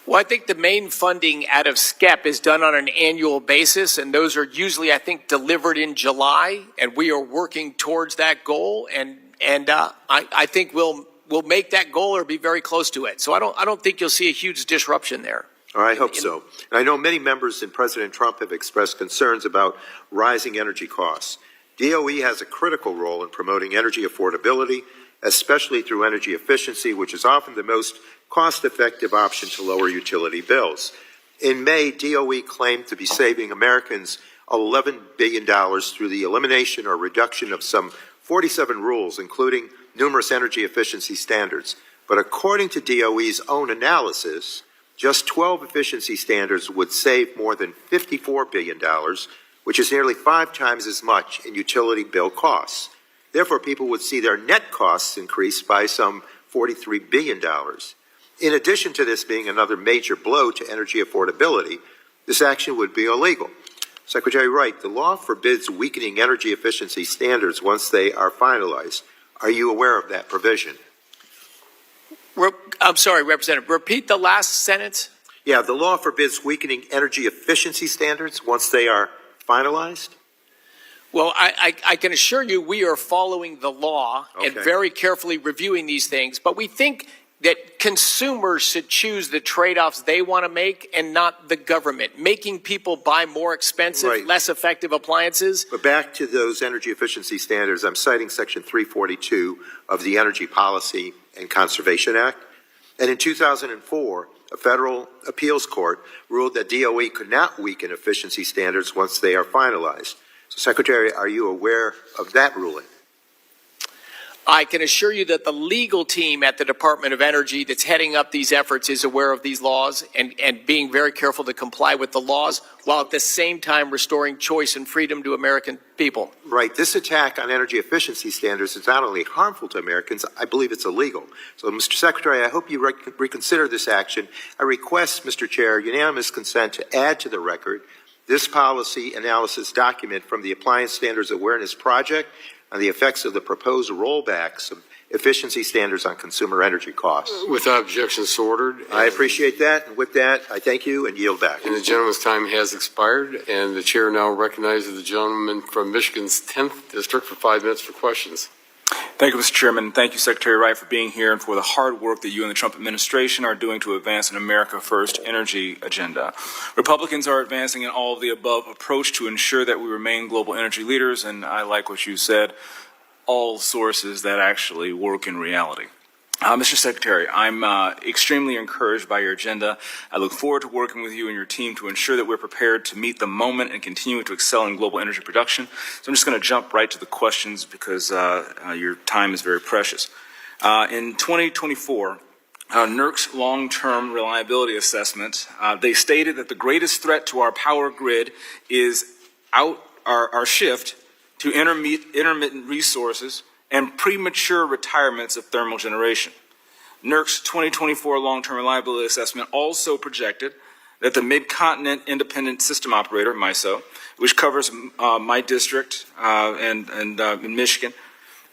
Speaker 6: Well, I think the main funding out of SCEP is done on an annual basis, and those are usually, I think, delivered in July, and we are working towards that goal, and I think we'll make that goal or be very close to it. So I don't think you'll see a huge disruption there.
Speaker 17: I hope so. And I know many members and President Trump have expressed concerns about rising energy costs. DOE has a critical role in promoting energy affordability, especially through energy efficiency, which is often the most cost-effective option to lower utility bills. In May, DOE claimed to be saving Americans $11 billion through the elimination or reduction of some 47 rules, including numerous energy efficiency standards. But according to DOE's own analysis, just 12 efficiency standards would save more than $54 billion, which is nearly 5 times as much in utility bill costs. Therefore, people would see their net costs increase by some $43 billion. In addition to this being another major blow to energy affordability, this action would be illegal. Secretary Wright, the law forbids weakening energy efficiency standards once they are finalized. Are you aware of that provision?
Speaker 6: I'm sorry, Representative, repeat the last sentence.
Speaker 17: Yeah, the law forbids weakening energy efficiency standards once they are finalized?
Speaker 6: Well, I can assure you we are following the law and
Speaker 17: Okay.
Speaker 6: very carefully reviewing these things, but we think that consumers should choose the trade-offs they want to make and not the government, making people buy more expensive,
Speaker 17: Right.
Speaker 6: less effective appliances.
Speaker 17: But back to those energy efficiency standards, I'm citing Section 342 of the Energy Policy and Conservation Act. And in 2004, a federal appeals court ruled that DOE could not weaken efficiency standards once they are finalized. So, Secretary, are you aware of that ruling?
Speaker 6: I can assure you that the legal team at the Department of Energy that's heading up these efforts is aware of these laws and being very careful to comply with the laws while at the same time restoring choice and freedom to American people.
Speaker 17: Right. This attack on energy efficiency standards is not only harmful to Americans, I believe it's illegal. So, Mr. Secretary, I hope you reconsider this action. I request, Mr. Chair, unanimous consent to add to the record this policy analysis document from the Appliance Standards Awareness Project on the effects of the proposed rollbacks of efficiency standards on consumer energy costs.
Speaker 3: Without objection, so ordered.
Speaker 17: I appreciate that, and with that, I thank you and yield back.
Speaker 3: And the gentleman's time has expired, and the chair now recognizes the gentleman from Michigan's 10th District for 5 minutes for questions.
Speaker 18: Thank you, Mr. Chairman. Thank you, Secretary Wright, for being here and for the hard work that you and the Trump administration are doing to advance an America First energy agenda. Republicans are advancing an all of the above approach to ensure that we remain global energy leaders, and I like what you said, all sources that actually work in reality. Mr. Secretary, I'm extremely encouraged by your agenda. I look forward to working with you and your team to ensure that we're prepared to meet the moment and continue to excel in global energy production. So I'm just going to jump right to the questions because your time is very precious. In 2024, NERC's long-term reliability assessment, they stated that the greatest threat to our power grid is our shift to intermittent resources and premature retirements of thermal generation. NERC's 2024 long-term reliability assessment also projected that the Mid-Continent Independent System Operator, MISO, which covers my district and in Michigan,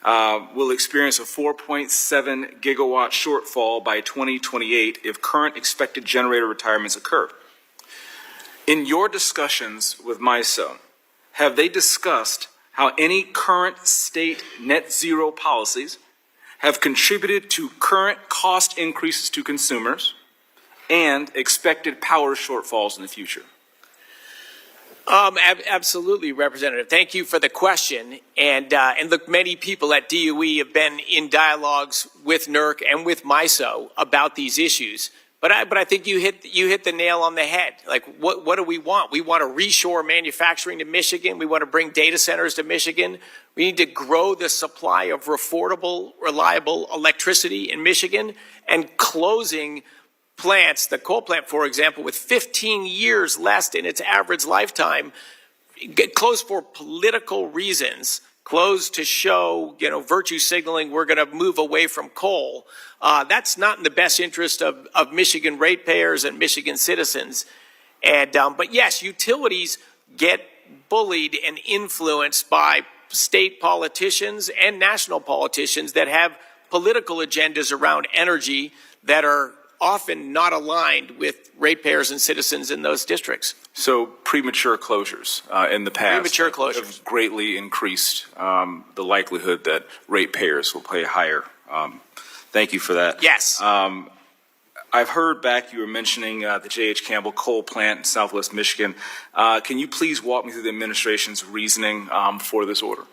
Speaker 18: will experience a 4.7 gigawatt shortfall by 2028 if current expected generator retirements occur. In your discussions with MISO, have they discussed how any current state net zero policies have contributed to current cost increases to consumers and expected power shortfalls in the future?
Speaker 6: Absolutely, Representative. Thank you for the question. And look, many people at DOE have been in dialogues with NERC and with MISO about these issues. But I think you hit the nail on the head. Like, what do we want? We want to reshore manufacturing to Michigan. We want to bring data centers to Michigan. We need to grow the supply of affordable, reliable electricity in Michigan, and closing plants, the coal plant, for example, with 15 years left in its average lifetime, get closed for political reasons, closed to show, virtue signaling we're going to move away from coal. That's not in the best interest of Michigan ratepayers and Michigan citizens. And but yes, utilities get bullied and influenced by state politicians and national politicians that have political agendas around energy that are often not aligned with ratepayers and citizens in those districts.
Speaker 18: So premature closures in the past have greatly increased the likelihood that ratepayers will pay higher. Thank you for that.
Speaker 6: Yes.
Speaker 18: I've heard back you were mentioning the J.H. Campbell coal plant in southwest Michigan. Can you please walk me through the administration's reasoning for this order,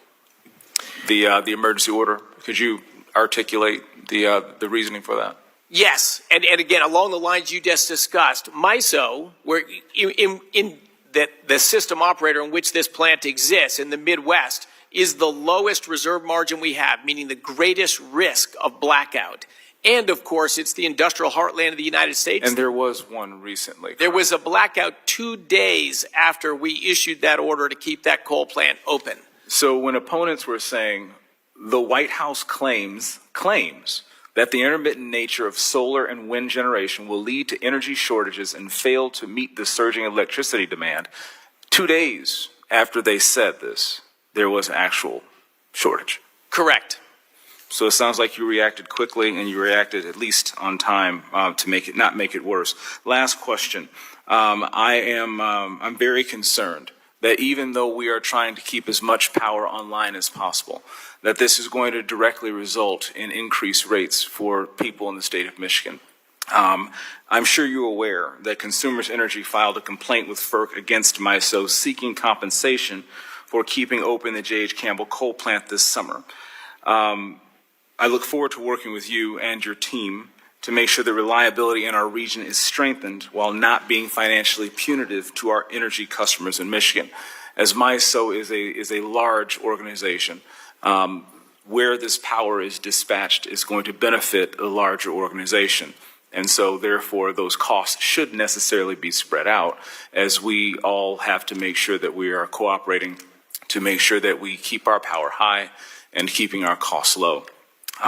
Speaker 18: the emergency order? Could you articulate the reasoning for that?
Speaker 6: Yes, and again, along the lines you just discussed, MISO, where in the system operator in which this plant exists in the Midwest, is the lowest reserve margin we have, meaning the greatest risk of blackout. And, of course, it's the industrial heartland of the United States.
Speaker 18: And there was one recently.
Speaker 6: There was a blackout 2 days after we issued that order to keep that coal plant open.
Speaker 18: So when opponents were saying the White House claims that the intermittent nature of solar and wind generation will lead to energy shortages and fail to meet the surging electricity demand, 2 days after they said this, there was an actual shortage.
Speaker 6: Correct.
Speaker 18: So it sounds like you reacted quickly, and you reacted at least on time to not make it worse. Last question. I'm very concerned that even though we are trying to keep as much power online as possible, that this is going to directly result in increased rates for people in the state of Michigan. I'm sure you're aware that Consumers Energy filed a complaint with FERC against MISO seeking compensation for keeping open the J.H. Campbell coal plant this summer. I look forward to working with you and your team to make sure the reliability in our region is strengthened while not being financially punitive to our energy customers in Michigan. As MISO is a large organization, where this power is dispatched is going to benefit a larger organization. And so, therefore, those costs should necessarily be spread out, as we all have to make sure that we are cooperating to make sure that we keep our power high and keeping our costs low.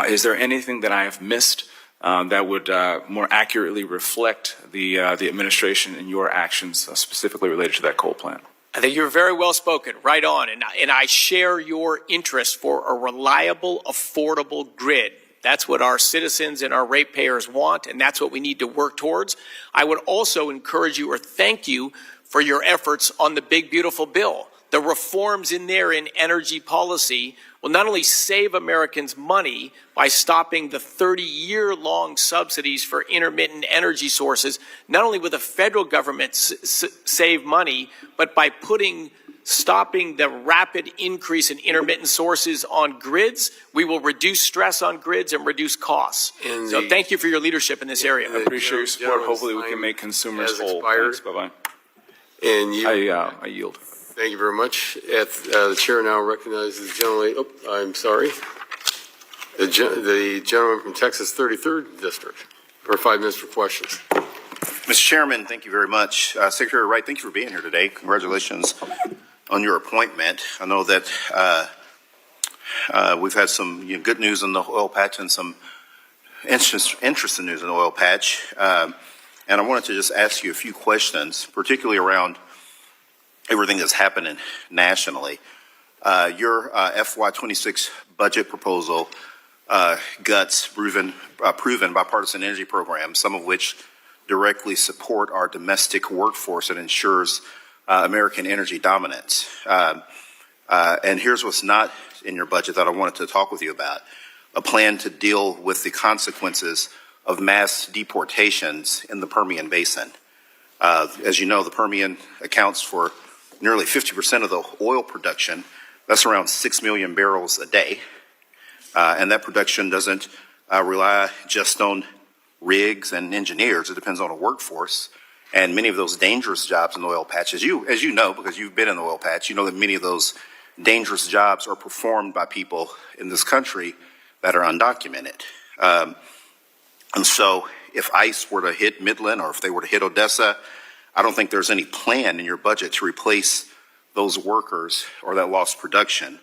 Speaker 18: Is there anything that I have missed that would more accurately reflect the administration and your actions specifically related to that coal plant?
Speaker 6: I think you're very well spoken, right on, and I share your interest for a reliable, affordable grid. That's what our citizens and our ratepayers want, and that's what we need to work towards. I would also encourage you or thank you for your efforts on the big, beautiful bill. The reforms in there in energy policy will not only save Americans money by stopping the 30-year-long subsidies for intermittent energy sources, not only will the federal government save money, but by stopping the rapid increase in intermittent sources on grids, we will reduce stress on grids and reduce costs. So thank you for your leadership in this area.
Speaker 18: I appreciate your support. Hopefully we can make consumers whole. Thanks. Bye-bye.
Speaker 3: And you,
Speaker 18: I yield.
Speaker 3: Thank you very much. The chair now recognizes the gentleman from Texas 33rd District for 5 minutes for questions.
Speaker 19: Mr. Chairman, thank you very much. Secretary Wright, thank you for being here today. Congratulations on your appointment. I know that we've had some good news in the oil patch and some interesting news in the oil patch. And I wanted to just ask you a few questions, particularly around everything that's happening nationally. Your FY26 budget proposal guts proven bipartisan energy programs, some of which directly support our domestic workforce and ensures American energy dominance. And here's what's not in your budget that I wanted to talk with you about: a plan to deal with the consequences of mass deportations in the Permian Basin. As you know, the Permian accounts for nearly 50% of the oil production. That's around 6 million barrels a day. And that production doesn't rely just on rigs and engineers. It depends on a workforce. And many of those dangerous jobs in the oil patch, as you know, because you've been in the oil patch, you know that many of those dangerous jobs are performed by people in this country that are undocumented. And so if ICE were to hit Midland or if they were to hit Odessa, I don't think there's any plan in your budget to replace those workers or that lost production.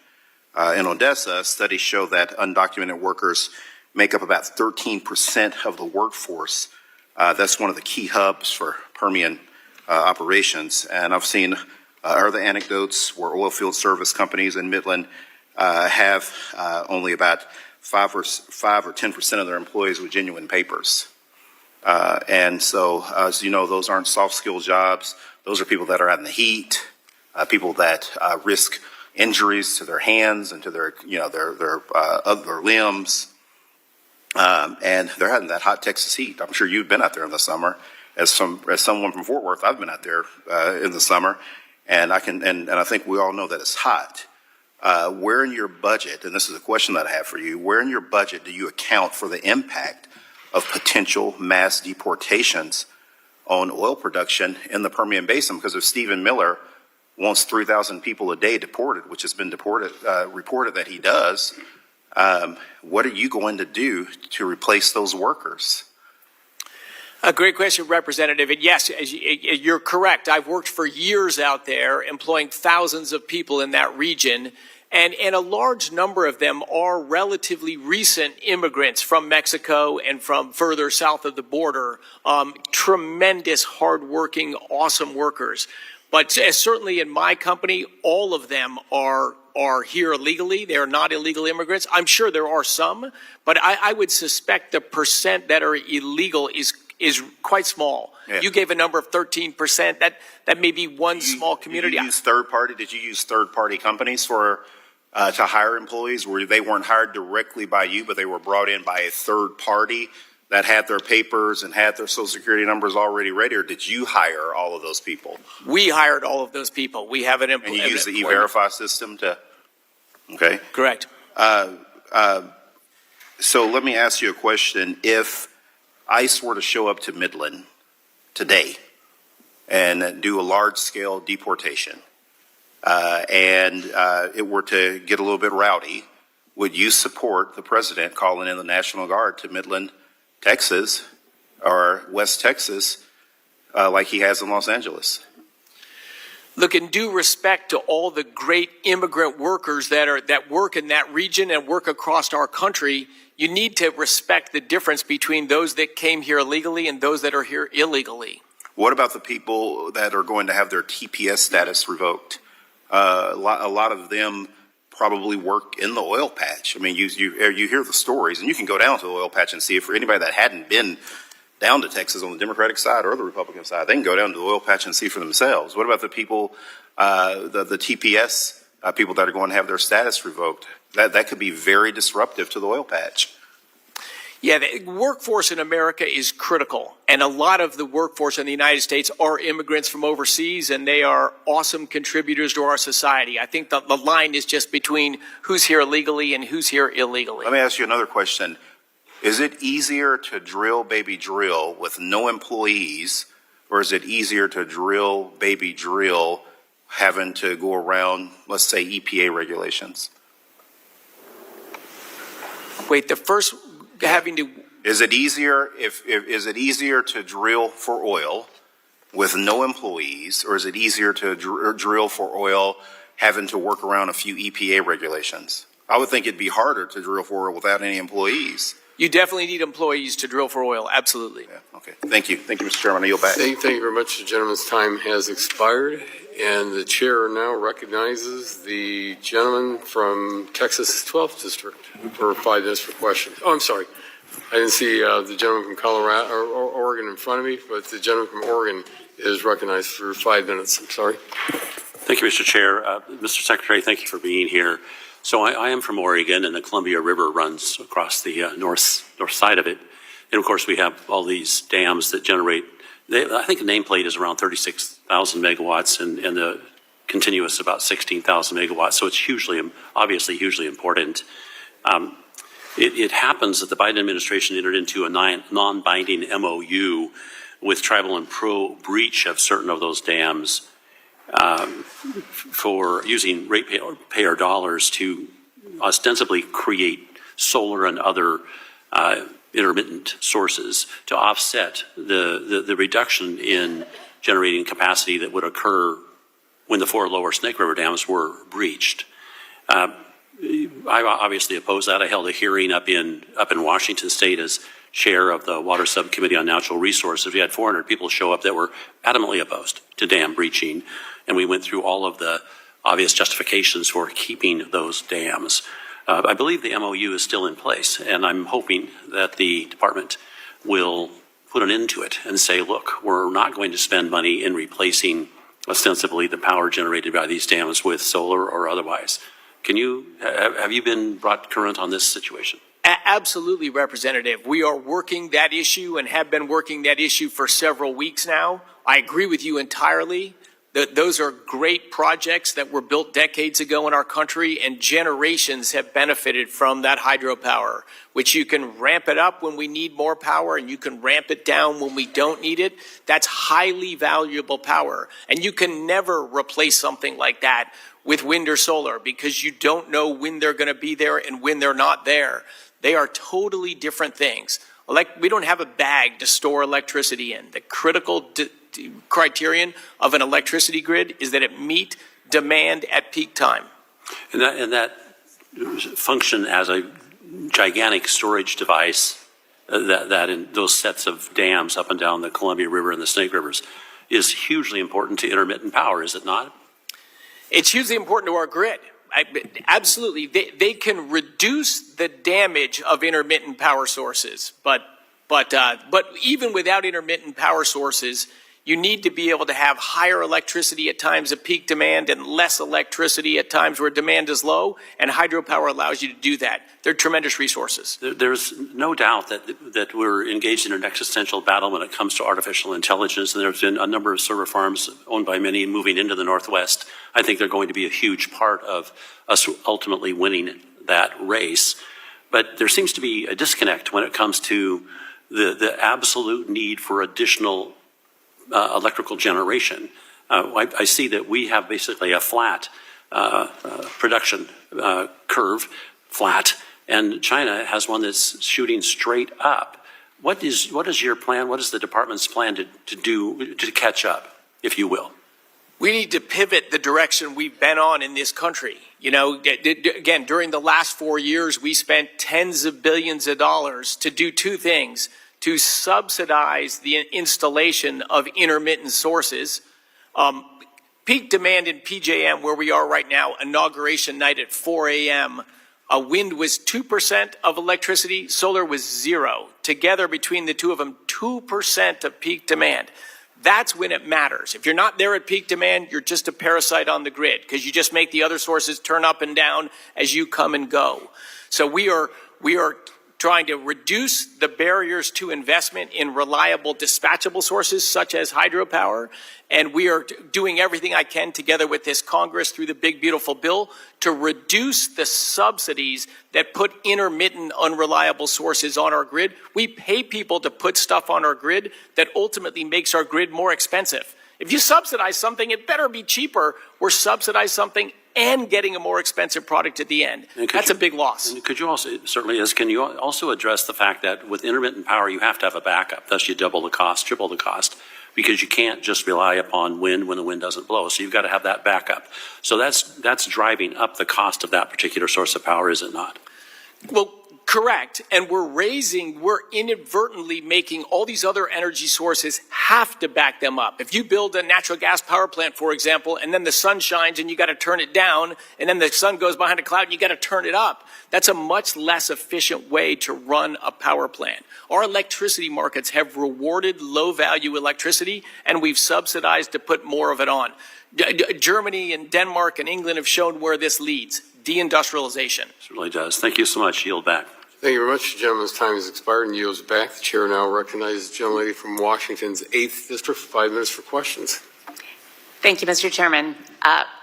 Speaker 19: In Odessa, studies show that undocumented workers make up about 13% of the workforce. That's one of the key hubs for Permian operations. And I've seen other anecdotes where oil field service companies in Midland have only about 5 or 10% of their employees with genuine papers. And so, as you know, those aren't soft skill jobs. Those are people that are out in the heat, people that risk injuries to their hands and to their other limbs. And they're having that hot Texas heat. I'm sure you've been out there in the summer. As someone from Fort Worth, I've been out there in the summer, and I think we all know that it's hot. Where in your budget, and this is a question that I have for you, where in your budget do you account for the impact of potential mass deportations on oil production in the Permian Basin? Because if Stephen Miller wants 3,000 people a day deported, which has been reported that he does, what are you going to do to replace those workers?
Speaker 6: A great question, Representative. And yes, you're correct. I've worked for years out there employing thousands of people in that region. And a large number of them are relatively recent immigrants from Mexico and from further south of the border. Tremendous, hardworking, awesome workers. But certainly in my company, all of them are here illegally. They are not illegal immigrants. I'm sure there are some, but I would suspect the percent that are illegal is quite small. Yeah. You gave a number of 13%. That may be one small community.
Speaker 19: Did you use third-party companies for to hire employees where they weren't hired directly by you, but they were brought in by a third party that had their papers and had their Social Security numbers already ready, or did you hire all of those people?
Speaker 6: We hired all of those people. We have an employee.
Speaker 19: And you use the E-Verify system to, okay?
Speaker 6: Correct.
Speaker 19: So let me ask you a question. If ICE were to show up to Midland today and do a large-scale deportation, and it were to get a little bit rowdy, would you support the president calling in the National Guard to Midland, Texas, or West Texas, like he has in Los Angeles?
Speaker 6: Look, in due respect to all the great immigrant workers that work in that region and work across our country, you need to respect the difference between those that came here illegally and those that are here illegally.
Speaker 19: What about the people that are going to have their TPS status revoked? A lot of them probably work in the oil patch. I mean, you hear the stories, and you can go down to the oil patch and see it. For anybody that hadn't been down to Texas on the Democratic side or the Republican side, they can go down to the oil patch and see for themselves. What about the people, the TPS people that are going to have their status revoked? That could be very disruptive to the oil patch.
Speaker 6: Yeah, the workforce in America is critical, and a lot of the workforce in the United States are immigrants from overseas, and they are awesome contributors to our society. I think the line is just between who's here legally and who's here illegally.
Speaker 19: Let me ask you another question. Is it easier to drill, baby, drill with no employees, or is it easier to drill, baby, drill having to go around, let's say, EPA regulations?
Speaker 6: Wait, the first having to...
Speaker 19: Is it easier is it easier to drill for oil with no employees, or is it easier to drill for oil having to work around a few EPA regulations? I would think it'd be harder to drill for oil without any employees.
Speaker 6: You definitely need employees to drill for oil, absolutely.
Speaker 19: Yeah, okay. Thank you. Thank you, Mr. Chairman. I yield back.
Speaker 3: Thank you very much. The gentleman's time has expired, and the chair now recognizes the gentleman from Texas 12th District for 5 minutes for questions. Oh, I'm sorry. I didn't see the gentleman from Colorado or Oregon in front of me, but the gentleman from Oregon is recognized for 5 minutes. I'm sorry.
Speaker 20: Thank you, Mr. Chair. Mr. Secretary, thank you for being here. So I am from Oregon, and the Columbia River runs across the north side of it. And, of course, we have all these dams that generate, I think the nameplate is around 36,000 megawatts, and the continuous about 16,000 megawatts. So it's obviously hugely important. It happens that the Biden administration entered into a non-binding MOU with tribal and pro breach of certain of those dams for using ratepayer dollars to ostensibly create solar and other intermittent sources to offset the reduction in generating capacity that would occur when the 4 lower Snake River dams were breached. I obviously oppose that. I held a hearing up in Washington State as chair of the Water Subcommittee on Natural Resources. We had 400 people show up that were adamantly opposed to dam breaching, and we went through all of the obvious justifications for keeping those dams. I believe the MOU is still in place, and I'm hoping that the department will put an end to it and say, look, we're not going to spend money in replacing ostensibly the power generated by these dams with solar or otherwise. Have you been brought current on this situation?
Speaker 6: Absolutely, Representative. We are working that issue and have been working that issue for several weeks now. I agree with you entirely. Those are great projects that were built decades ago in our country, and generations have benefited from that hydropower, which you can ramp it up when we need more power and you can ramp it down when we don't need it. That's highly valuable power. And you can never replace something like that with wind or solar because you don't know when they're going to be there and when they're not there. They are totally different things. We don't have a bag to store electricity in. The critical criterion of an electricity grid is that it meet demand at peak time.
Speaker 20: And that function as a gigantic storage device that in those sets of dams up and down the Columbia River and the Snake Rivers is hugely important to intermittent power, is it not?
Speaker 6: It's hugely important to our grid. Absolutely. They can reduce the damage of intermittent power sources, but even without intermittent power sources, you need to be able to have higher electricity at times of peak demand and less electricity at times where demand is low, and hydropower allows you to do that. They're tremendous resources.
Speaker 20: There's no doubt that we're engaged in an existential battle when it comes to artificial intelligence, and there's been a number of server farms owned by many moving into the Northwest. I think they're going to be a huge part of us ultimately winning that race. But there seems to be a disconnect when it comes to the absolute need for additional electrical generation. I see that we have basically a flat production curve, flat, and China has one that's shooting straight up. What is your plan? What is the department's plan to do to catch up, if you will?
Speaker 6: We need to pivot the direction we've been on in this country. You know, again, during the last 4 years, we spent tens of billions of dollars to do two things: to subsidize the installation of intermittent sources. Peak demand in PJM, where we are right now, inauguration night at 4 a.m., wind was 2% of electricity, solar was 0. Together, between the two of them, 2% of peak demand. That's when it matters. If you're not there at peak demand, you're just a parasite on the grid because you just make the other sources turn up and down as you come and go. So we are trying to reduce the barriers to investment in reliable dispatchable sources such as hydropower. And we are doing everything I can together with this Congress through the big, beautiful bill to reduce the subsidies that put intermittent, unreliable sources on our grid. We pay people to put stuff on our grid that ultimately makes our grid more expensive. If you subsidize something, it better be cheaper. We're subsidizing something and getting a more expensive product at the end. That's a big loss.
Speaker 20: And could you also, can you also address the fact that with intermittent power, you have to have a backup, thus you double the cost, triple the cost, because you can't just rely upon wind when the wind doesn't blow. So you've got to have that backup. So that's driving up the cost of that particular source of power, is it not?
Speaker 6: Well, correct. And we're inadvertently making all these other energy sources have to back them up. If you build a natural gas power plant, for example, and then the sun shines and you got to turn it down, and then the sun goes behind a cloud and you got to turn it up, that's a much less efficient way to run a power plant. Our electricity markets have rewarded low-value electricity, and we've subsidized to put more of it on. Germany and Denmark and England have shown where this leads: deindustrialization.
Speaker 20: It really does. Thank you so much. Yield back.
Speaker 3: Thank you very much. The gentleman's time has expired and yields back. The chair now recognizes the gentlelady from Washington's 8th District for 5 minutes for questions.
Speaker 21: Thank you, Mr. Chairman.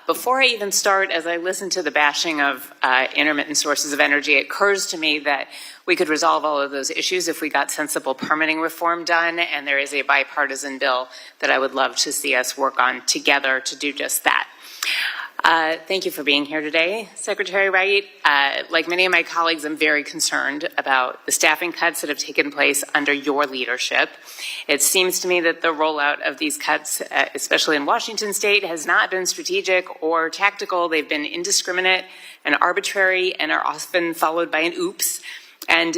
Speaker 21: Before I even start, as I listen to the bashing of intermittent sources of energy, it occurs to me that we could resolve all of those issues if we got sensible permitting reform done, and there is a bipartisan bill that I would love to see us work on together to do just that. Thank you for being here today, Secretary Wright. Like many of my colleagues, I'm very concerned about the staffing cuts that have taken place under your leadership. It seems to me that the rollout of these cuts, especially in Washington state, has not been strategic or tactical. They've been indiscriminate and arbitrary and are often followed by an oops. And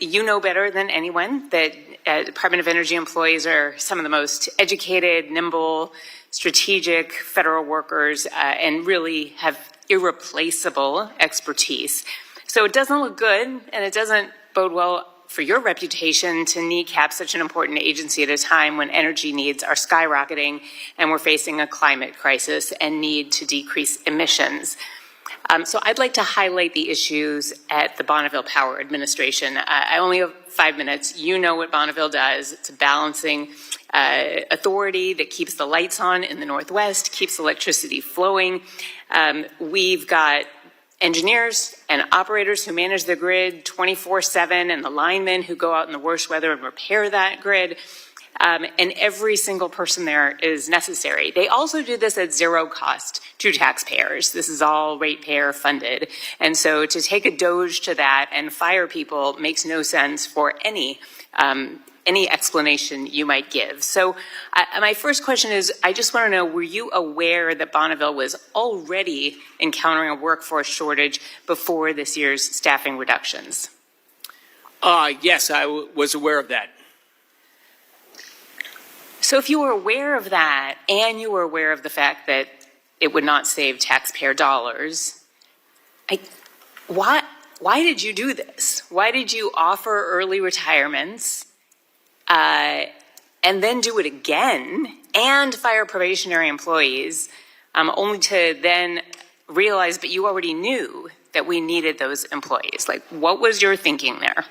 Speaker 21: you know better than anyone that Department of Energy employees are some of the most educated, nimble, strategic federal workers and really have irreplaceable expertise. So it doesn't look good, and it doesn't bode well for your reputation to kneecap such an important agency at a time when energy needs are skyrocketing and we're facing a climate crisis and need to decrease emissions. So I'd like to highlight the issues at the Bonneville Power Administration. I only have 5 minutes. You know what Bonneville does. It's a balancing authority that keeps the lights on in the Northwest, keeps electricity flowing. We've got engineers and operators who manage the grid 24/7, and the linemen who go out in the worst weather and repair that grid. And every single person there is necessary. They also do this at zero cost to taxpayers. This is all ratepayer funded. And so to take a doge to that and fire people makes no sense for any explanation you might give. So my first question is, I just want to know, were you aware that Bonneville was already encountering a workforce shortage before this year's staffing reductions?
Speaker 6: Yes, I was aware of that.
Speaker 21: So if you were aware of that and you were aware of the fact that it would not save taxpayer dollars, why did you do this? Why did you offer early retirements and then do it again and fire probationary employees only to then realize that you already knew that we needed those employees? Like, what was your thinking there?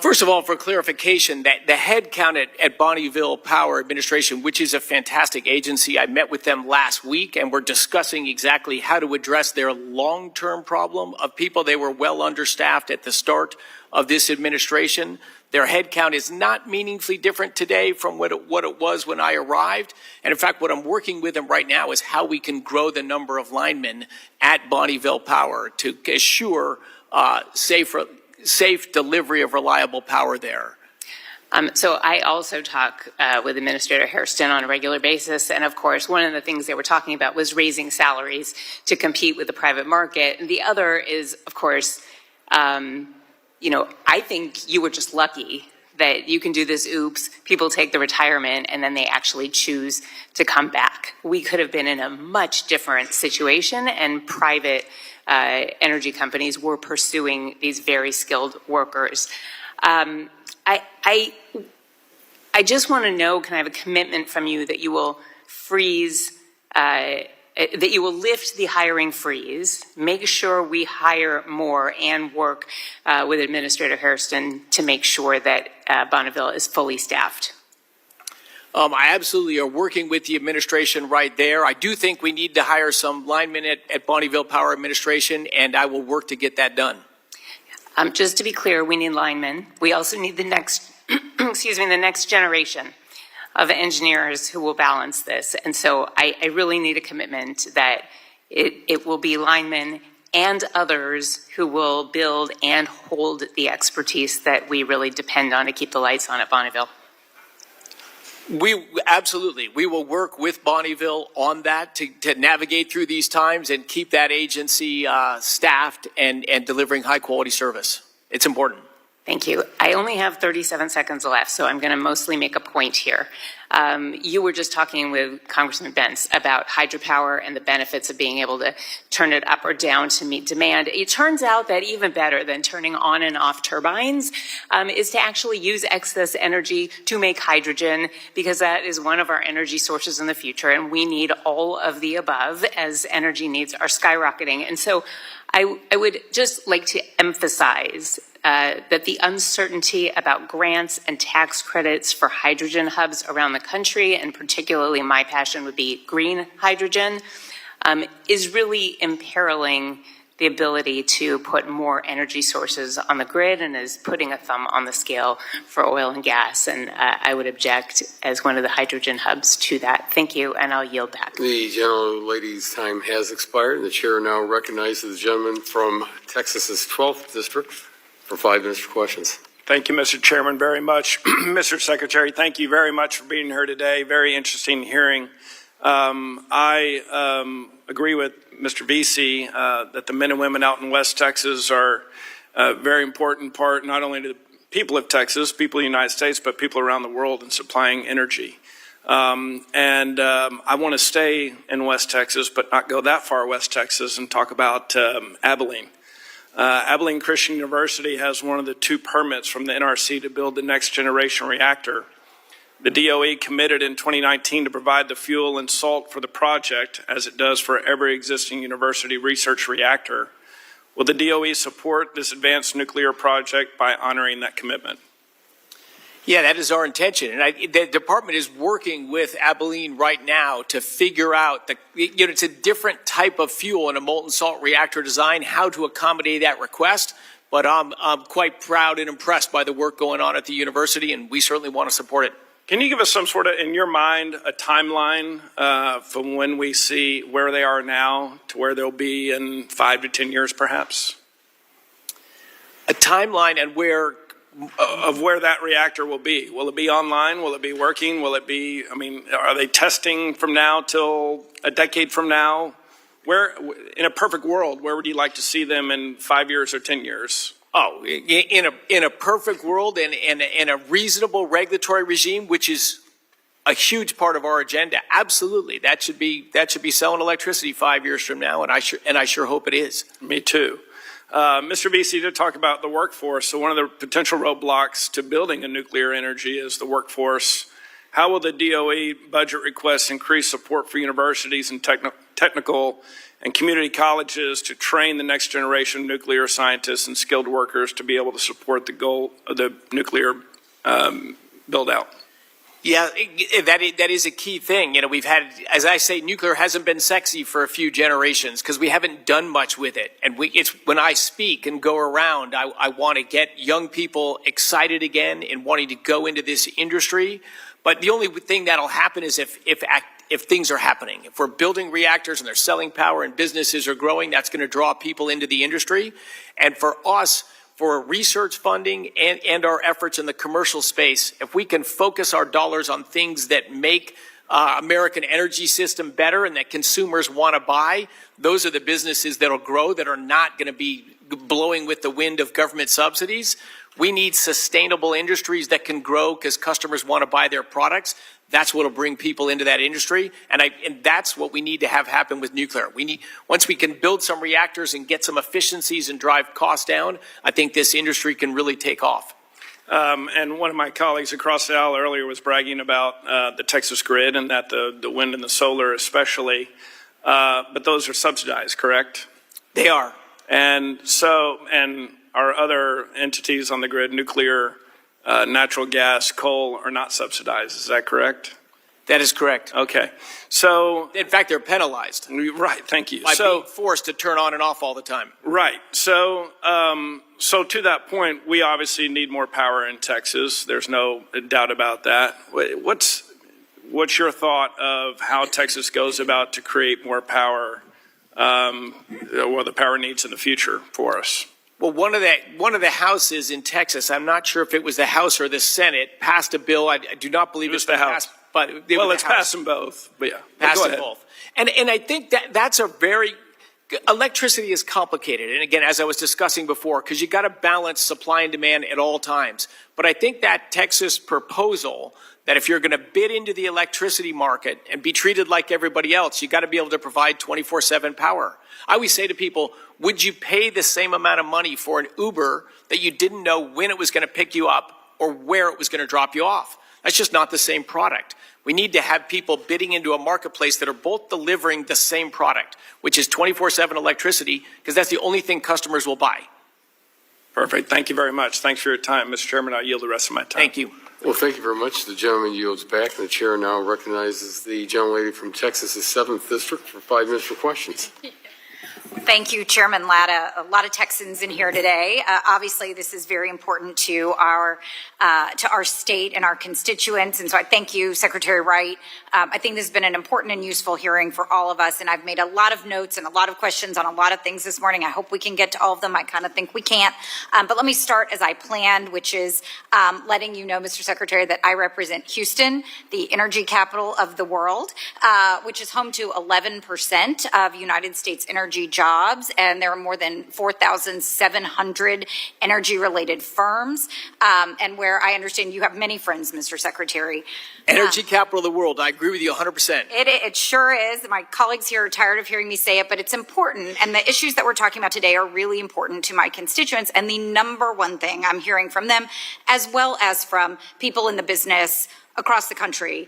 Speaker 6: First of all, for clarification, that the head count at Bonneville Power Administration, which is a fantastic agency, I met with them last week, and we're discussing exactly how to address their long-term problem of people. They were well understaffed at the start of this administration. Their head count is not meaningfully different today from what it was when I arrived. And in fact, what I'm working with them right now is how we can grow the number of linemen at Bonneville Power to assure safe delivery of reliable power there.
Speaker 21: So I also talk with Administrator Hairston on a regular basis. And of course, one of the things they were talking about was raising salaries to compete with the private market. And the other is, of course, I think you were just lucky that you can do this oops, people take the retirement, and then they actually choose to come back. We could have been in a much different situation, and private energy companies were pursuing these very skilled workers. I just want to know, can I have a commitment from you that you will freeze, that you will lift the hiring freeze, make sure we hire more, and work with Administrator Hairston to make sure that Bonneville is fully staffed?
Speaker 6: I absolutely are working with the administration right there. I do think we need to hire some linemen at Bonneville Power Administration, and I will work to get that done.
Speaker 21: Just to be clear, we need linemen. We also need the next, the next generation of engineers who will balance this. And so I really need a commitment that it will be linemen and others who will build and hold the expertise that we really depend on to keep the lights on at Bonneville.
Speaker 6: We will work with Bonneville on that to navigate through these times and keep that agency staffed and delivering high quality service. It's important.
Speaker 21: Thank you. I only have 37 seconds left, so I'm going to mostly make a point here. You were just talking with Congressman Bentz about hydropower and the benefits of being able to turn it up or down to meet demand. It turns out that even better than turning on and off turbines is to actually use excess energy to make hydrogen, because that is one of our energy sources in the future, and we need all of the above as energy needs are skyrocketing. And so I would just like to emphasize that the uncertainty about grants and tax credits for hydrogen hubs around the country, and particularly my passion would be green hydrogen, is really imperiling the ability to put more energy sources on the grid, and is putting a thumb on the scale for oil and gas. And I would object as one of the hydrogen hubs to that. Thank you, and I'll yield back.
Speaker 3: The gentlelady's time has expired. The chair now recognizes the gentleman from Texas's 12th district for 5 minutes for questions.
Speaker 1: Thank you, Mr. Chairman, very much. Mr. Secretary, thank you very much for being here today. Very interesting hearing. I agree with Mr. Vesey that the men and women out in West Texas are a very important part, not only to the people of Texas, people of the United States, but people around the world in supplying energy. I want to stay in West Texas, but not go that far West Texas, and talk about Abilene. Abilene Christian University has one of the 2 permits from the NRC to build the next generation reactor. The DOE committed in 2019 to provide the fuel and salt for the project, as it does for every existing university research reactor. Will the DOE support this advanced nuclear project by honoring that commitment?
Speaker 6: Yeah, that is our intention. And the department is working with Abilene right now to figure out it's a different type of fuel in a molten salt reactor design, how to accommodate that request. But I'm quite proud and impressed by the work going on at the university, and we certainly want to support it.
Speaker 1: Can you give us some sort of, in your mind, a timeline from when we see where they are now to where they'll be in 5 to 10 years, perhaps?
Speaker 6: A timeline and where
Speaker 1: that reactor will be. Will it be online? Will it be working? Will it be, are they testing from now till a decade from now? Where, in a perfect world, where would you like to see them in 5 years or 10 years?
Speaker 6: Oh, in a perfect world and in a reasonable regulatory regime, which is a huge part of our agenda, absolutely. That should be selling electricity 5 years from now, and I sure hope it is.
Speaker 1: Me too. Mr. VC, to talk about the workforce, so one of the potential roadblocks to building a nuclear energy is the workforce. How will the DOE budget requests increase support for universities and technical and community colleges to train the next generation of nuclear scientists and skilled workers to be able to support the goal of the nuclear build out?
Speaker 6: Yeah, that is a key thing. We've had, as I say, nuclear hasn't been sexy for a few generations because we haven't done much with it. And it's when I speak and go around, I want to get young people excited again and wanting to go into this industry. But the only thing that'll happen is if things are happening. If we're building reactors and they're selling power and businesses are growing, that's going to draw people into the industry. And for us, for research funding and our efforts in the commercial space, if we can focus our dollars on things that make American energy system better and that consumers want to buy, those are the businesses that'll grow, that are not going to be blowing with the wind of government subsidies. We need sustainable industries that can grow because customers want to buy their products. That's what will bring people into that industry, and that's what we need to have happen with nuclear. Once we can build some reactors and get some efficiencies and drive costs down, I think this industry can really take off.
Speaker 1: And one of my colleagues across the aisle earlier was bragging about the Texas grid and that the wind and the solar especially, but those are subsidized, correct?
Speaker 6: They are.
Speaker 1: And our other entities on the grid, nuclear, natural gas, coal, are not subsidized. Is that correct?
Speaker 6: That is correct.
Speaker 1: Okay. So,
Speaker 6: in fact, they're penalized.
Speaker 1: Right. Thank you.
Speaker 6: By being forced to turn on and off all the time.
Speaker 1: Right. So, so to that point, we obviously need more power in Texas. There's no doubt about that. What's your thought of how Texas goes about to create more power, or the power needs in the future for us?
Speaker 6: Well, one of the houses in Texas, I'm not sure if it was the House or the Senate, passed a bill. I do not believe it's the House. But
Speaker 1: it's passed them both. But yeah,
Speaker 6: passed them both. And I think that's a very electricity is complicated. And again, as I was discussing before, because you got to balance supply and demand at all times. But I think that Texas proposal that if you're going to bid into the electricity market and be treated like everybody else, you got to be able to provide 24/7 power. I always say to people, would you pay the same amount of money for an Uber that you didn't know when it was going to pick you up or where it was going to drop you off? That's just not the same product. We need to have people bidding into a marketplace that are both delivering the same product, which is 24/7 electricity, because that's the only thing customers will buy.
Speaker 1: Perfect. Thank you very much. Thanks for your time, Mr. Chairman. I'll yield the rest of my time.
Speaker 6: Thank you.
Speaker 3: Well, thank you very much. The gentleman yields back, and the chair now recognizes the gentlelady from Texas's 7th District for 5 minutes for questions.
Speaker 2: Thank you, Chairman Latta. A lot of Texans in here today. Obviously, this is very important to our state and our constituents, and so I thank you, Secretary Wright. I think this has been an important and useful hearing for all of us, and I've made a lot of notes and a lot of questions on a lot of things this morning. I hope we can get to all of them. I kind of think we can't, but let me start as I planned, which is letting you know, Mr. Secretary, that I represent Houston, the energy capital of the world, which is home to 11% of United States energy jobs, and there are more than 4,700 energy-related firms, and where I understand you have many friends, Mr. Secretary.
Speaker 6: Energy capital of the world. I agree with you 100%.
Speaker 2: It sure is. My colleagues here are tired of hearing me say it, but it's important, and the issues that we're talking about today are really important to my constituents, and the number one thing I'm hearing from them, as well as from people in the business across the country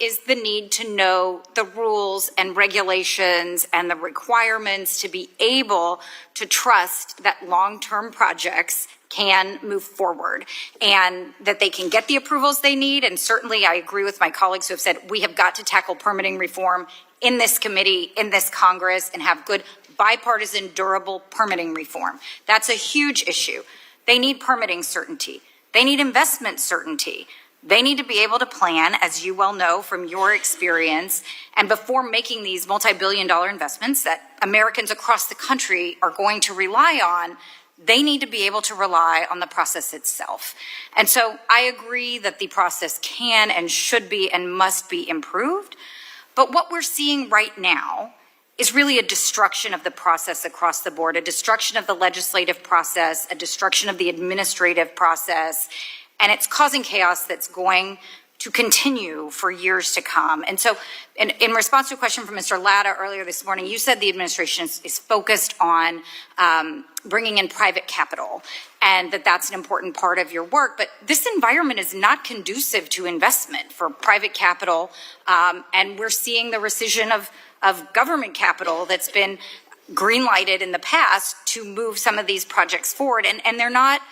Speaker 2: is the need to know the rules and regulations and the requirements to be able to trust that long-term projects can move forward and that they can get the approvals they need. And certainly I agree with my colleagues who have said we have got to tackle permitting reform in this committee, in this Congress, and have good bipartisan, durable permitting reform. That's a huge issue. They need permitting certainty. They need investment certainty. They need to be able to plan, as you well know from your experience, and before making these multi-billion-dollar investments that Americans across the country are going to rely on, they need to be able to rely on the process itself. And so I agree that the process can and should be and must be improved. But what we're seeing right now is really a destruction of the process across the board, a destruction of the legislative process, a destruction of the administrative process, and it's causing chaos that's going to continue for years to come. And so in response to a question from Mr. Latta earlier this morning, you said the administration is focused on bringing in private capital and that that's an important part of your work. But this environment is not conducive to investment for private capital. And we're seeing the rescission of government capital that's been green-lighted in the past to move some of these projects forward. And they're not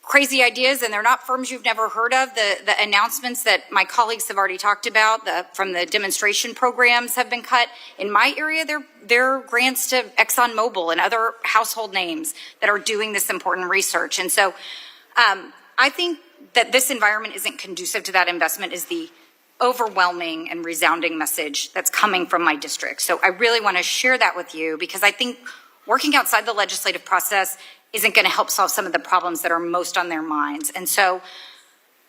Speaker 2: crazy ideas, and they're not firms you've never heard of. The announcements that my colleagues have already talked about from the demonstration programs have been cut. In my area, they're grants to ExxonMobil and other household names that are doing this important research. And so I think that this environment isn't conducive to that investment is the overwhelming and resounding message that's coming from my district. So I really want to share that with you because I think working outside the legislative process isn't going to help solve some of the problems that are most on their minds. And so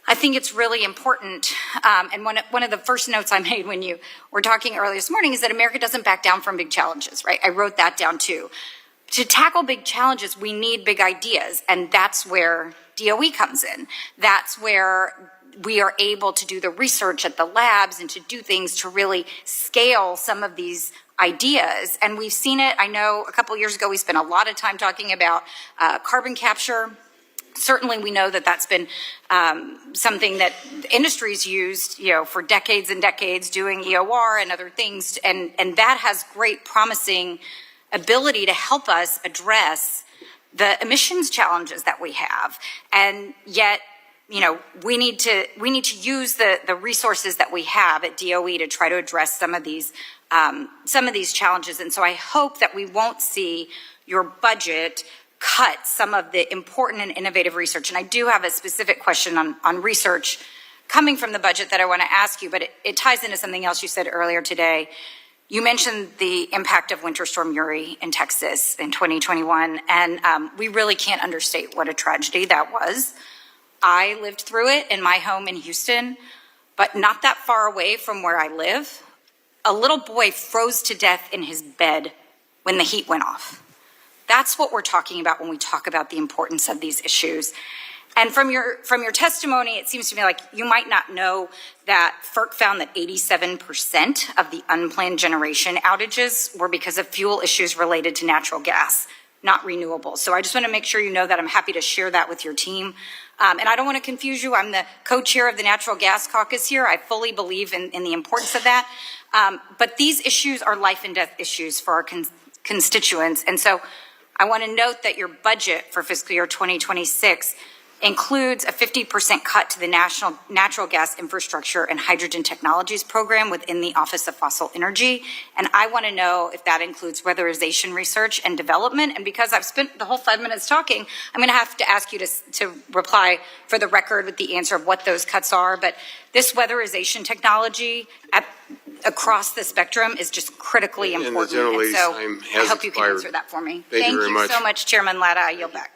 Speaker 2: I think it's really important. And one of the first notes I made when you were talking earlier this morning is that America doesn't back down from big challenges, right? I wrote that down too. To tackle big challenges, we need big ideas. And that's where DOE comes in. That's where we are able to do the research at the labs and to do things to really scale some of these ideas. And we've seen it. I know a couple of years ago we spent a lot of time talking about carbon capture. Certainly we know that that's been something that industry's used, for decades and decades, doing EOR and other things. And that has great promising ability to help us address the emissions challenges that we have. And yet, we need to use the resources that we have at DOE to try to address some of these challenges. And so I hope that we won't see your budget cut some of the important and innovative research. And I do have a specific question on research coming from the budget that I want to ask you, but it ties into something else you said earlier today. You mentioned the impact of Winter Storm Uri in Texas in 2021, and we really can't understate what a tragedy that was. I lived through it in my home in Houston, but not that far away from where I live. A little boy froze to death in his bed when the heat went off. That's what we're talking about when we talk about the importance of these issues. And from your testimony, it seems to me like you might not know that FERC found that 87% of the unplanned generation outages were because of fuel issues related to natural gas, not renewables. So I just want to make sure you know that. I'm happy to share that with your team. And I don't want to confuse you. I'm the co-chair of the Natural Gas Caucus here. I fully believe in the importance of that. But these issues are life and death issues for our constituents. And so I want to note that your budget for fiscal year 2026 includes a 50% cut to the National Natural Gas Infrastructure and Hydrogen Technologies Program within the Office of Fossil Energy. And I want to know if that includes weatherization research and development. And because I've spent the whole 5 minutes talking, I'm going to have to ask you to reply for the record with the answer of what those cuts are. But this weatherization technology across the spectrum is just critically important. And so I hope you can answer that for me.
Speaker 3: Thank you very much.
Speaker 2: So much, Chairman Latta. I yield back.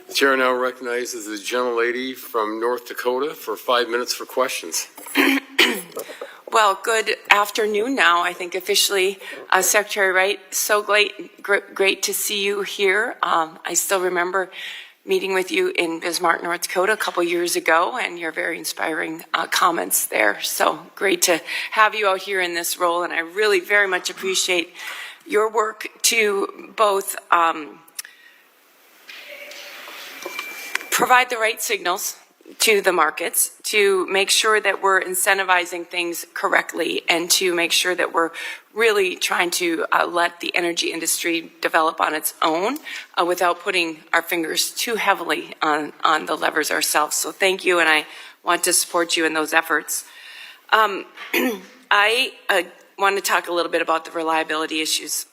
Speaker 3: The chair now recognizes the gentlelady from North Dakota for 5 minutes for questions.
Speaker 4: Well, good afternoon now, I think officially, Secretary Wright. So great to see you here. I still remember meeting with you in Bismarck, North Dakota a couple years ago, and your very inspiring comments there. So great to have you out here in this role, and I really very much appreciate your work to both provide the right signals to the markets to make sure that we're incentivizing things correctly and to make sure that we're really trying to let the energy industry develop on its own without putting our fingers too heavily on the levers ourselves. So thank you, and I want to support you in those efforts. I want to talk a little bit about the reliability issues.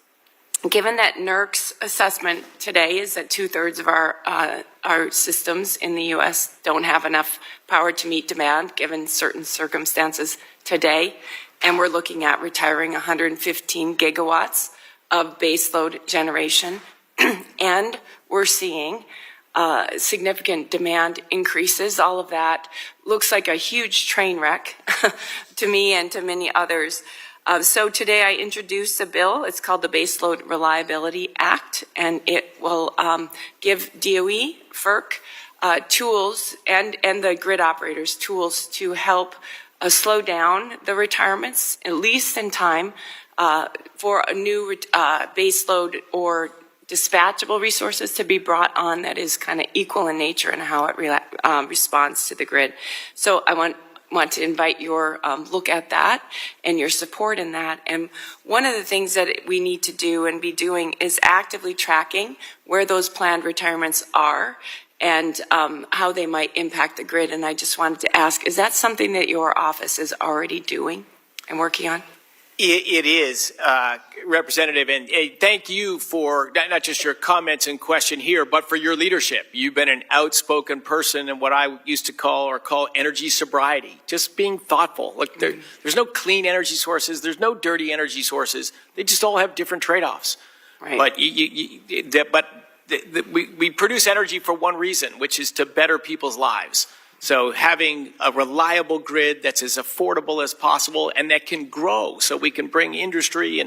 Speaker 4: Given that NERC's assessment today is that 2/3 of our systems in the U.S. don't have enough power to meet demand, given certain circumstances today, and we're looking at retiring 115 gigawatts of baseload generation, and we're seeing significant demand increases. All of that looks like a huge train wreck to me and to many others. So today I introduced a bill. It's called the Baseload Reliability Act, and it will give DOE, FERC, tools and the grid operators tools to help slow down the retirements, at least in time, for a new baseload or dispatchable resources to be brought on that is kind of equal in nature and how it responds to the grid. So I want to invite your look at that and your support in that. And one of the things that we need to do and be doing is actively tracking where those planned retirements are and how they might impact the grid. And I just wanted to ask, is that something that your office is already doing and working on?
Speaker 6: It is, Representative, and thank you for not just your comments and question here, but for your leadership. You've been an outspoken person in what I used to call energy sobriety, just being thoughtful. Look, there's no clean energy sources, there's no dirty energy sources. They just all have different trade-offs.
Speaker 4: Right.
Speaker 6: But we produce energy for one reason, which is to better people's lives. So having a reliable grid that's as affordable as possible and that can grow so we can bring industry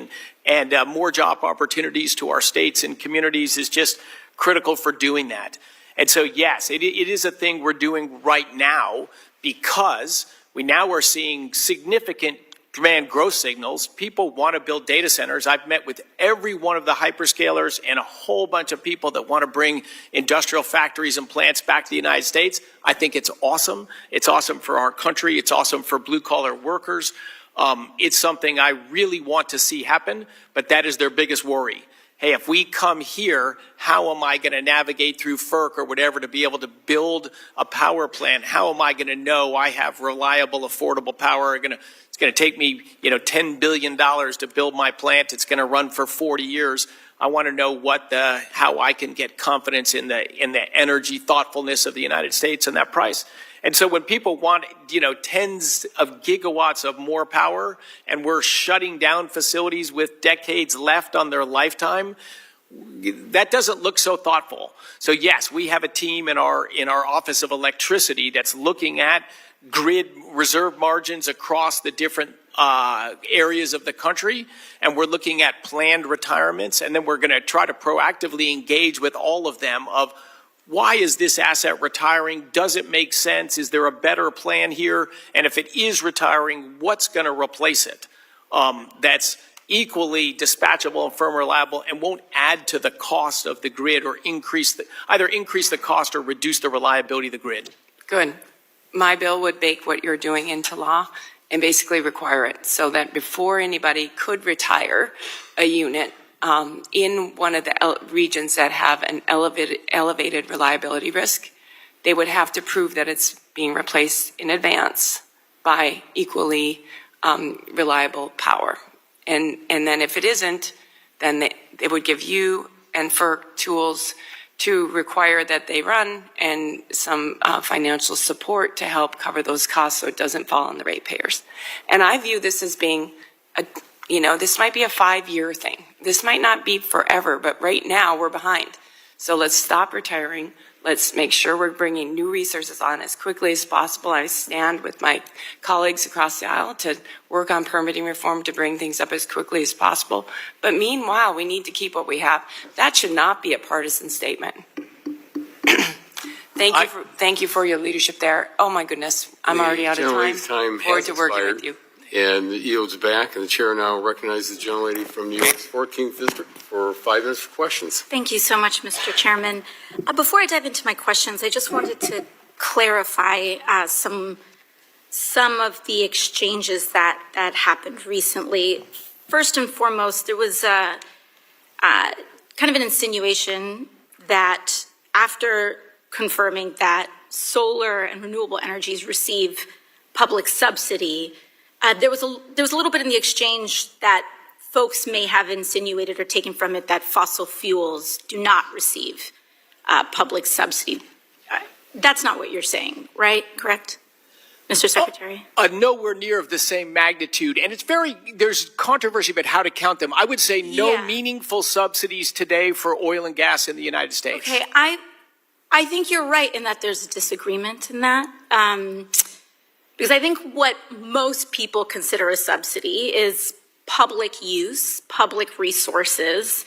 Speaker 6: and more job opportunities to our states and communities is just critical for doing that. And so, yes, it is a thing we're doing right now because we now are seeing significant demand growth signals. People want to build data centers. I've met with every one of the hyperscalers and a whole bunch of people that want to bring industrial factories and plants back to the United States. I think it's awesome. It's awesome for our country. It's awesome for blue-collar workers. It's something I really want to see happen, but that is their biggest worry. Hey, if we come here, how am I going to navigate through FERC or whatever to be able to build a power plant? How am I going to know I have reliable, affordable power? It's going to take me, $10 billion to build my plant. It's going to run for 40 years. I want to know how I can get confidence in the energy thoughtfulness of the United States and that price. And so when people want, tens of gigawatts of more power and we're shutting down facilities with decades left on their lifetime, that doesn't look so thoughtful. So yes, we have a team in our Office of Electricity that's looking at grid reserve margins across the different areas of the country, and we're looking at planned retirements, and then we're going to try to proactively engage with all of them of why is this asset retiring? Does it make sense? Is there a better plan here? And if it is retiring, what's going to replace it? That's equally dispatchable and firm reliable and won't add to the cost of the grid or either increase the cost or reduce the reliability of the grid.
Speaker 4: Good. My bill would bake what you're doing into law and basically require it so that before anybody could retire a unit in one of the regions that have an elevated reliability risk, they would have to prove that it's being replaced in advance by equally reliable power. And then if it isn't, then they would give you and FERC tools to require that they run and some financial support to help cover those costs so it doesn't fall on the ratepayers. And I view this as being this might be a 5-year thing. This might not be forever, but right now we're behind. So let's stop retiring. Let's make sure we're bringing new resources on as quickly as possible. I stand with my colleagues across the aisle to work on permitting reform to bring things up as quickly as possible. But meanwhile, we need to keep what we have. That should not be a partisan statement. Thank you for your leadership there. Oh my goodness, I'm already out of time. Forward to working with you.
Speaker 3: And it yields back, and the chair now recognizes the gentlelady from New York's 14th District for 5 minutes for questions.
Speaker 5: Thank you so much, Mr. Chairman. Before I dive into my questions, I just wanted to
Speaker 2: clarify some of the exchanges that happened recently. First and foremost, there was kind of an insinuation that after confirming that solar and renewable energies receive public subsidy, there was a little bit in the exchange that folks may have insinuated or taken from it that fossil fuels do not receive public subsidy. That's not what you're saying, right? Correct? Mr. Secretary?
Speaker 6: Nowhere near of the same magnitude. And there's controversy about how to count them. I would say no meaningful subsidies today for oil and gas in the United States.
Speaker 2: Okay, I think you're right in that there's a disagreement in that. Because I think what most people consider a subsidy is public use, public resources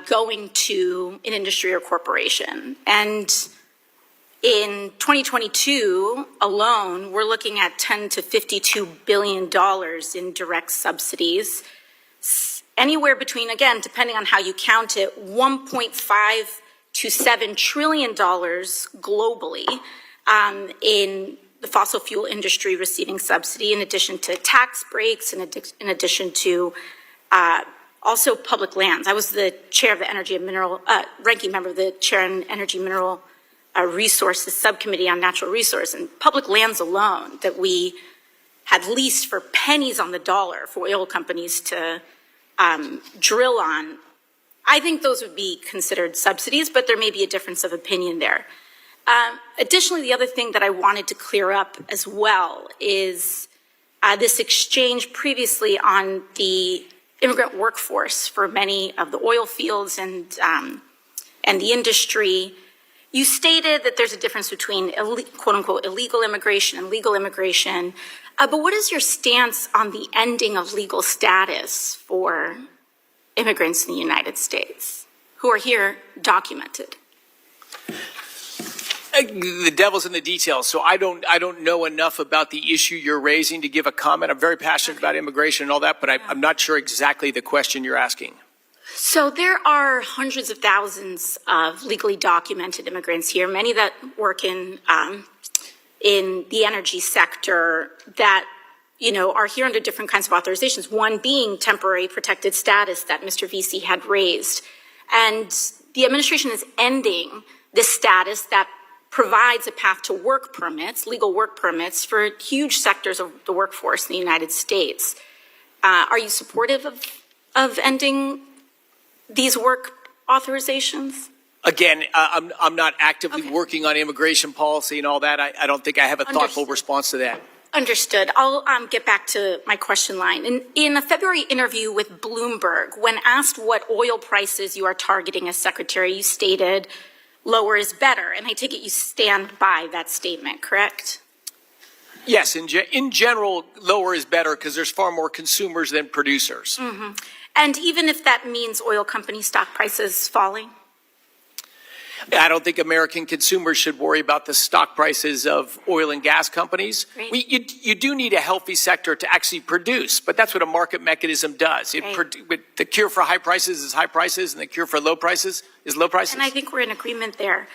Speaker 2: going to an industry or corporation. And in 2022 alone, we're looking at $10 to $52 billion in direct subsidies, anywhere between, again, depending on how you count it, $1.5 to $7 trillion globally in the fossil fuel industry receiving subsidy, in addition to tax breaks, in addition to also public lands. I was the chair of the Energy and Mineral, ranking member of the Chair and Energy Mineral Resources Subcommittee on Natural Resource, and public lands alone that we had leased for pennies on the dollar for oil companies to drill on. I think those would be considered subsidies, but there may be a difference of opinion there. Additionally, the other thing that I wanted to clear up as well is this exchange previously on the immigrant workforce for many of the oil fields and the industry. You stated that there's a difference between quote unquote illegal immigration and legal immigration. But what is your stance on the ending of legal status for immigrants in the United States who are here documented?
Speaker 6: The devil's in the details, so I don't know enough about the issue you're raising to give a comment. I'm very passionate about immigration and all that, but I'm not sure exactly the question you're asking.
Speaker 2: So there are hundreds of thousands of legally documented immigrants here, many that work in the energy sector that, you know, are here under different kinds of authorizations, one being temporary protected status that Mr. Vesey had raised. And the administration is ending this status that provides a path to work permits, legal work permits, for huge sectors of the workforce in the United States. Are you supportive of ending these work authorizations?
Speaker 6: Again, I'm not actively working on immigration policy and all that. I don't think I have a thoughtful response to that.
Speaker 2: Understood. I'll get back to my question line. In a February interview with Bloomberg, when asked what oil prices you are targeting as Secretary, you stated lower is better. And I take it you stand by that statement, correct?
Speaker 6: Yes, in general, lower is better because there's far more consumers than producers.
Speaker 2: Mm-hmm. And even if that means oil company stock prices falling?
Speaker 6: I don't think American consumers should worry about the stock prices of oil and gas companies. You do need a healthy sector to actually produce, but that's what a market mechanism does. The cure for high prices is high prices, and the cure for low prices is low prices.
Speaker 2: And I think we're in agreement there.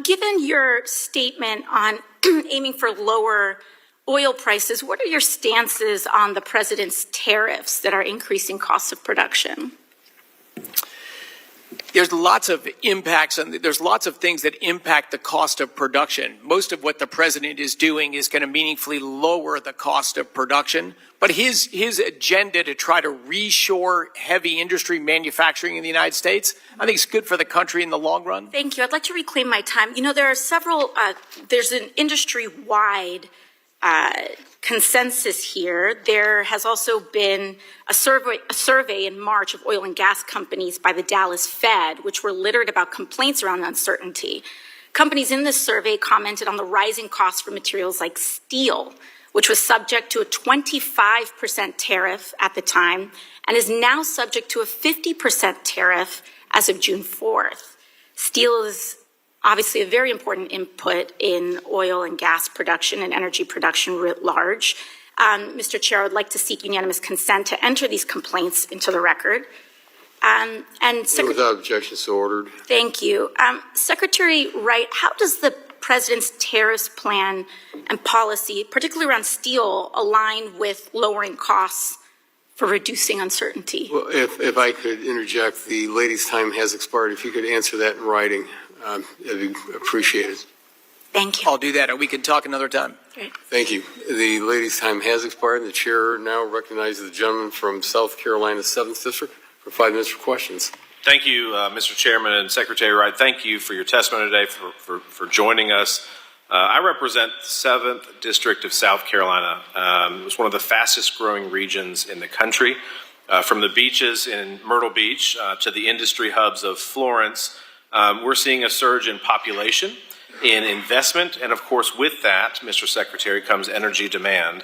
Speaker 2: Given your statement on aiming for lower oil prices, what are your stances on the president's tariffs that are increasing costs of production?
Speaker 6: There's lots of impacts, and there's lots of things that impact the cost of production. Most of what the president is doing is going to meaningfully lower the cost of production. But his agenda to try to reshore heavy industry manufacturing in the United States, I think it's good for the country in the long run.
Speaker 2: Thank you. I'd like to reclaim my time. You know, there are several, there's an industry-wide consensus here. There has also been a survey in March of oil and gas companies by the Dallas Fed, which were littered about complaints around uncertainty. Companies in this survey commented on the rising costs for materials like steel, which was subject to a 25% tariff at the time and is now subject to a 50% tariff as of June 4th. Steel is obviously a very important input in oil and gas production and energy production writ large. Mr. Chair, I would like to seek unanimous consent to enter these complaints into the record.
Speaker 3: Without objection, so ordered.
Speaker 2: Thank you. Secretary Wright, how does the
Speaker 5: President's tariffs plan and policy, particularly around steel, align with lowering costs for reducing uncertainty?
Speaker 3: Well, if I could interject, the lady's time has expired. If you could answer that in writing, it'd be appreciated.
Speaker 5: Thank you.
Speaker 6: I'll do that, or we can talk another time.
Speaker 3: Thank you. The lady's time has expired, and the chair now recognizes the gentleman from South Carolina's 7th District for 5 minutes for questions.
Speaker 22: Thank you, Mr. Chairman and Secretary Wright. Thank you for your testimony today, for joining us. I represent the 7th District of South Carolina. It's one of the fastest growing regions in the country. From the beaches in Myrtle Beach to the industry hubs of Florence, we're seeing a surge in population, in investment, and of course with that, Mr. Secretary, comes energy demand.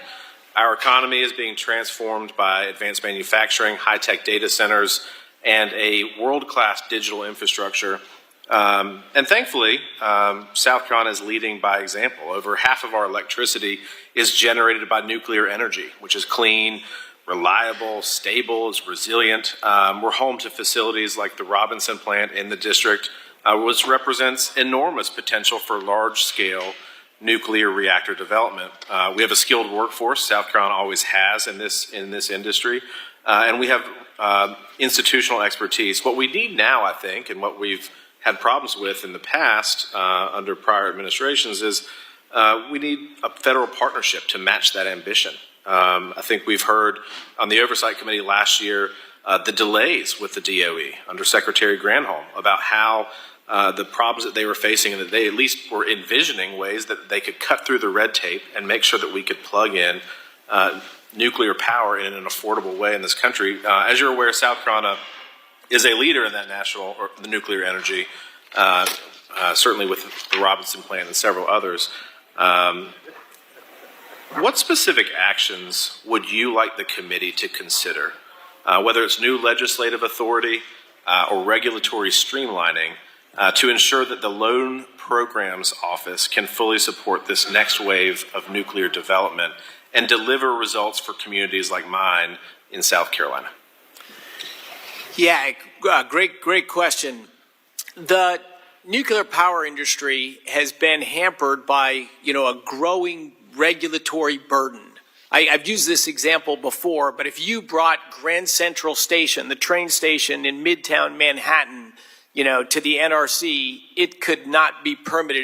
Speaker 22: Our economy is being transformed by advanced manufacturing, high-tech data centers, and a world-class digital infrastructure. And thankfully, South Carolina is leading by example. Over half of our electricity is generated by nuclear energy, which is clean, reliable, stable, is resilient. We're home to facilities like the Robinson plant in the district, which represents enormous potential for large-scale nuclear reactor development. We have a skilled workforce. South Carolina always has in this industry, and we have institutional expertise. What we need now, I think, and what we've had problems with in the past under prior administrations is we need a federal partnership to match that ambition. I think we've heard on the Oversight Committee last year the delays with the DOE under Secretary Granholm about how the problems that they were facing, and that they at least were envisioning ways that they could cut through the red tape and make sure that we could plug in nuclear power in an affordable way in this country. As you're aware, South Carolina is a leader in that national, or the nuclear energy, certainly with the Robinson plant and several others. What specific actions would you like the committee to consider, whether it's new legislative authority or regulatory streamlining, to ensure that the Loan Programs Office can fully support this next wave of nuclear development and deliver results for communities like mine in South Carolina?
Speaker 6: Yeah, great question. The nuclear power industry has been hampered by, a growing regulatory burden. I've used this example before, but if you brought Grand Central Station, the train station in Midtown Manhattan, to the NRC, it could not be permitted